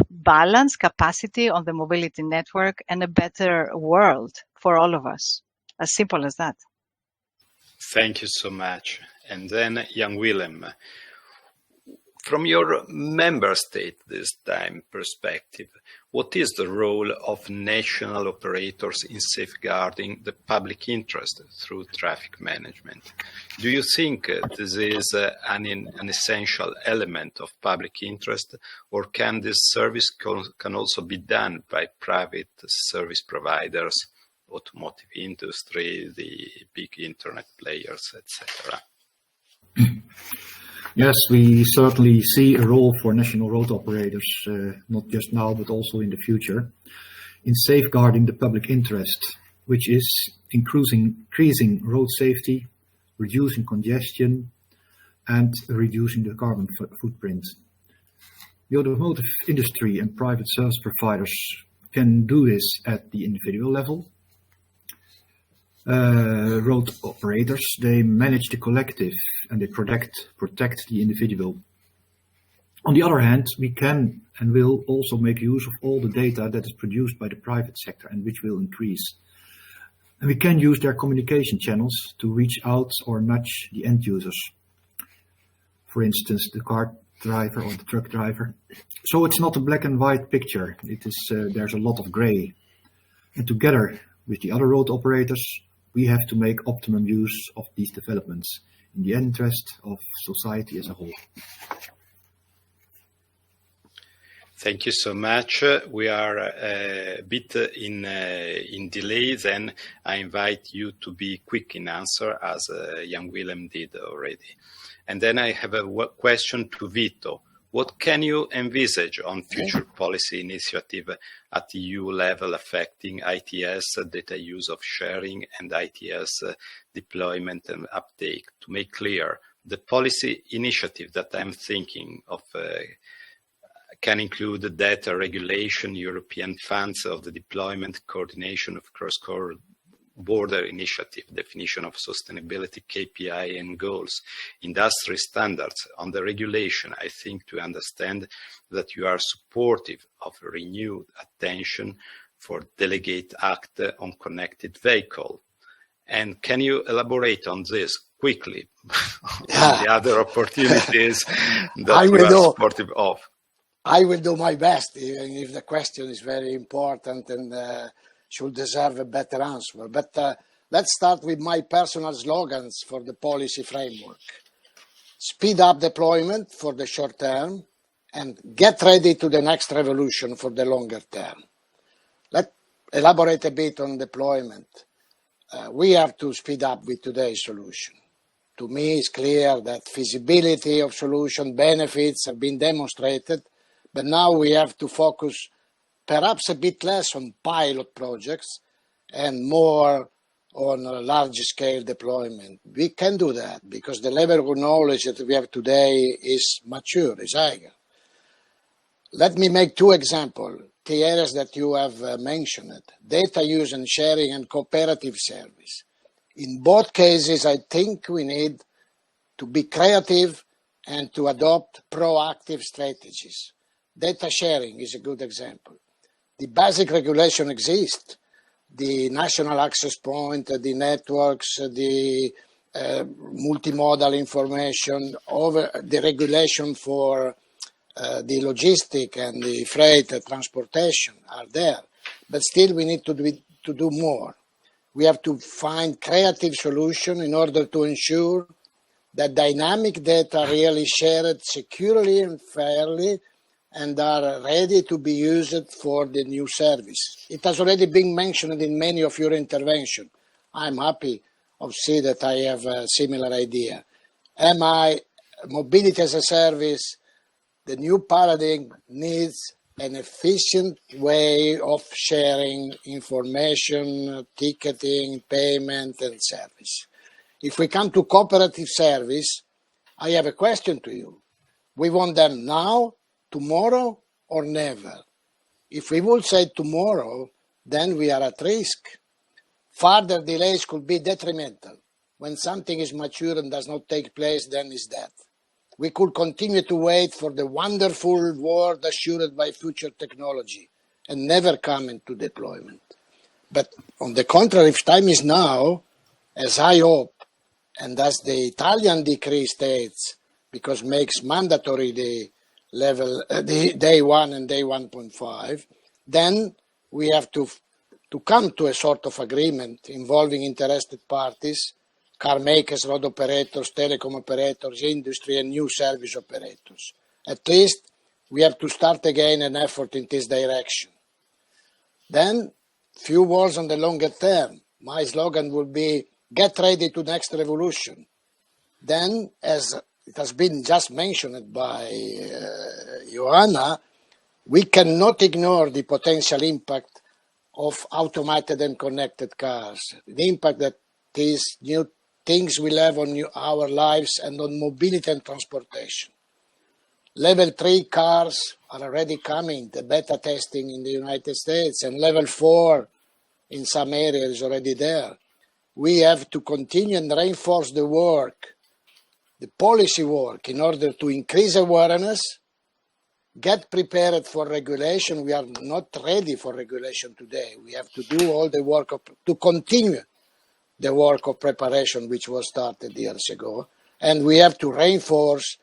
balance capacity on the mobility network and a better world for all of us. As simple as that. Thank you so much. And then Jan Willem, from your member state this time perspective, what is the role of national operators in safeguarding the public interest through traffic management? Do you think this is an essential element of public interest, or can this service can also be done by private service providers, automotive industry, the big internet players, etc.? Yes, we certainly see a role for national road operators, not just now, but also in the future, in safeguarding the public interest, which is increasing road safety, reducing congestion, and reducing the carbon footprint. The automotive industry and private service providers can do this at the individual level. Road operators, they manage the collective and they protect the individual. On the other hand, we can and will also make use of all the data that is produced by the private sector and which will increase. And we can use their communication channels to reach out or nudge the end users. For instance, the car driver or the truck driver. So it's not a black and white picture. It is there's a lot of gray. And together with the other road operators, we have to make optimum use of these developments in the interest of society as a whole. Thank you so much. We are a bit in delay, then I invite you to be quick in answer, as Jan Willem did already. And then I have a question to Vito. What can you envisage on future policy initiative at EU level affecting ITS, data use of sharing, and ITS deployment and uptake? To make clear, the policy initiative that I'm thinking of can include the data regulation, European funds of the deployment, coordination of cross-border initiative, definition of sustainability, KPI and goals, industry standards. On the regulation, I think to understand that you are supportive of renewed attention for delegate act on connected vehicle. And can you elaborate on this quickly? On the other opportunities that you are supportive of? I will do my best, even if the question is very important and should deserve a better answer. But let's start with my personal slogans for the policy framework. Speed up deployment for the short term and get ready to the next revolution for the longer term. Let's elaborate a bit on deployment. We have to speed up with today's solution. To me, it's clear that feasibility of solution benefits have been demonstrated, but now we have to focus perhaps a bit less on pilot projects and more on a large-scale deployment. We can do that because the level of knowledge that we have today is mature, is higher. Let me make two examples, the areas that you have mentioned, data use and sharing and cooperative service. In both cases, I think we need to be creative and to adopt proactive strategies. Data sharing is a good example. The basic regulation exists. The national access point, the networks, the multimodal information, over the regulation for the logistic and the freight transportation are there. But still we need to do more. We have to find creative solutions in order to ensure that dynamic data are really shared securely and fairly and are ready to be used for the new service. It has already been mentioned in many of your interventions. I'm happy to see that I have a similar idea. MI, mobility as a service, the new paradigm needs an efficient way of sharing information, ticketing, payment, and service. If we come to cooperative service, I have a question to you. We want them now, tomorrow, or never? If we would say tomorrow, then we are at risk. Further delays could be detrimental. When something is mature and does not take place, then it's dead. We could continue to wait for the wonderful world assured by future technology and never come into deployment. But on the contrary, if time is now, as I hope, and as the Italian decree states, because makes mandatory the level, the day 1 and day 1.5, then we have to come to a sort of agreement involving interested parties, car makers, road operators, telecom operators, industry, and new service operators. At least we have to start again an effort in this direction. Then, few words on the longer term. My slogan will be, get ready to next revolution. Then, as it has been just mentioned by Joanna, we cannot ignore the potential impact of automated and connected cars, the impact that these new things will have on our lives and on mobility and transportation. Level 3 cars are already coming, the beta testing in the United States, and level 4 in some areas is already there. We have to continue and reinforce the work, the policy work, in order to increase awareness, get prepared for regulation. We are not ready for regulation today. We have to do all the work to continue the work of preparation which was started years ago, and we have to reinforce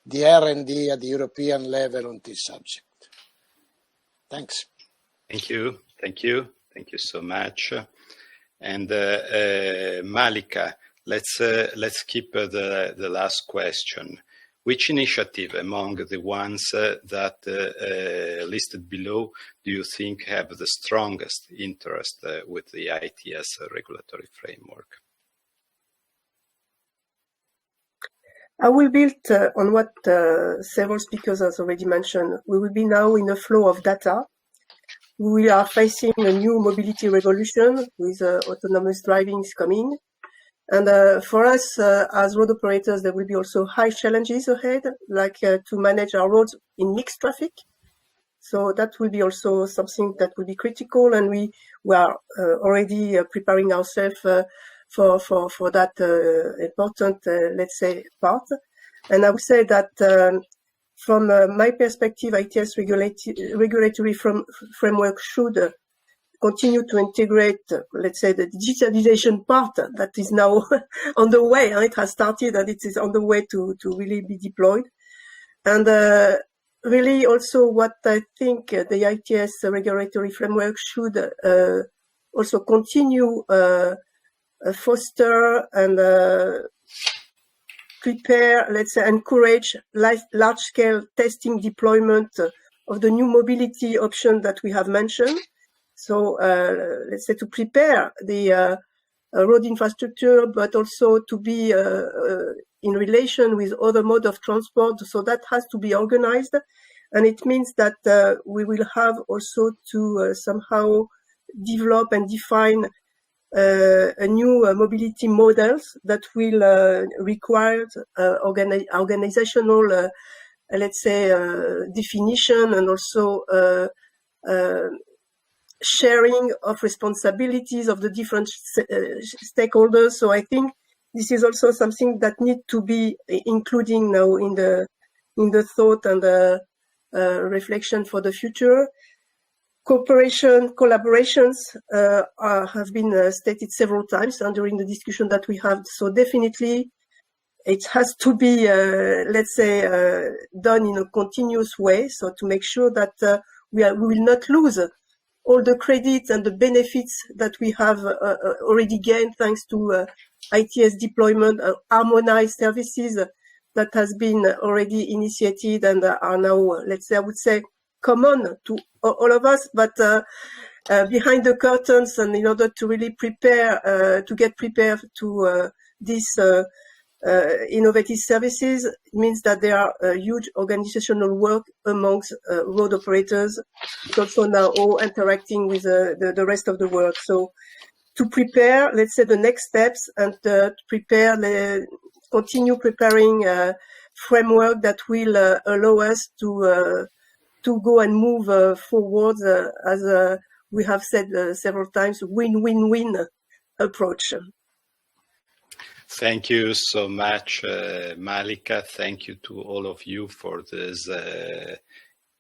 the R&D at the European level on this subject. Thanks. Thank you so much. And Malika, let's keep the last question. Which initiative among the ones that listed below do you think have the strongest interest with the ITS regulatory framework? I will build on what several speakers have already mentioned. We will be now in a flow of data. We are facing a new mobility revolution with autonomous driving coming. And for us, as road operators, there will be also high challenges ahead, like to manage our roads in mixed traffic. So that will be also something that will be critical, and we are already preparing ourselves for that important, let's say, part. And I would say that from my perspective, ITS regulatory framework should continue to integrate, let's say, the digitalization part that is now on the way. It has started and it is on the way to really be deployed. And really also what I think the ITS regulatory framework should also continue foster and prepare, let's say, encourage large-scale testing deployment of the new mobility option that we have mentioned. So let's say to prepare the road infrastructure, but also to be in relation with other modes of transport. So that has to be organized. And it means that we will have also to somehow develop and define a new mobility models that will require organizational, let's say, definition and also sharing of responsibilities of the different stakeholders. So I think this is also something that need to be including now in the thought and the reflection for the future. Collaborations have been stated several times during the discussion that we have. So definitely it has to be, let's say, done in a continuous way. So to make sure that we will not lose all the credits and the benefits that we have already gained thanks to ITS deployment, harmonized services that has been already initiated and are now, let's say, I would say, common to all of us, but behind the curtains and in order to really prepare, to get prepared to this innovative services. It means that there are huge organizational work amongst road operators, but also now all interacting with the rest of the world. So to prepare, let's say, the next steps and to prepare, continue preparing a framework that will allow us to go and move forward as we have said several times, win-win-win approach. Thank you so much, Malika. Thank you to all of you for this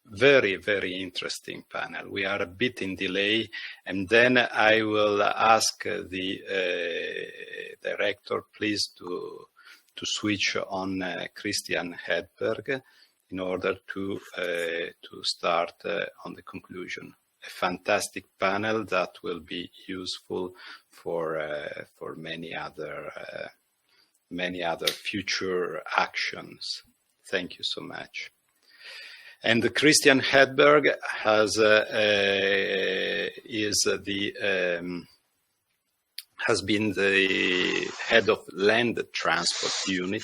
very, very interesting panel. We are a bit in delay, and then I will ask the director, please, to switch on Christian Hedberg in order to start on the conclusion. A fantastic panel that will be useful for many other future actions. Thank you so much. And Christian Hedberg has been the head of land transport unit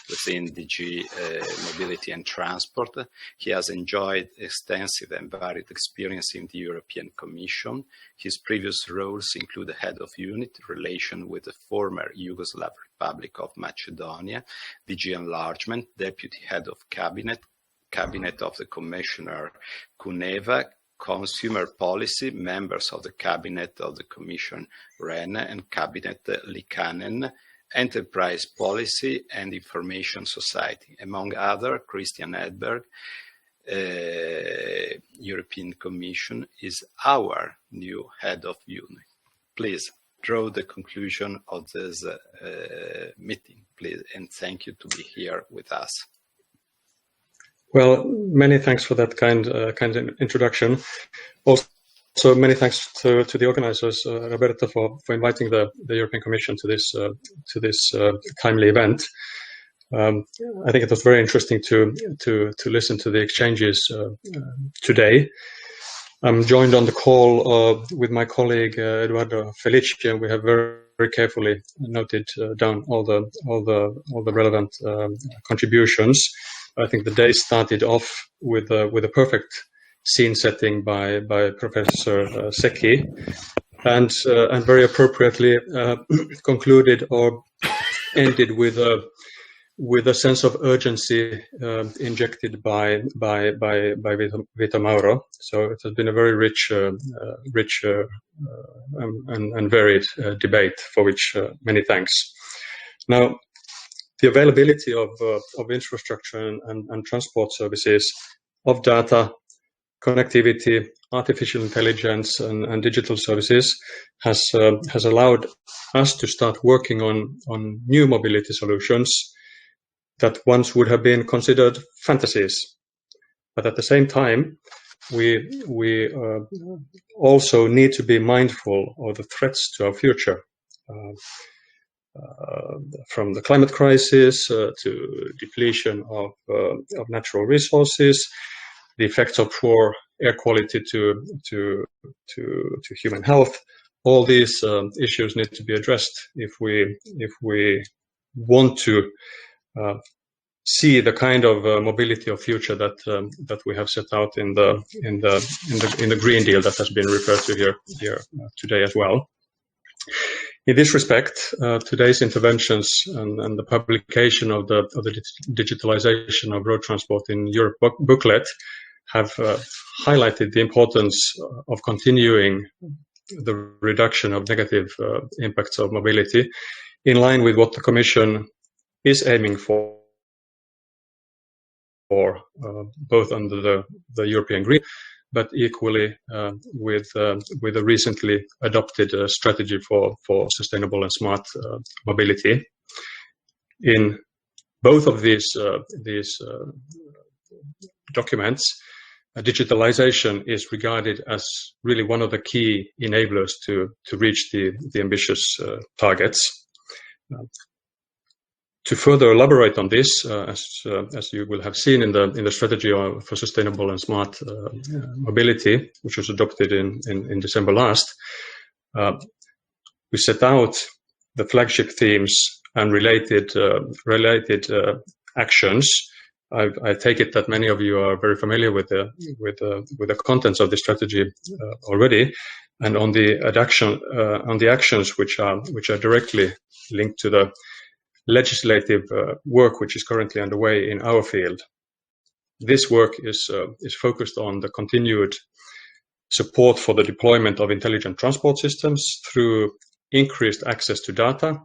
within DG Mobility and Transport. He has enjoyed extensive and varied experience in the European Commission. His previous roles include the head of unit, relation with the former Yugoslav Republic of Macedonia, DG Enlargement, deputy head of cabinet of the Commissioner Kuneva, Consumer Policy, members of the Cabinet of the Commission Rehn and Cabinet Liikanen, Enterprise Policy and Information Society. Among other, Christian Hedberg, European Commission, is our new head of unit. Please draw the conclusion of this meeting, please, and thank you to be here with us. Well, many thanks for that kind introduction. Also, many thanks to the organizers, Roberto, for inviting the European Commission to this timely event. I think it was very interesting to listen to the exchanges today. I'm joined on the call with my colleague Eduardo Felice, and we have very carefully noted down all the relevant contributions. I think the day started off with a perfect scene setting by Professor Secchi, and very appropriately concluded or ended with a sense of urgency injected by Vito Mauro. So it has been a very rich and varied debate, for which many thanks. Now, the availability of infrastructure and transport services, of data, connectivity, artificial intelligence, and digital services has allowed us to start working on new mobility solutions that once would have been considered fantasies. But at the same time, we also need to be mindful of the threats to our future. From the climate crisis to depletion of natural resources, the effects of poor air quality to human health, all these issues need to be addressed if we want to see the kind of mobility of future that we have set out in the Green Deal that has been referred to here today as well. In this respect, today's interventions and the publication of the Digitalization of Road Transport in Europe booklet have highlighted the importance of continuing the reduction of negative impacts of mobility in line with what the Commission is aiming for both under the European Green, but equally with a recently adopted strategy for sustainable and smart mobility. In both of these documents, digitalization is regarded as really one of the key enablers to reach the ambitious targets. To further elaborate on this, as you will have seen in the strategy for sustainable and smart mobility, which was adopted in December last, we set out the flagship themes and related actions. I take it that many of you are very familiar with the contents of the strategy already, and on the actions which are directly linked to the legislative work which is currently underway in our field. This work is focused on the continued support for the deployment of intelligent transport systems through increased access to data,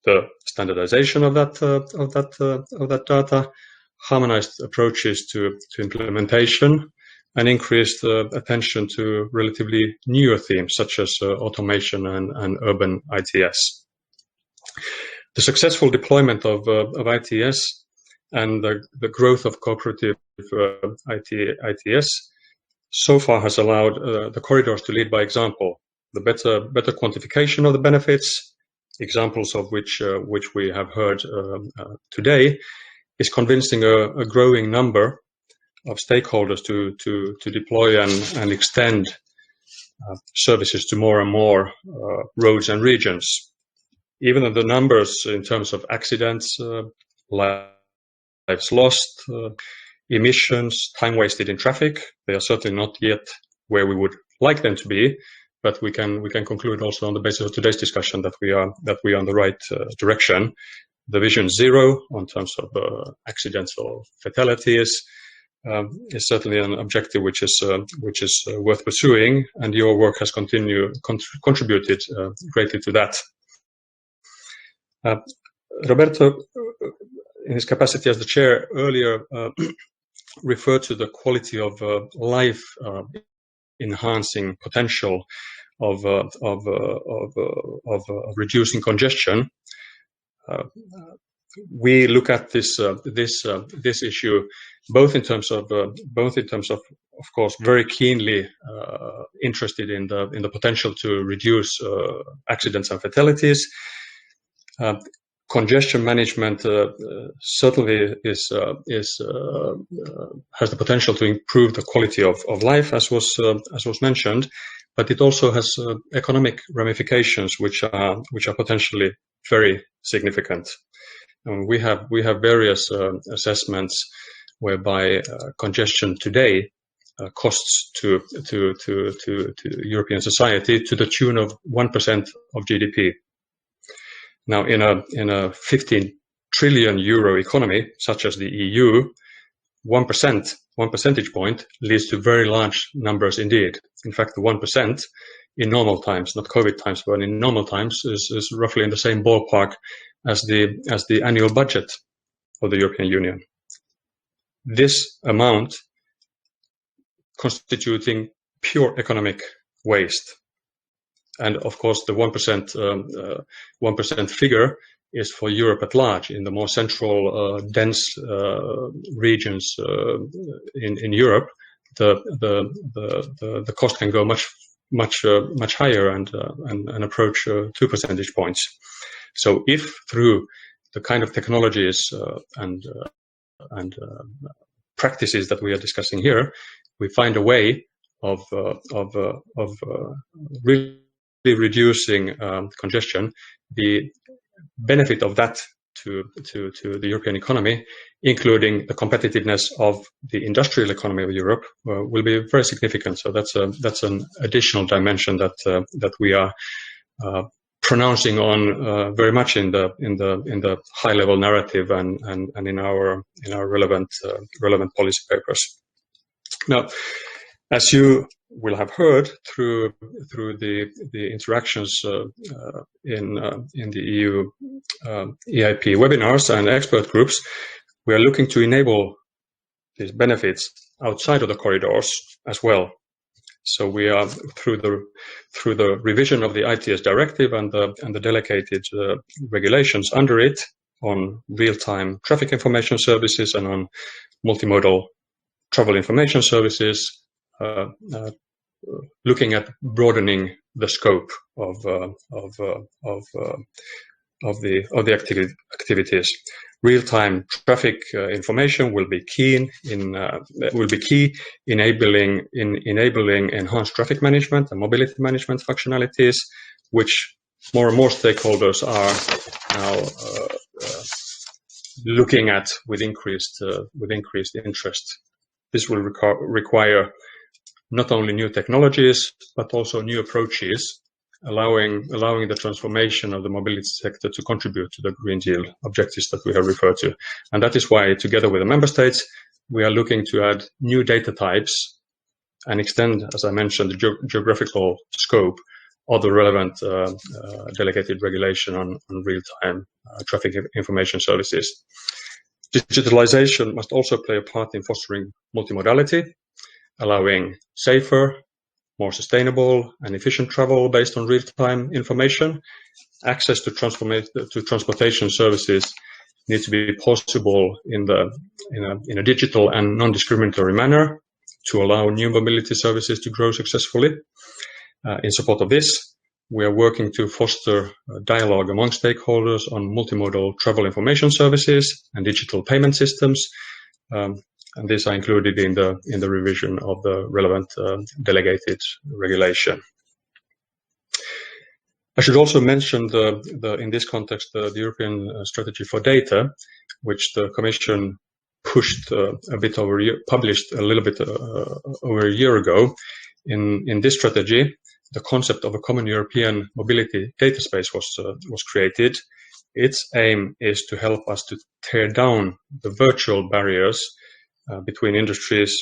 the standardization of that data, harmonized approaches to implementation, and increased attention to relatively newer themes such as automation and urban ITS. The successful deployment of ITS and the growth of cooperative ITS so far has allowed the corridors to lead by example. The better quantification of the benefits, examples of which we have heard today, is convincing a growing number of stakeholders to deploy and extend services to more and more roads and regions. Even though the numbers in terms of accidents, lives lost, emissions, time wasted in traffic, they are certainly not yet where we would like them to be. But we can conclude also on the basis of today's discussion that we are on the right direction. The vision 0 on terms of accidents or fatalities is certainly an objective which is worth pursuing, and your work has contributed greatly to that. Roberto, in his capacity as the chair earlier, referred to the quality of life enhancing potential of reducing congestion. We look at this issue both in terms of course, very keenly interested in the potential to reduce accidents and fatalities. Congestion management certainly has the potential to improve the quality of life, as was mentioned, but it also has economic ramifications which are potentially very significant. And we have various assessments whereby congestion today costs to European society to the tune of 1% of GDP. Now, in a 15 trillion euro economy such as the EU, 1 percentage point leads to very large numbers indeed. In fact, the 1% in normal times, not COVID times, but in normal times, is roughly in the same ballpark as the annual budget of the European Union. This amount constituting pure economic waste. And of course, the 1% figure is for Europe at large. In the more central, dense regions in Europe, the cost can go much higher and approach 2 percentage points. So, if through the kind of technologies and practices that we are discussing here, we find a way of really reducing congestion, the benefit of that to the European economy, including the competitiveness of the industrial economy of Europe, will be very significant. So that's an additional dimension that we are pronouncing on very much in the high level narrative and in our relevant policy papers. Now, as you will have heard through the interactions in the EU EIP webinars and expert groups, we are looking to enable these benefits outside of the corridors as well. So we are through the revision of the ITS directive and the delegated regulations under it on real-time traffic information services and on multimodal travel information services, looking at broadening the scope of the activities. Real-time traffic information will be key enabling enhanced traffic management and mobility management functionalities, which more and more stakeholders are now looking at with increased interest. This will require not only new technologies but also new approaches, allowing the transformation of the mobility sector to contribute to the Green Deal objectives that we have referred to. And that is why, together with the member states, we are looking to add new data types and extend, as I mentioned, the geographical scope of the relevant delegated regulation on real-time traffic information services. Digitalization must also play a part in fostering multimodality, allowing safer, more sustainable and efficient travel based on real-time information. Access to transportation services needs to be possible in a digital and non-discriminatory manner to allow new mobility services to grow successfully. In support of this, we are working to foster dialogue among stakeholders on multimodal travel information services and digital payment systems. And these are included in the revision of the relevant delegated regulation. I should also mention in this context the European Strategy for Data, which the Commission pushed published a little bit over a year ago. In this strategy, the concept of a common European mobility data space was created. Its aim is to help us to tear down the virtual barriers between industries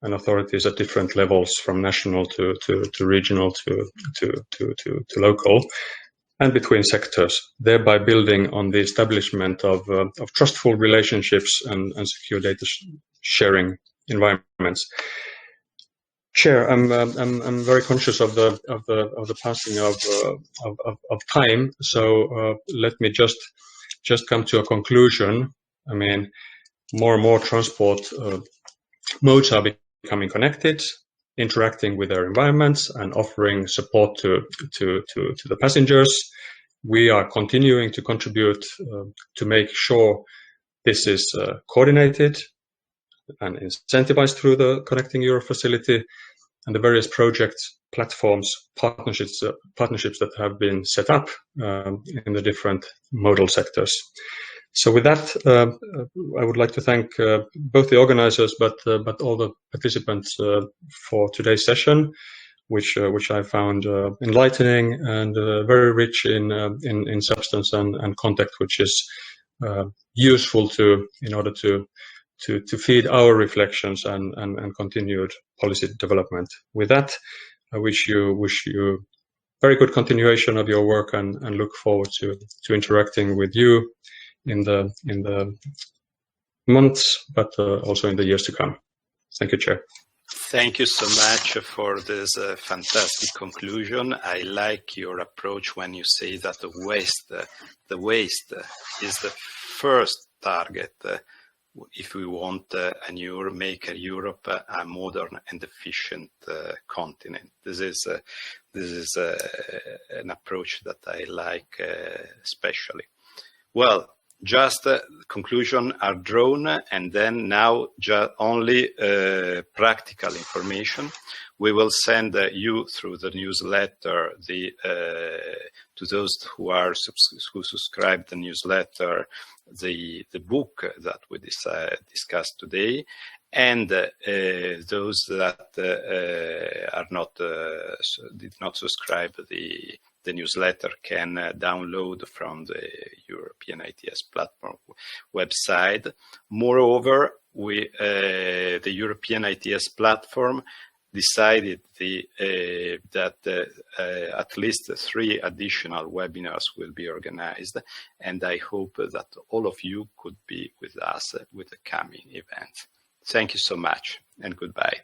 and authorities at different levels, from national to regional to local, and between sectors, thereby building on the establishment of trustful relationships and secure data sharing environments. Chair, I'm very conscious of the passing of time, so let me just come to a conclusion. I mean, more and more transport modes are becoming connected, interacting with their environments and offering support to the passengers. We are continuing to contribute to make sure this is coordinated and incentivized through the Connecting Europe facility and the various projects, platforms, partnerships that have been set up in the different modal sectors. So with that, I would like to thank both the organizers, but all the participants for today's session, which I found enlightening and very rich in substance and content, which is useful in order to feed our reflections and continued policy development. With that, I wish you very good continuation of your work and look forward to interacting with you in the months, but also in the years to come. Thank you, Chair. Thank you so much for this fantastic conclusion. I like your approach when you say that the waste is the first target if we want make Europe a modern and efficient continent. This is an approach that I like especially. Well, just conclusion are drawn, and then now only practical information. We will send you through the newsletter to those who subscribe the newsletter the book that we discussed today, and those that are not did not subscribe the newsletter can download from the European ITS platform website. Moreover, the European ITS platform decided that at least 3 additional webinars will be organized, and I hope that all of you could be with us with the coming events. Thank you so much, and goodbye.